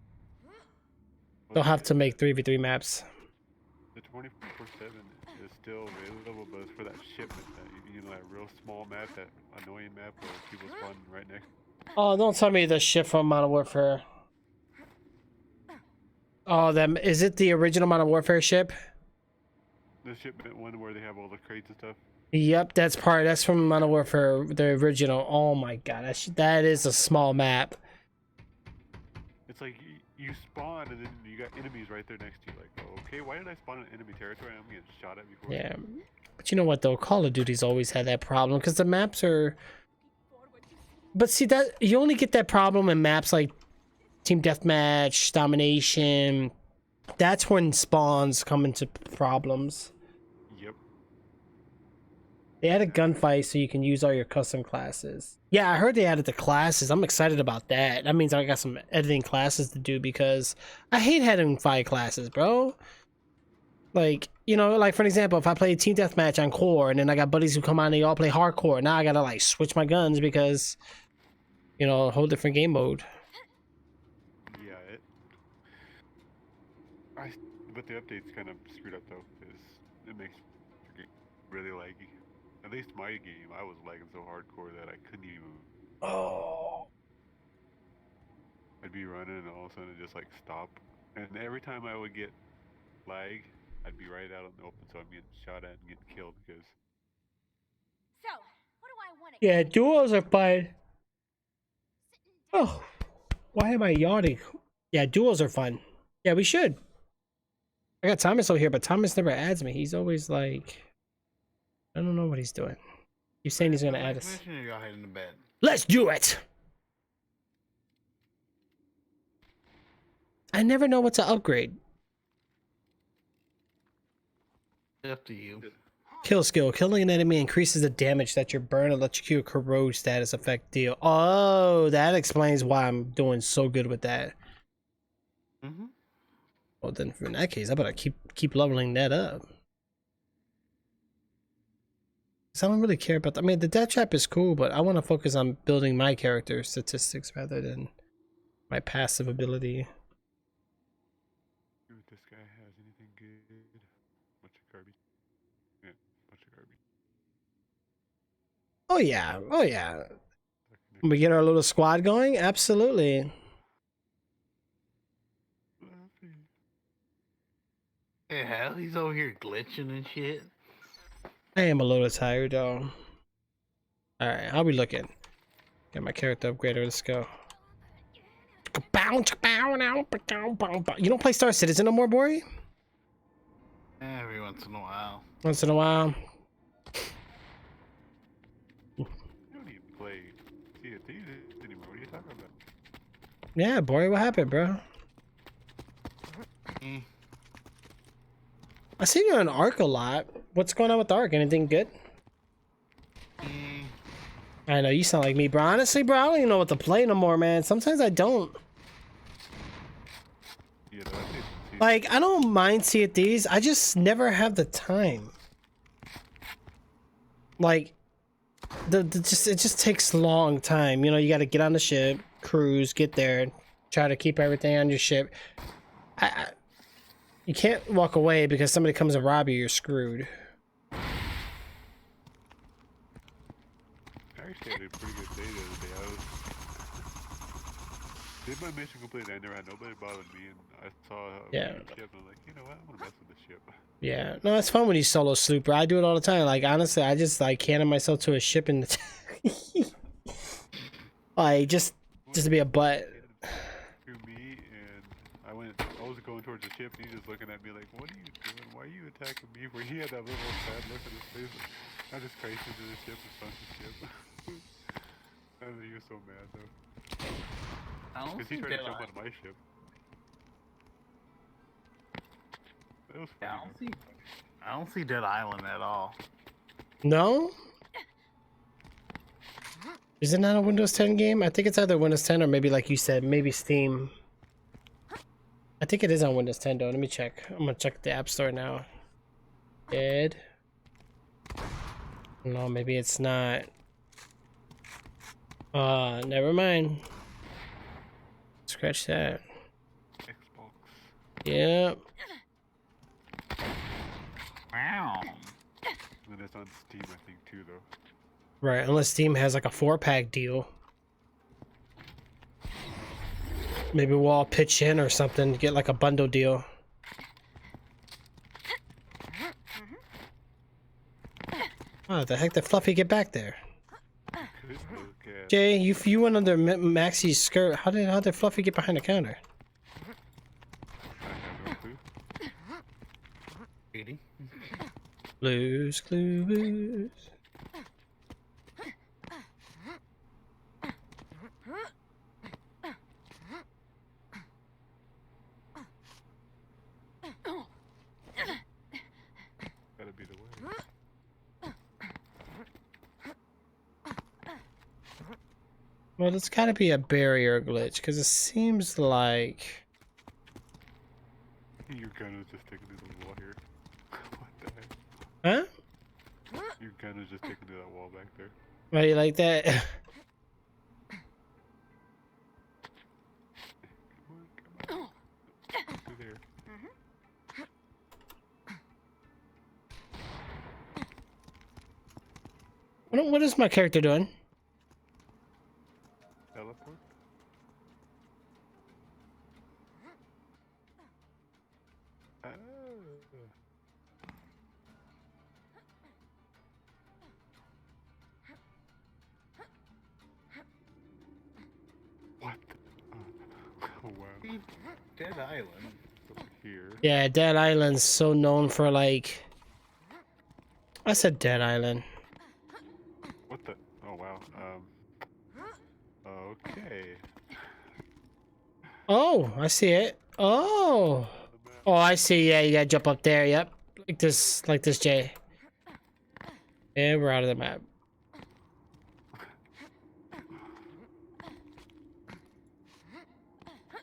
They'll have to make 3v3 maps. The 24/7 is still available, but it's for that shipment, that you know, that real small map, that annoying map where people spawn right next. Oh, don't tell me the ship from Modern Warfare. Oh, is it the original Modern Warfare ship? The shipment one where they have all the crates and stuff. Yep, that's from Modern Warfare, the original. Oh my god, that is a small map. It's like you spawn and then you got enemies right there next to you. Like, oh, okay, why did I spawn in enemy territory? I'm getting shot at before. Yeah, but you know what though? Call of Duty's always had that problem because the maps are. But see that you only get that problem in maps like Team Deathmatch, Domination. That's when spawns come into problems. Yep. They added gunfight so you can use all your custom classes. Yeah, I heard they added the classes. I'm excited about that. That means I got some editing classes to do because I hate having 5 classes, bro. Like, you know, like for example, if I play Team Deathmatch on core and then I got buddies who come on and they all play hardcore, now I gotta like switch my guns because, you know, a whole different game mode. Yeah, but the update's kind of screwed up though, because it makes your game really laggy. At least my game, I was lagging so hardcore that I couldn't even. Oh. I'd be running and all of a sudden it just like stop. And every time I would get lag, I'd be right out in the open, so I'm getting shot at and getting killed because. So, what do I want to Yeah, duos are fun. Oh, why am I yawning? Yeah, duos are fun. Yeah, we should. I got Thomas over here, but Thomas never adds me. He's always like, I don't know what he's doing. He's saying he's gonna add us. Y'all heading to bed. Let's do it. I never know what to upgrade. Up to you. Kill skill. Killing an enemy increases the damage that your burn, electrocute, corrode status effect deal. Oh, that explains why I'm doing so good with that. Mm-hmm. Well, then in that case, I better keep leveling that up. Cause I don't really care about. I mean, the death trap is cool, but I want to focus on building my character statistics rather than my passive ability. See if this guy has anything good. Bunch of garbage. Yeah, bunch of garbage. Oh yeah, oh yeah. We get our little squad going. Absolutely. Hey, hell, he's over here glitching and shit. I am a little tired though. All right, how we looking? Get my character upgraded. Let's go. You don't play Star Citizen no more, boy? Every once in a while. Once in a while. You don't even play CFTs anymore. What are you talking about? Yeah, boy, what happened, bro? I see you on Ark a lot. What's going on with Ark? Anything good? I know you sound like me, bro. Honestly, bro, I don't even know what to play no more, man. Sometimes I don't. Yeah, no, I think Like, I don't mind CFDs. I just never have the time. Like, it just takes a long time. You know, you got to get on the ship, cruise, get there, try to keep everything on your ship. You can't walk away because somebody comes and rob you. You're screwed. I actually had a pretty good day the other day. I did my mission completely. I never had nobody bothering me, and I saw a ship, and I'm like, you know what? I'm gonna mess with this ship. Yeah, no, it's fun when you solo sloop, bro. I do it all the time. Like, honestly, I just like cannon myself to a ship and like just to be a butt. To me, I was going towards the ship, and he's just looking at me like, "What are you doing? Why are you attacking me?" Where he had that little sad look on his face. I just crashed into the ship and sunk the ship. And he was so mad though, I don't because he see tried to Dead jump Island. on my ship. It was Yeah, funny. I don't see Dead Island at all. No? Is it not a Windows 10 game? I think it's either Windows 10 or maybe, like you said, maybe Steam. I think it is on Windows 10 though. Let me check. I'm gonna check the App Store now. Dead. No, maybe it's not. Never mind. Scratch that. Xbox. Yep. Wow. And it's on Steam, I think, too, though. Right, unless Steam has like a 4-pack deal. Maybe we'll all pitch in or something to get like a bundle deal. Oh, the heck did Fluffy get back there? Good look at. Jay, you went under Maxie's skirt. How did Fluffy get behind the counter? I have no clue. Reading. Blues Clues. Gotta be the way. Well, it's gotta be a barrier glitch, because it seems like... Your gun was just taken to the wall here. What the heck? Huh? Your gun was just taken to that wall back there. Why you like that? Come on. Through there. What is my character doing? Teleport? Oh. What? Oh wow. Dead Island. Over here. Yeah, Dead Island's so known for like... I said Dead Island. What the? Oh wow. Okay. Oh, I see it. Oh. Oh, I see. Yeah, you gotta jump up there. Yep. Like this, Jay. And we're out of the map.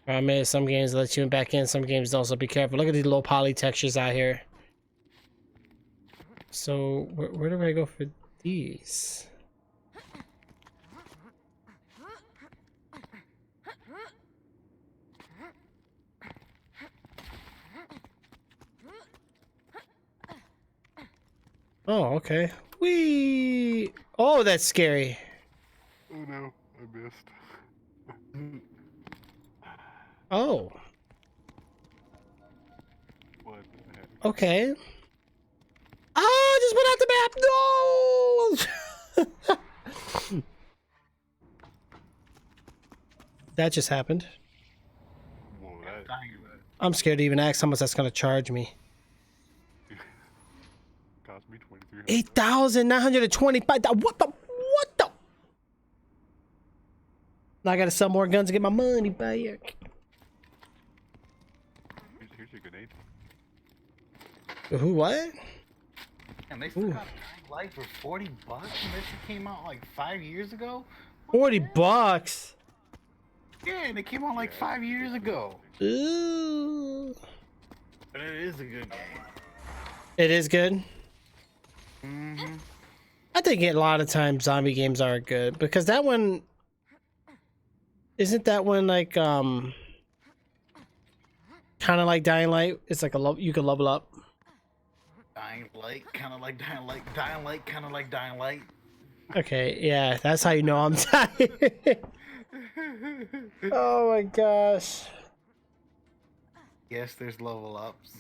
I mean, some games let you back in, some games don't, so be careful. Look at these low poly textures out here. So, where do I go for these? Oh, okay. Whee! Oh, that's scary. Oh no, I missed. Oh, What the heck? okay. Oh, I just went out the map. No! That just happened. Whoa, that I'm scared to even ask how much that's gonna charge me. cost me 2,300. 8,925. What the? Now I gotta sell more guns to get my money back. Here's your grenade. Who? What? And they still got Light for $40, and this shit came out like 5 years ago. $40. Yeah, and it came out like 5 years ago. Ooh. But it is a good game. It is good. Mm-hmm. I think a lot of times zombie games are good because that one isn't that one like kind of like Dying Light. It's like you can level up. Dying Light, kind of like Dying Light. Dying Light, kind of like Dying Light. Okay, yeah, that's how you know I'm tired. Oh my gosh. Yes, there's level ups.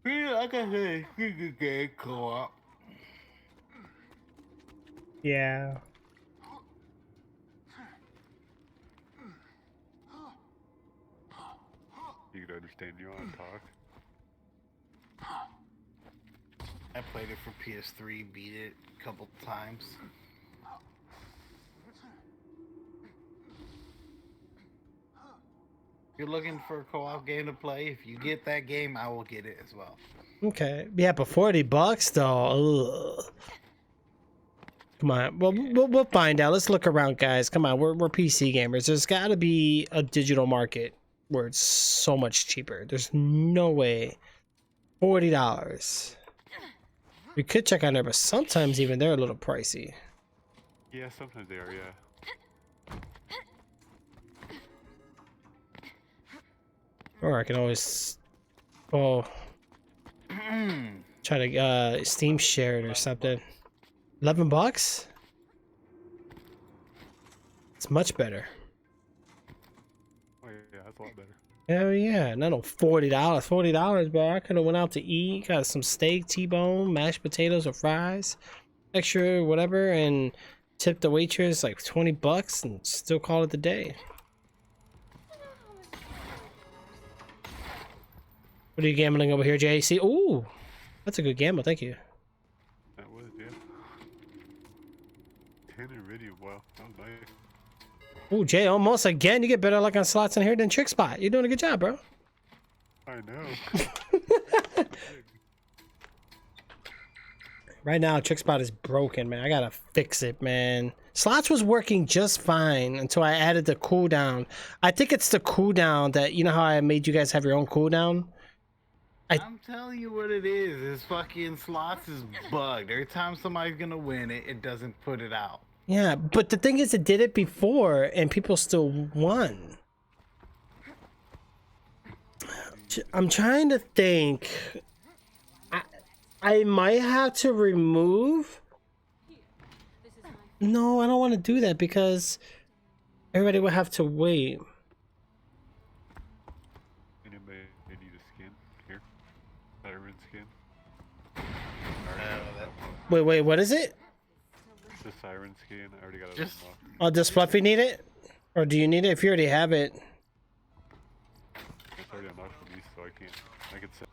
Yeah, I got a good game co-op. Yeah. You can understand you on talk. I played it for PS3, beat it a couple times. If you're looking for a co-op game to play, if you get that game, I will get it as well. Okay. Yeah, but $40 though. Ugh. Come on. Well, we'll find out. Let's look around, guys. Come on. We're PC gamers. There's got to be a digital market where it's so much cheaper. There's no way. $40. We could check on there, but sometimes even they're a little pricey. Yeah, sometimes they are, yeah. Or I can always, try to Steam share it or something. $11? It's much better. Oh yeah, that's a lot better. Hell yeah, no, $40. $40, bro. I could have went out to eat, got some steak, T-bone, mashed potatoes or fries, extra whatever, and tipped the waitress like $20 and still call it the day. What are you gambling over here, JC? Ooh, that's a good gamble. Thank you. That was, yeah. 10 Iridium, wow, that was nice. Ooh, Jay, almost again. You get better luck on slots in here than Trixzbot. You're doing a good job, bro. I know. Right now, Trixzbot is broken, man. I gotta fix it, man. Slots was working just fine until I added the cooldown. I think it's the cooldown that, you know how I made you guys have your own cooldown? I'm telling you what it is. This fucking slots is bugged. Every time somebody's gonna win it, it doesn't put it out. Yeah, but the thing is, it did it before, and people still won. I'm trying to think. I might have to remove. No, I don't want to do that because everybody would have to wait. Anybody need a skin? Here. Siren skin. Wait, what is it? The siren skin, I already got it Just- unlocked. Oh, does Fluffy need it? Or do you need it? If you already have it. It's already unlocked for me, so I can send.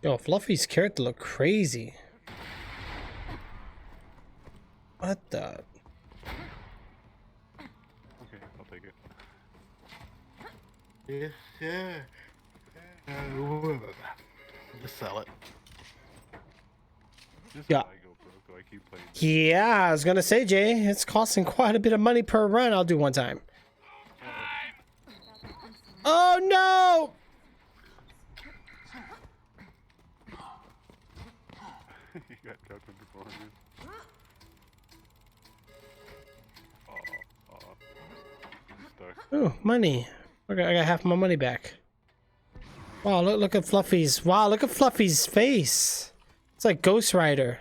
Yo, Fluffy's character look crazy. What the? Okay, I'll take it. Yeah. Just sell it. Just Yeah. I go broke, so I keep playing. Yeah, I was gonna say, Jay, it's costing quite a bit of money per run. I'll do one time. Oh no! You got dropped into 400. I'm stuck. Ooh, money. Look, I got half my money back. Wow, look at Fluffy's. Wow, look at Fluffy's face. It's like Ghost Rider.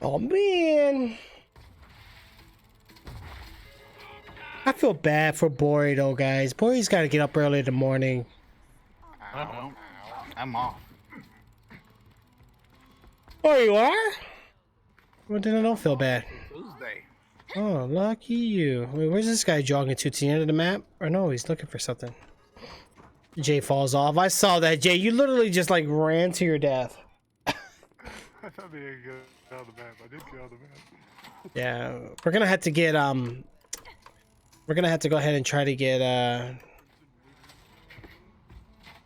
Oh man. I feel bad for Bori though, guys. Bori's got to get up early in the morning. I don't. I'm off. Oh, you are? Well, then I don't feel bad. Tuesday. Oh, lucky you. Wait, where's this guy jogging to the end of the map? Or no, he's looking for something. Jay falls off. I saw that, Jay. You literally just like ran to your death. I thought maybe I could get out of the map. I did get out of the map. Yeah, we're gonna have to get we're gonna have to go ahead and try to get I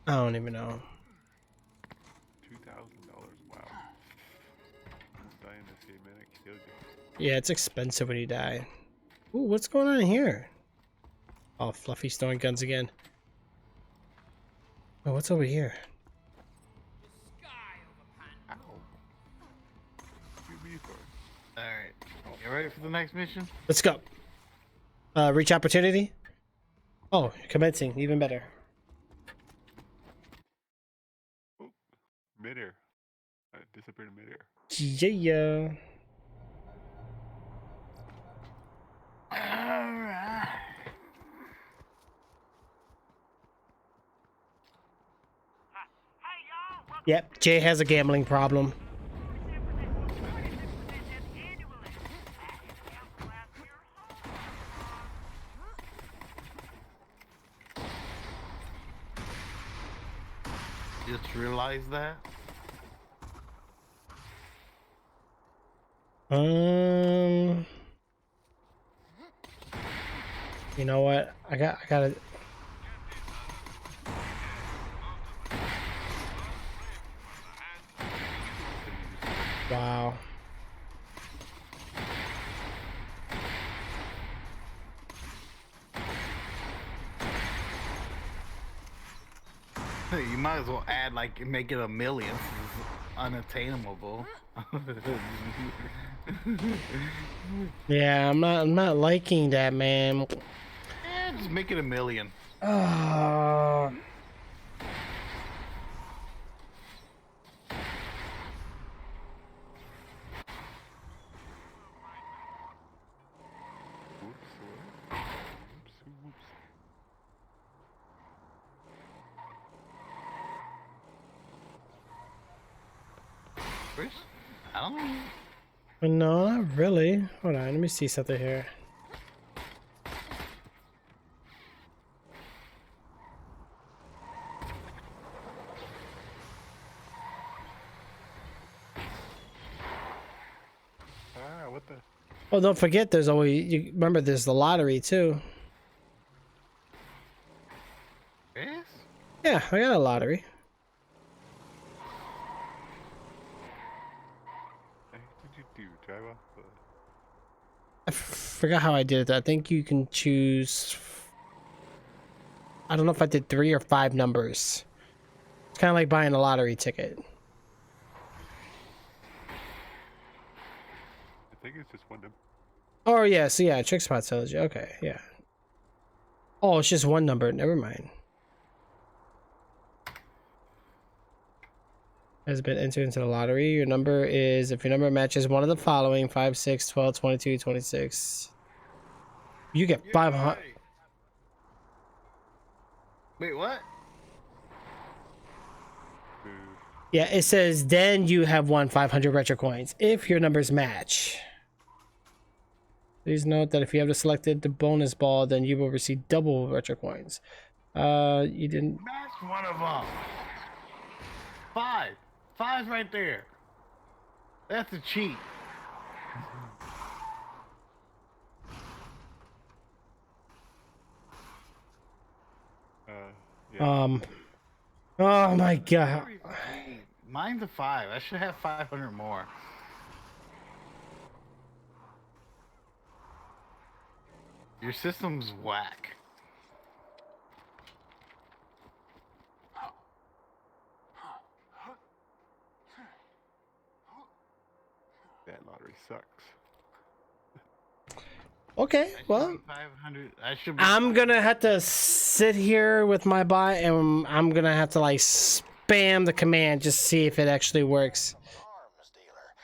don't even know. $2,000. Wow. Almost dying this game, man. It killed you. Yeah, it's expensive when you die. Ooh, what's going on here? Oh, Fluffy's throwing guns again. Oh, what's over here? Shoot me for it. Alright. You ready for the next mission? Let's go. Reach opportunity. Oh, commencing, even better. Midair. I disappeared in midair. Yeah. Alright. Yep, Jay has a gambling problem. Just realized that. You know what? I gotta. Wow. You might as well add like make it a million. It's unattainable. Yeah, I'm not liking that, man. Yeah, just make it a million. Chris? I don't know. No, not really. Hold on, let me see something here. Ah, what the? Oh, don't forget, there's always. You remember, there's the lottery too. Yes? Yeah, I got a lottery. What did you do? Drive off the... I forgot how I did it. I think you can choose. I don't know if I did 3 or 5 numbers. It's kind of like buying a lottery ticket. I think it's just one number. Oh yeah, so yeah, Trixzbot tells you. Okay, yeah. Oh, it's just one number. Never mind. Has been entered into the lottery. Your number is, if your number matches one of the following: 5, 6, 12, 22, 26. You get 500. Wait, what? Boo. Yeah, it says then you have won 500 retro coins if your numbers match. Please note that if you have selected the bonus ball, then you will receive double retro coins. You didn't. That's one of them. 5. 5's right there. That's a cheat. Yeah. Oh my god. Mine's a 5. I should have 500 more. Your system's whack. That lottery sucks. Okay, well, 500. I should be. I'm gonna have to sit here with my bot and I'm gonna have to like spam the command just to see if it actually works.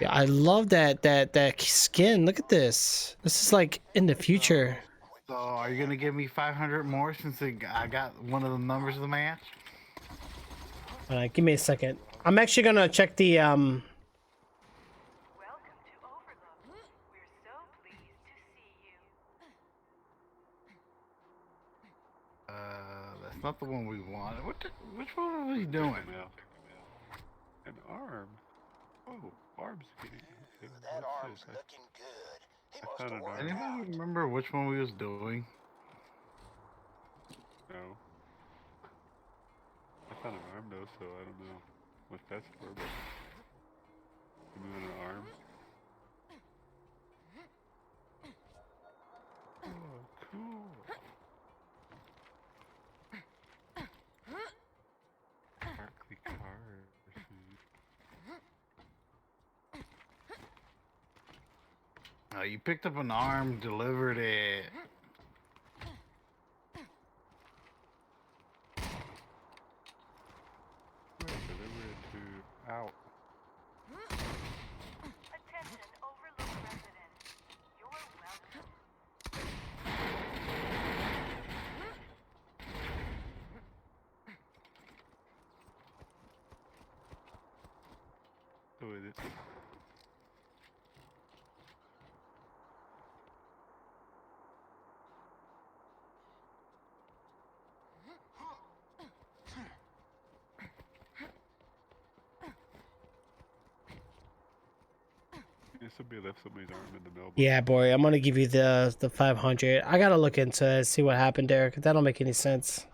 Yeah, I love that skin. Look at this. This is like in the future. So, are you gonna give me 500 more since I got one of the numbers of the match? Give me a second. I'm actually gonna check the Welcome to Overlook. We're so pleased to see you. That's not the one we wanted. Which one was he doing? An arm. Oh, arms getting. That What's arm's this? looking good. He I must found have an worked arm. out. Anybody remember which one we was doing? No. I found an arm though, so I don't know what that's for, but give me an arm. Oh, cool. Sparkly cars. You picked up an arm, delivered it. Deliver it to out. Attention, Overlook residents. You're welcome. with it. Somebody left somebody's arm in the mailbox. Yeah, boy, I'm gonna give you the 500. I gotta look into it, see what happened there, 'cause that don't make any sense.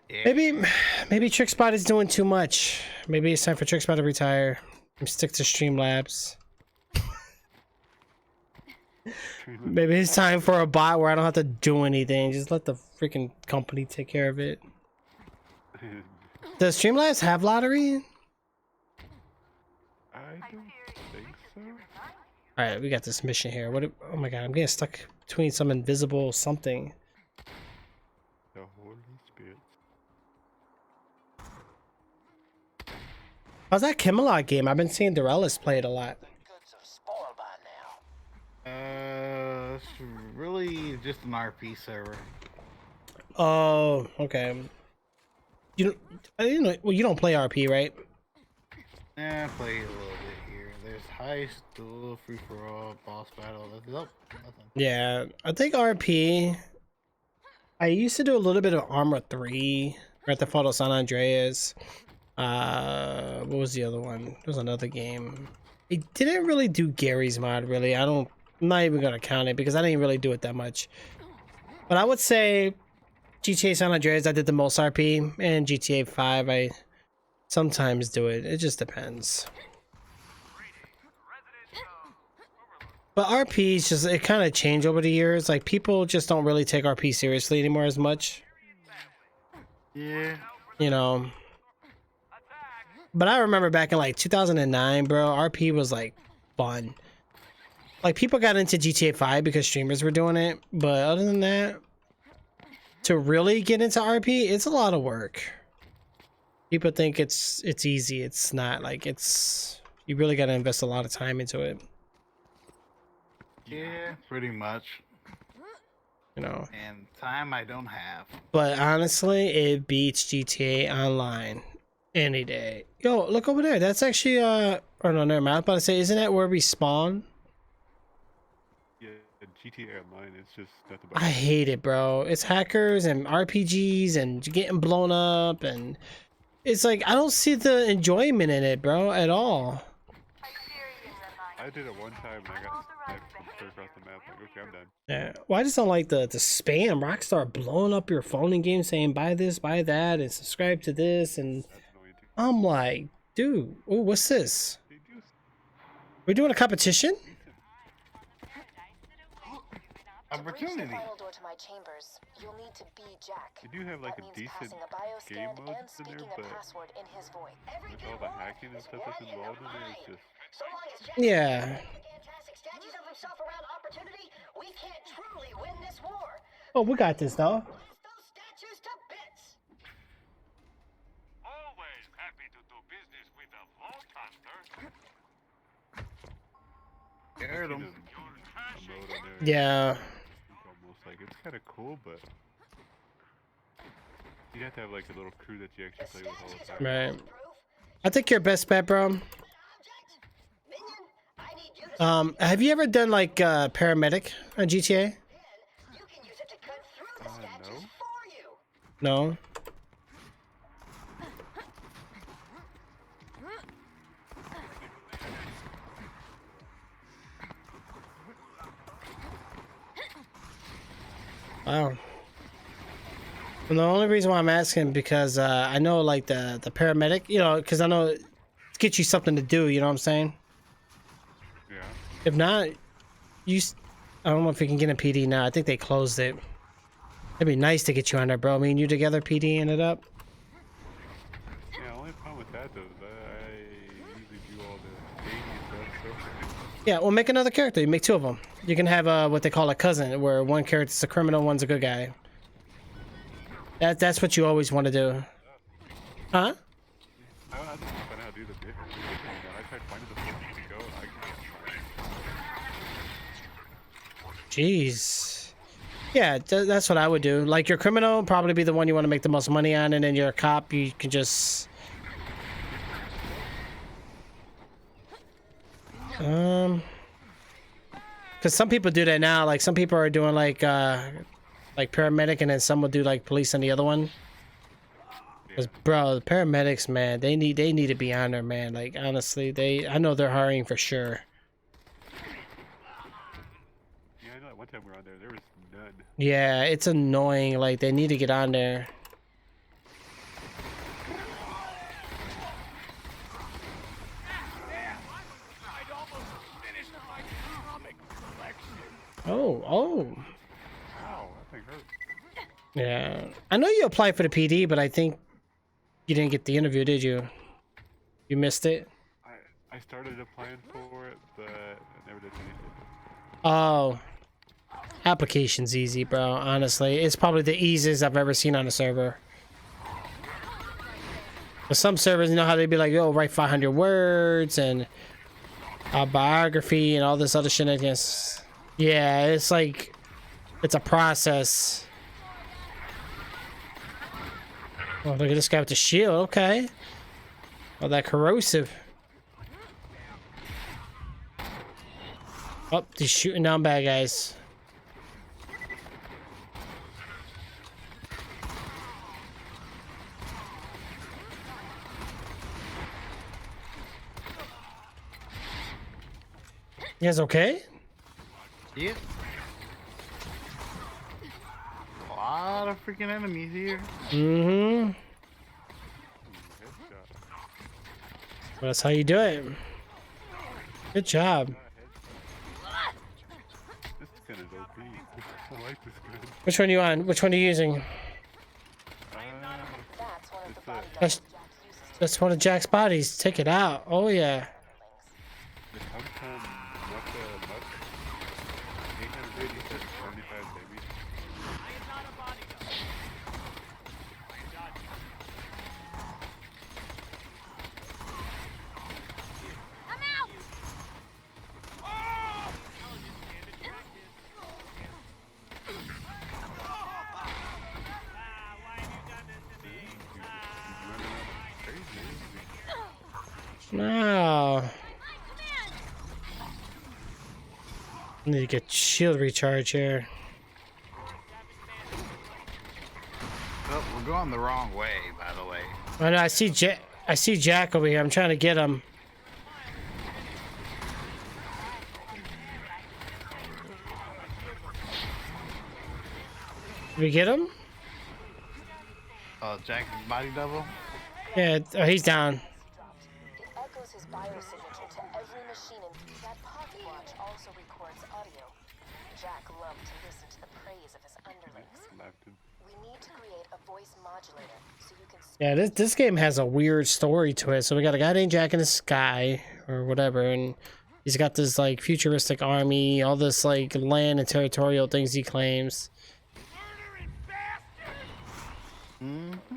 Yeah. Maybe Trixzbot is doing too much. Maybe it's time for Trixzbot to retire and stick to Streamlabs. Maybe it's time for a bot where I don't have to do anything. Just let the freaking company take care of it. Does Streamlabs have lottery? I don't think so. All right, we got this mission here. What? Oh my god, I'm getting stuck between some invisible something. The Holy Spirit. How's that Camelot game? I've been seeing Dorellis play it a lot. Goods have spoiled by now. It's really just an RP server. Oh, okay. You don't, I didn't know, well, you don't play RP, right? Yeah, I played a little bit here. There's heist, duel, free for all, boss battle. Nope, nothing. Yeah, I think RP. I used to do a little bit of Armor 3, Grand Theft Auto San Andreas. What was the other one? There was another game. It didn't really do Gary's mod, really. I'm not even gonna count it because I didn't really do it that much. But I would say GTA San Andreas, I did the most RP, and GTA 5, I sometimes do it. It just depends. But RP is just, it kind of changed over the years. Like, people just don't really take RP seriously anymore as much. Yeah. You know. But I remember back in like 2009, bro, RP was like fun. Like, people got into GTA 5 because streamers were doing it. But other than that, to really get into RP, it's a lot of work. People think it's easy. It's not. Like, you really got to invest a lot of time into it. Yeah, pretty much. You know. And time I don't have. But honestly, it beats GTA Online any day. Yo, look over there. That's actually or no, never mind. I was about to say, isn't that where we spawn? Yeah, GTA Online. It's just nothing but. I hate it, bro. It's hackers and RPGs and getting blown up, and it's like I don't see the enjoyment in it, bro, at all. I did it one time and I got clear across the map. Like, okay, I'm done. Yeah. Well, I just don't like the spam. Rockstar blowing up your phone in game saying buy this, buy that, and subscribe to this, and I'm like, dude, oh, what's this? We're doing a competition? Opportunity. Final door to my chambers, you'll need to be Jack. They do have like That a means decent passing a bioscan game mode and in there, speaking but a password in his voice. with all the hacking and stuff that's involved in there, it's just. So long as Jack Yeah. fantastic statues of himself around opportunity, we can't truly win this war. Oh, we got this, though. Blast those statues to bits. Always happy to do business with a vault hunter. Scared him. Mode in there. Yeah. Almost like it's kind of cool, but you'd have to have like a little crew that you actually play with all the time. Right. I think your best bet, bro. Have you ever done like paramedic on GTA? No. No. Wow. And the only reason why I'm asking because I know like the paramedic, you know, because I know it gets you something to do. You know what I'm saying? Yeah. If not, I don't know if you can get a PD now. I think they closed it. It'd be nice to get you on there, bro. Me and you together, PD ended up. Yeah, only problem with that though is I usually do all the daily stuff. So. Yeah, well, make another character. You make two of them. You can have what they call a cousin, where one character's a criminal, one's a good guy. That's what you always want to do. Huh? I just find out how to do the bit. I tried finding the place to go. I can't. Jeez. Yeah, that's what I would do. Like, your criminal probably be the one you want to make the most money on, and then your cop, you can just Because some people do that now. Like some people are doing like paramedic, and then some will do like police on the other one. Because bro, the paramedics, man, they need to be on there, man. Like honestly, I know they're hiring for sure. Yeah, I know that one time we were on there was none. Yeah, it's annoying. Like they need to get on there. Oh. Ow, that thing hurt. Yeah. I know you applied for the PD, but I think you didn't get the interview, did you? You missed it? I started applying for it, but I never did anything. Oh. Application's easy, bro. Honestly, it's probably the easiest I've ever seen on a server. But some servers, you know how they'd be like, "Yo, write 500 words and a biography and all this other shenanigans." Yeah, it's like it's a process. Oh, look at this guy with the shield. Okay. Oh, that corrosive. Oh, he's shooting down bad guys. You guys okay? Yep. A lot of freaking enemies here. Mm-hmm. Well, that's how you do it. Good job. This gun is OP. I like this gun. Which one are you on? Which one are you using? That's one of Jack's bodies. Take it out. Oh yeah. The Tum-Tum, what the muck? 886, 75, baby. No. I need to get shield recharge here. Oh, we're going the wrong way, by the way. Oh no, I see Jack over here. I'm trying to get him. Did we get him? Oh, Jack's body double? Yeah, oh, he's down. It echoes his biosignature to every machine, and that pocket watch also records audio. Jack loved to listen to the praise of his underlings. We need to create a voice modulator so you can Yeah, this game has a weird story to it. So we got a guy named Jack in the sky or whatever, and he's got this like futuristic army, all this like land and territorial things he claims. Mm-hmm.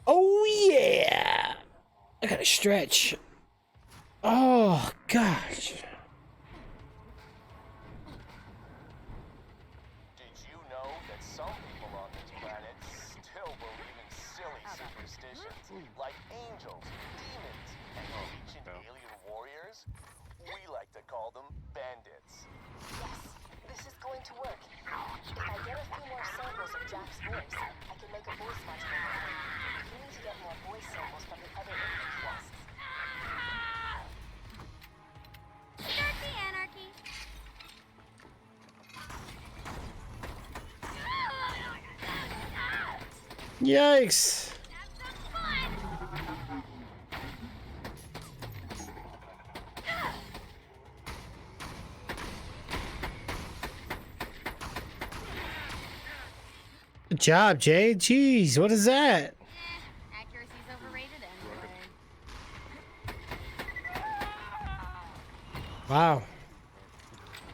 Oh yeah, I gotta stretch. Oh gosh. Did you know that some people on this planet still believe in silly superstitions, like angels, demons, and ancient alien warriors? We like to call them bandits. Yes, this is going to work. If I get a few more samples of Jack's voice, I can make a voice modulator. You need to get more voice samples from the other input quests. Start the anarchy. Yikes. Good job, Jay. Jeez, what is that? Accuracy's overrated anyway. Wow.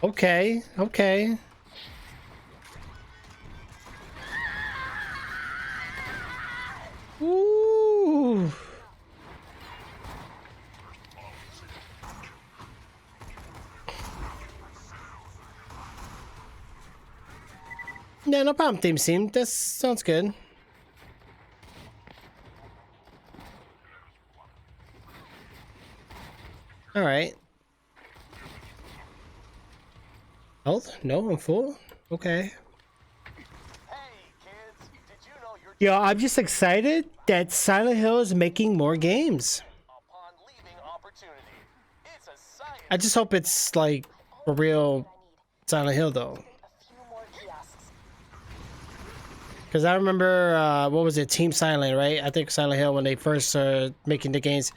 Okay, okay. Ooh. Yeah, no problem, theme team. That sounds good. All right. Health? No, I'm full. Okay. Hey, kids, did you know you're Yo, I'm just excited that Silent Hill is making more games. upon leaving opportunity? It's a science. I just hope it's like a real Silent Hill though. A few more kiosks. Because I remember, what was it, Team Silent, right? I think Silent Hill, when they first started making the games,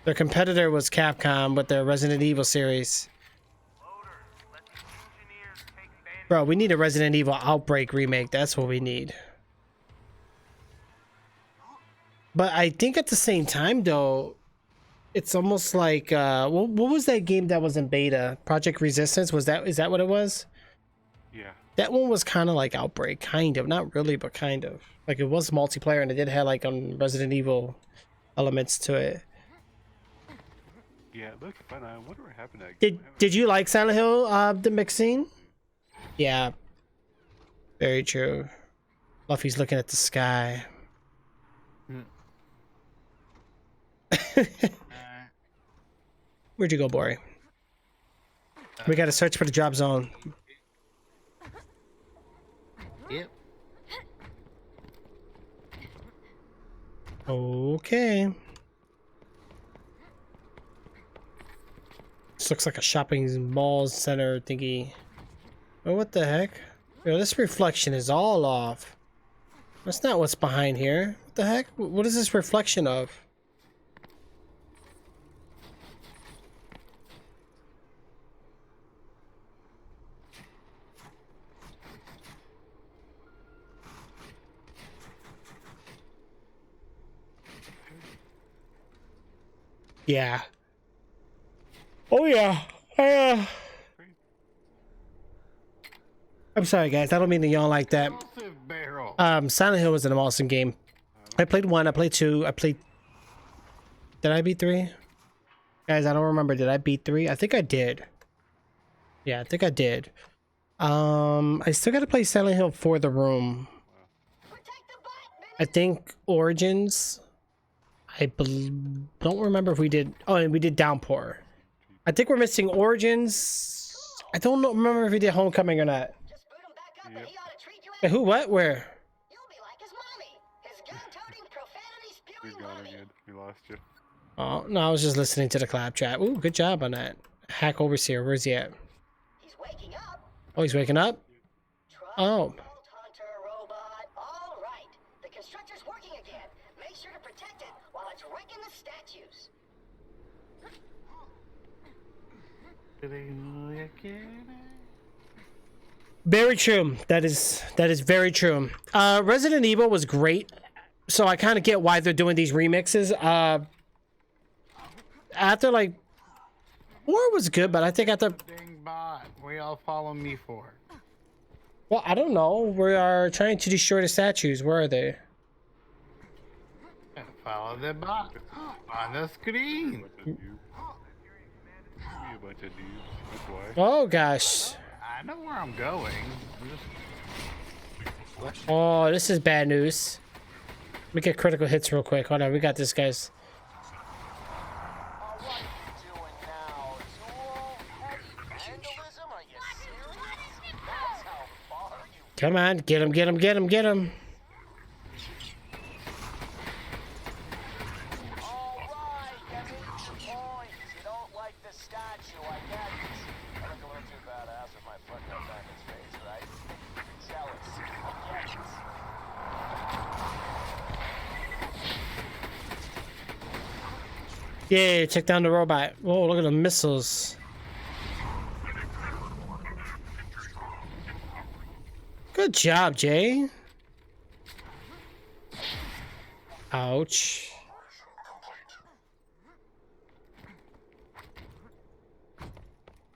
their competitor was Capcom with their Resident Evil series. Bro, we need a Resident Evil Outbreak remake. That's what we need. But I think at the same time, though, it's almost like, what was that game that was in beta? Project Resistance? Is that what it was? Yeah. That one was kind of like Outbreak, kind of. Not really, but kind of. Like, it was multiplayer, and it did have, like, Resident Evil elements to it. Yeah, it looks fun. I wonder what happened to that Did game. Did you like Silent Hill, the mixing? Yeah. Very true. Luffy's looking at the sky. Where'd you go, Bori? We gotta search for the drop zone. Yep. Okay. This looks like a shopping mall center thingy. Oh, what the heck? Yo, this reflection is all off. That's not what's behind here. What the heck? What is this reflection of? Yeah. Oh yeah. I'm sorry guys, I don't mean to yawn like that. Barrel. Silent Hill was an awesome game. I played 1, I played 2, Did I beat 3? Guys, I don't remember. Did I beat 3? I think I did. Yeah, I think I did. I still gotta play Silent Hill for the room. I think Origins. Don't remember if we did. Oh, and we did Downpour. I think we're missing Origins. I don't know, remember if we did Homecoming or not. Just boot him back up and he ought to treat you Hey, who? What? Where? You'll be like his mommy. His gun-toting, You're profanity-spewing gone mommy. again. We lost you. Oh no, I was just listening to the clap chat. Ooh, good job on that. Hack Overseer. Where's he at? He's waking up. Oh, he's waking up. Trust Oh. the Vault Hunter robot. All right. The constructor's working again. Make sure to protect it while it's wrecking the statues. Very true. That is very true. Resident Evil was great, so I kind of get why they're doing these remixes. After like 4 was good, but I think after, Dang bot. What y'all follow me for? well, I don't know. We are trying to destroy the statues. Where are they? Follow the bot on the screen. Bunch of noobs. We a bunch of noobs. That's why. Oh gosh. I know where I'm going. I'm just... Oh, this is bad news. Let me get critical hits real quick. Hold on, we got this, guys. What are you doing now, Tool? Heavy vandalism? Are you serious? That's how far you... Come on, get him, get him, get him, get him. Alright, you made your points. You don't like the statue, I get it. I look a little too badass with my fucked up diamond face, right? Jealous, I get it. Yeah, check down the robot. Whoa, look at the missiles. Good job, Jay. Ouch.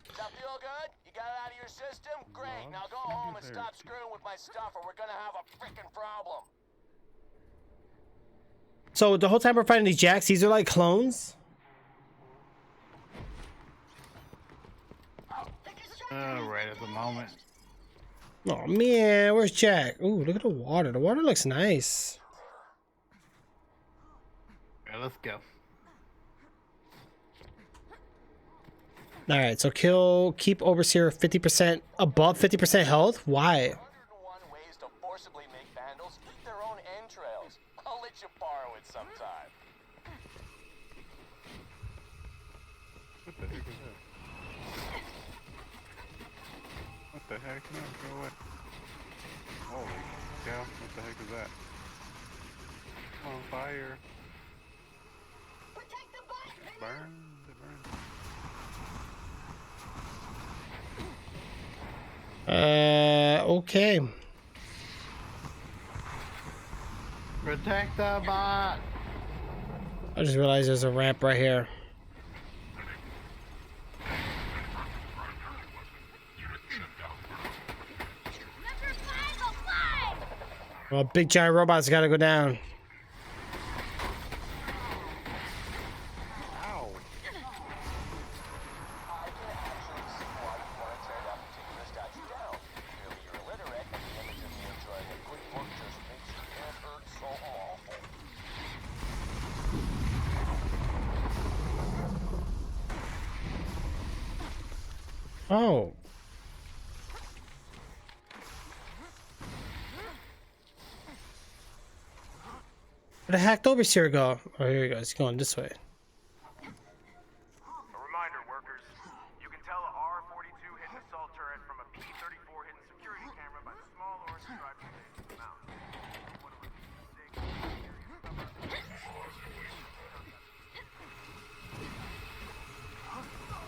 Does that feel good? You got it out of your system? Great. Now go home and stop screwing with my stuff or we're gonna have a freaking problem. So the whole time we're fighting these jacks, these are like clones? Right at the moment. Oh man, where's Jack? Ooh, look at the water. The water looks nice. Alright, let's go. All right, so keep Overseer 50% above 50% health. Why? 101 ways to forcibly make vandals eat their own entrails. I'll let you borrow it sometime. What the heck is that? What the heck? No, go away. Holy cow, what the heck is that? On fire. Protect the butt! Burn, it burns. Okay. Protect the bot. I just realized there's a ramp right here. Well, big giant robots gotta go down. Ow! I can actually see why you want to tear that particular statue down. Clearly you're illiterate, and the image of me enjoying a good book just makes your head hurt so awful. Oh. Where the heck did Overseer go? Oh, here he goes. He's going this way. A reminder, workers. You can tell a R-42 hit an assault turret from a P-34 hidden security camera by the small orange stripes related to the mountain. One of the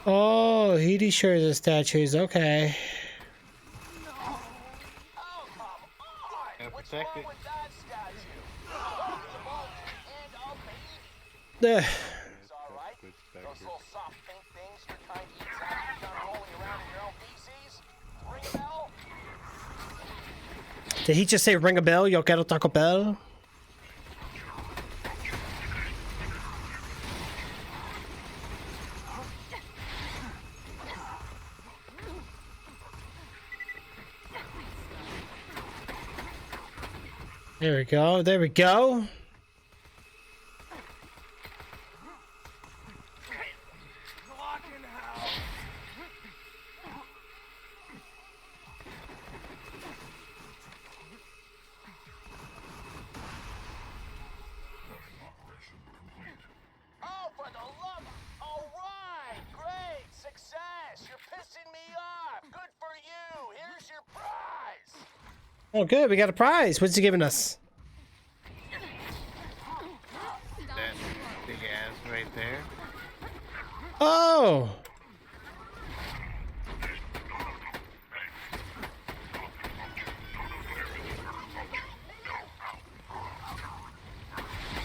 Oh, he destroys the statues. Okay. Oh, come on! Gotta What's protect wrong it. with that statue? The vault and a baby. Ugh. It's all right. Good Those stacker. little soft pink things your kind eats after you're done rolling around in your own feces. Ring a bell? Did he just say ring a bell? Yo quiero Taco Bell? There we go. There we go. Oh, for the love! All right, great, success. You're pissing me off. Good for you. Here's your prize. Oh, good. We got a prize. What's he giving us? That big ass right there. Oh.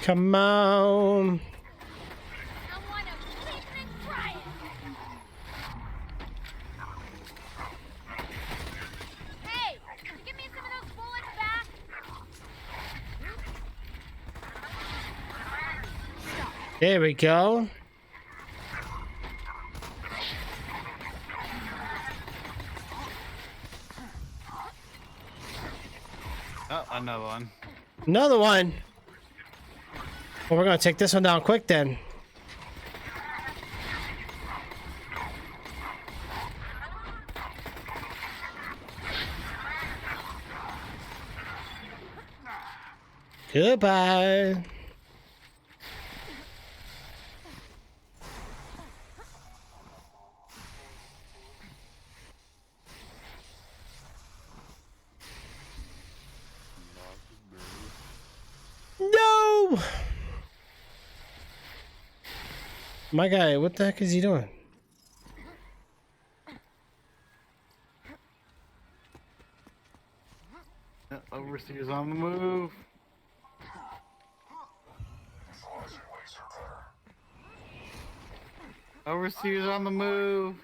Come on. I want to keep and try it. Hey, can you give me some of those bullets back? There we go. Oh, another one. Another one. Well, we're gonna take this one down quick then. Goodbye. No! My guy, what the heck is he doing? Overseer's on the move. Overseer's on the move.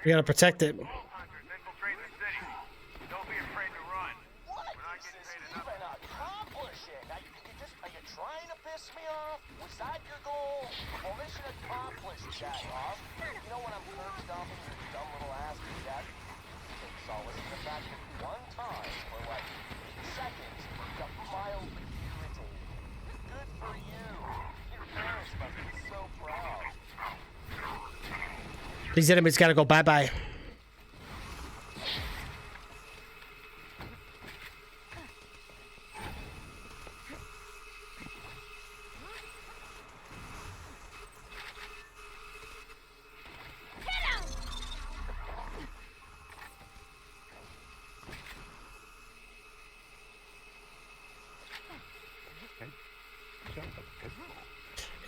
We gotta protect it. infiltrate the city. Don't be afraid to run. What We're not is getting this paid enough. even accomplishing? Are you trying to piss me off? Was that your goal? Well, mission accomplished, jack off. You know when I'm curb stomping your dumb little ass to death? Take solace in the fact that one time These enemies gotta go bye-bye.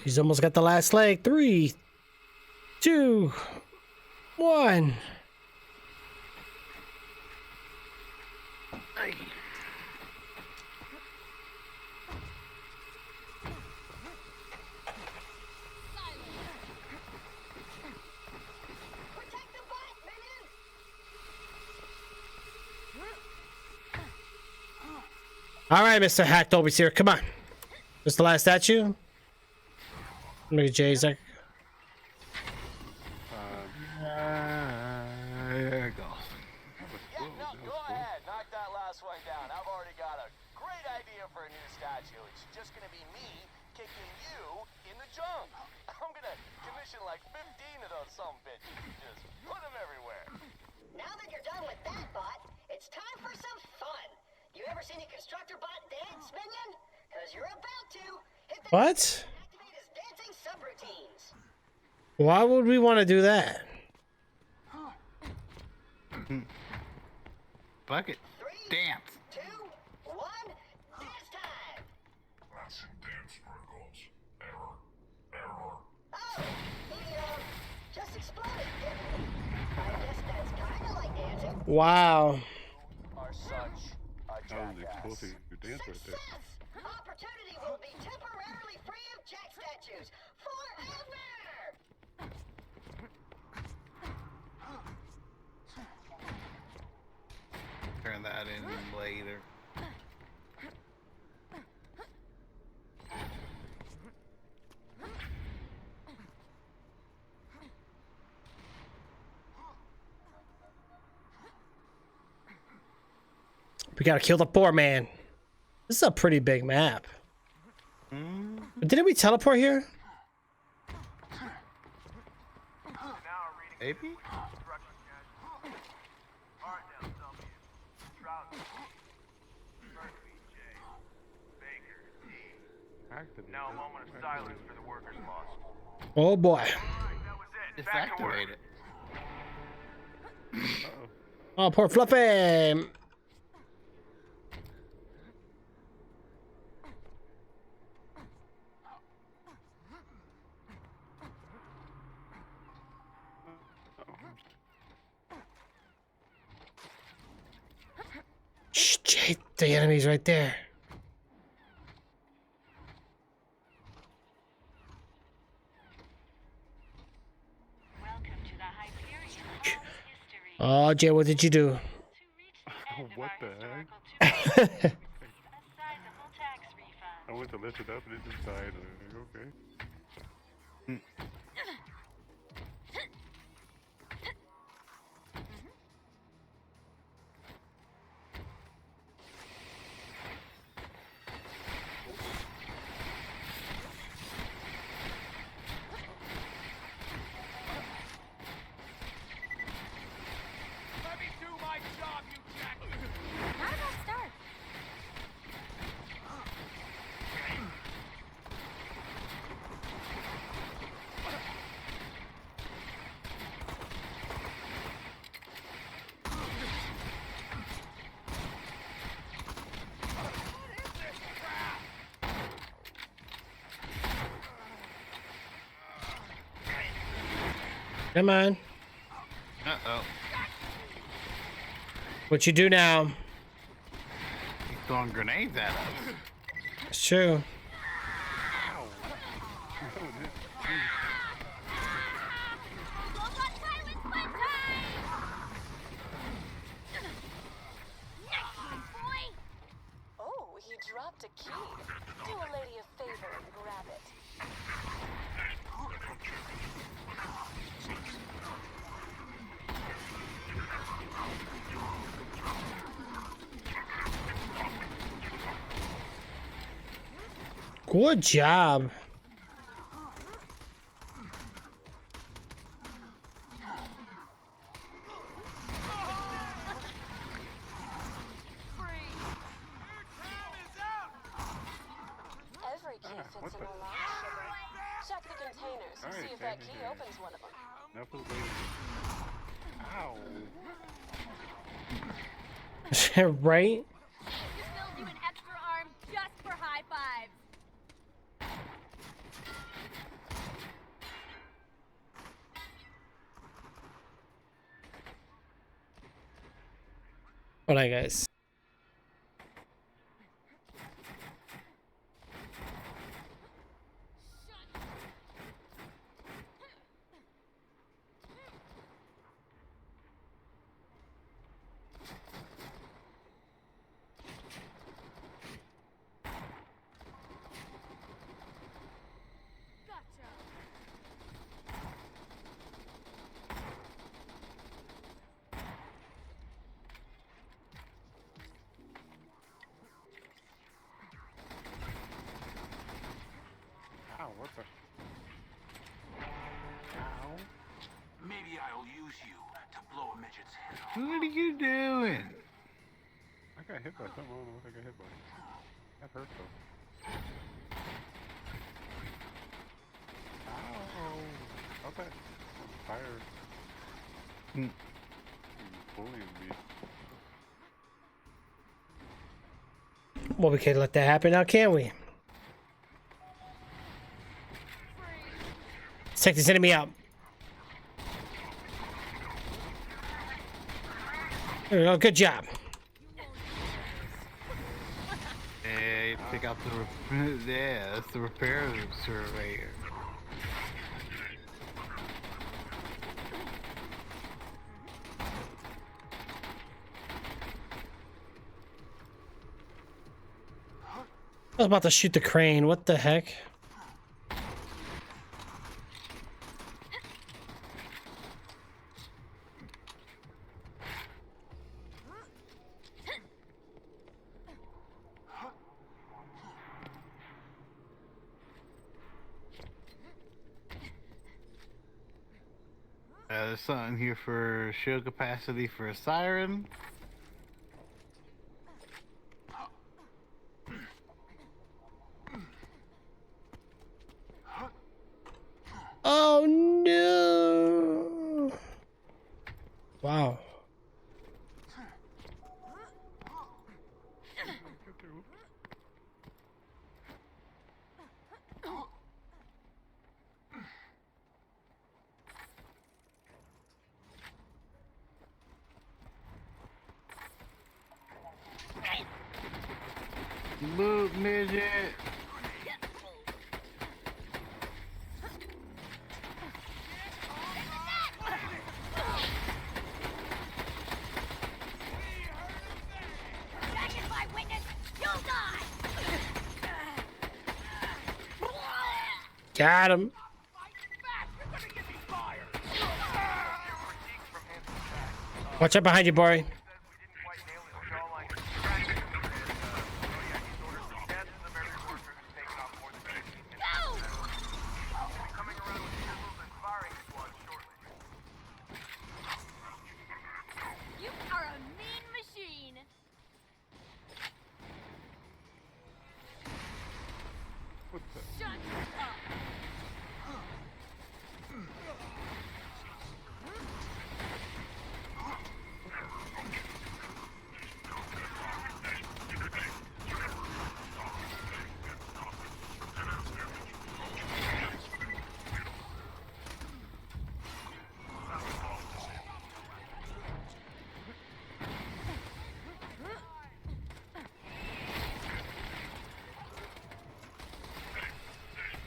He's almost got the last leg. 3, 2, 1. Protect the bot, minions! All right, Mr. Hacked Overseer, come on. This the last statue? Look at Jay's like, There it goes. Yeah, no, go ahead. Knock that last one down. I've already got a great idea for a new statue. It's just gonna be me kicking you in the junk. I'm gonna commission like 15 of those bitches. Just put them everywhere. Now that you're done with that bot, it's time for some fun. You ever seen a constructor bot dance, minion? Because you're about to. Hit the what? activate his dancing subroutines. Why would we want to do that? Fuck it. 3, Dance. 2, 1, dance time! That's dance protocols. Error. Oh, he, just exploded, didn't he? I guess that's kinda like dancing. Wow. Are such a That was jackass. explosive dance right there. Success! Opportunity will be temporarily free of jack statues forever! Turn that in later. We gotta kill the poor man. This is a pretty big map. But didn't we teleport here? Now reading Maybe? instruction guide. Martindale, Trout, Murphy, J. Baker, D. Activated. Now a moment of silence for the workers lost. Oh boy. Alright, that was it. Back to work. Deactivate it. Oh, poor Fluffy. Shh, Jay, the enemy's right there. Welcome to the Hyperion Hall's history. Oh, Jay, what did you do? To reach the end of What our the heck? historical tour, a sizable tax refund. I went to lift it up and it just died. Okay. Let me do my job, you jack! Not a bad start. Come on. Uh-oh. What you do now? He's throwing grenades at us. It's true. Robot violence fun time! Nice, boy! Oh, he dropped a key. Do a lady a favor and grab it. Good job. What's in our locked sugar? Check the containers. All right, See if that same key here. opens one of them. Enough of the lady. Ow. Right? Just build you an extra arm just for high fives. Hold on, guys. Gotcha. Ow, what the? Ow. Maybe I'll use you to blow a midget's head off. What are you doing? I got hit by something. I don't know what I got hit by. That hurt though. Ow. Okay. Fire. Hmm. Bullying me. Well, we can't let that happen now, can we? Let's take this enemy out. There we go. Good job. Hey, pick out the yeah, that's the repair surveyor. I was about to shoot the crane. What the heck? There's something here for shield capacity for a siren. Oh no! Wow. Loot midget. Magnify witness, you'll die. Got him. Watch out behind you, boy.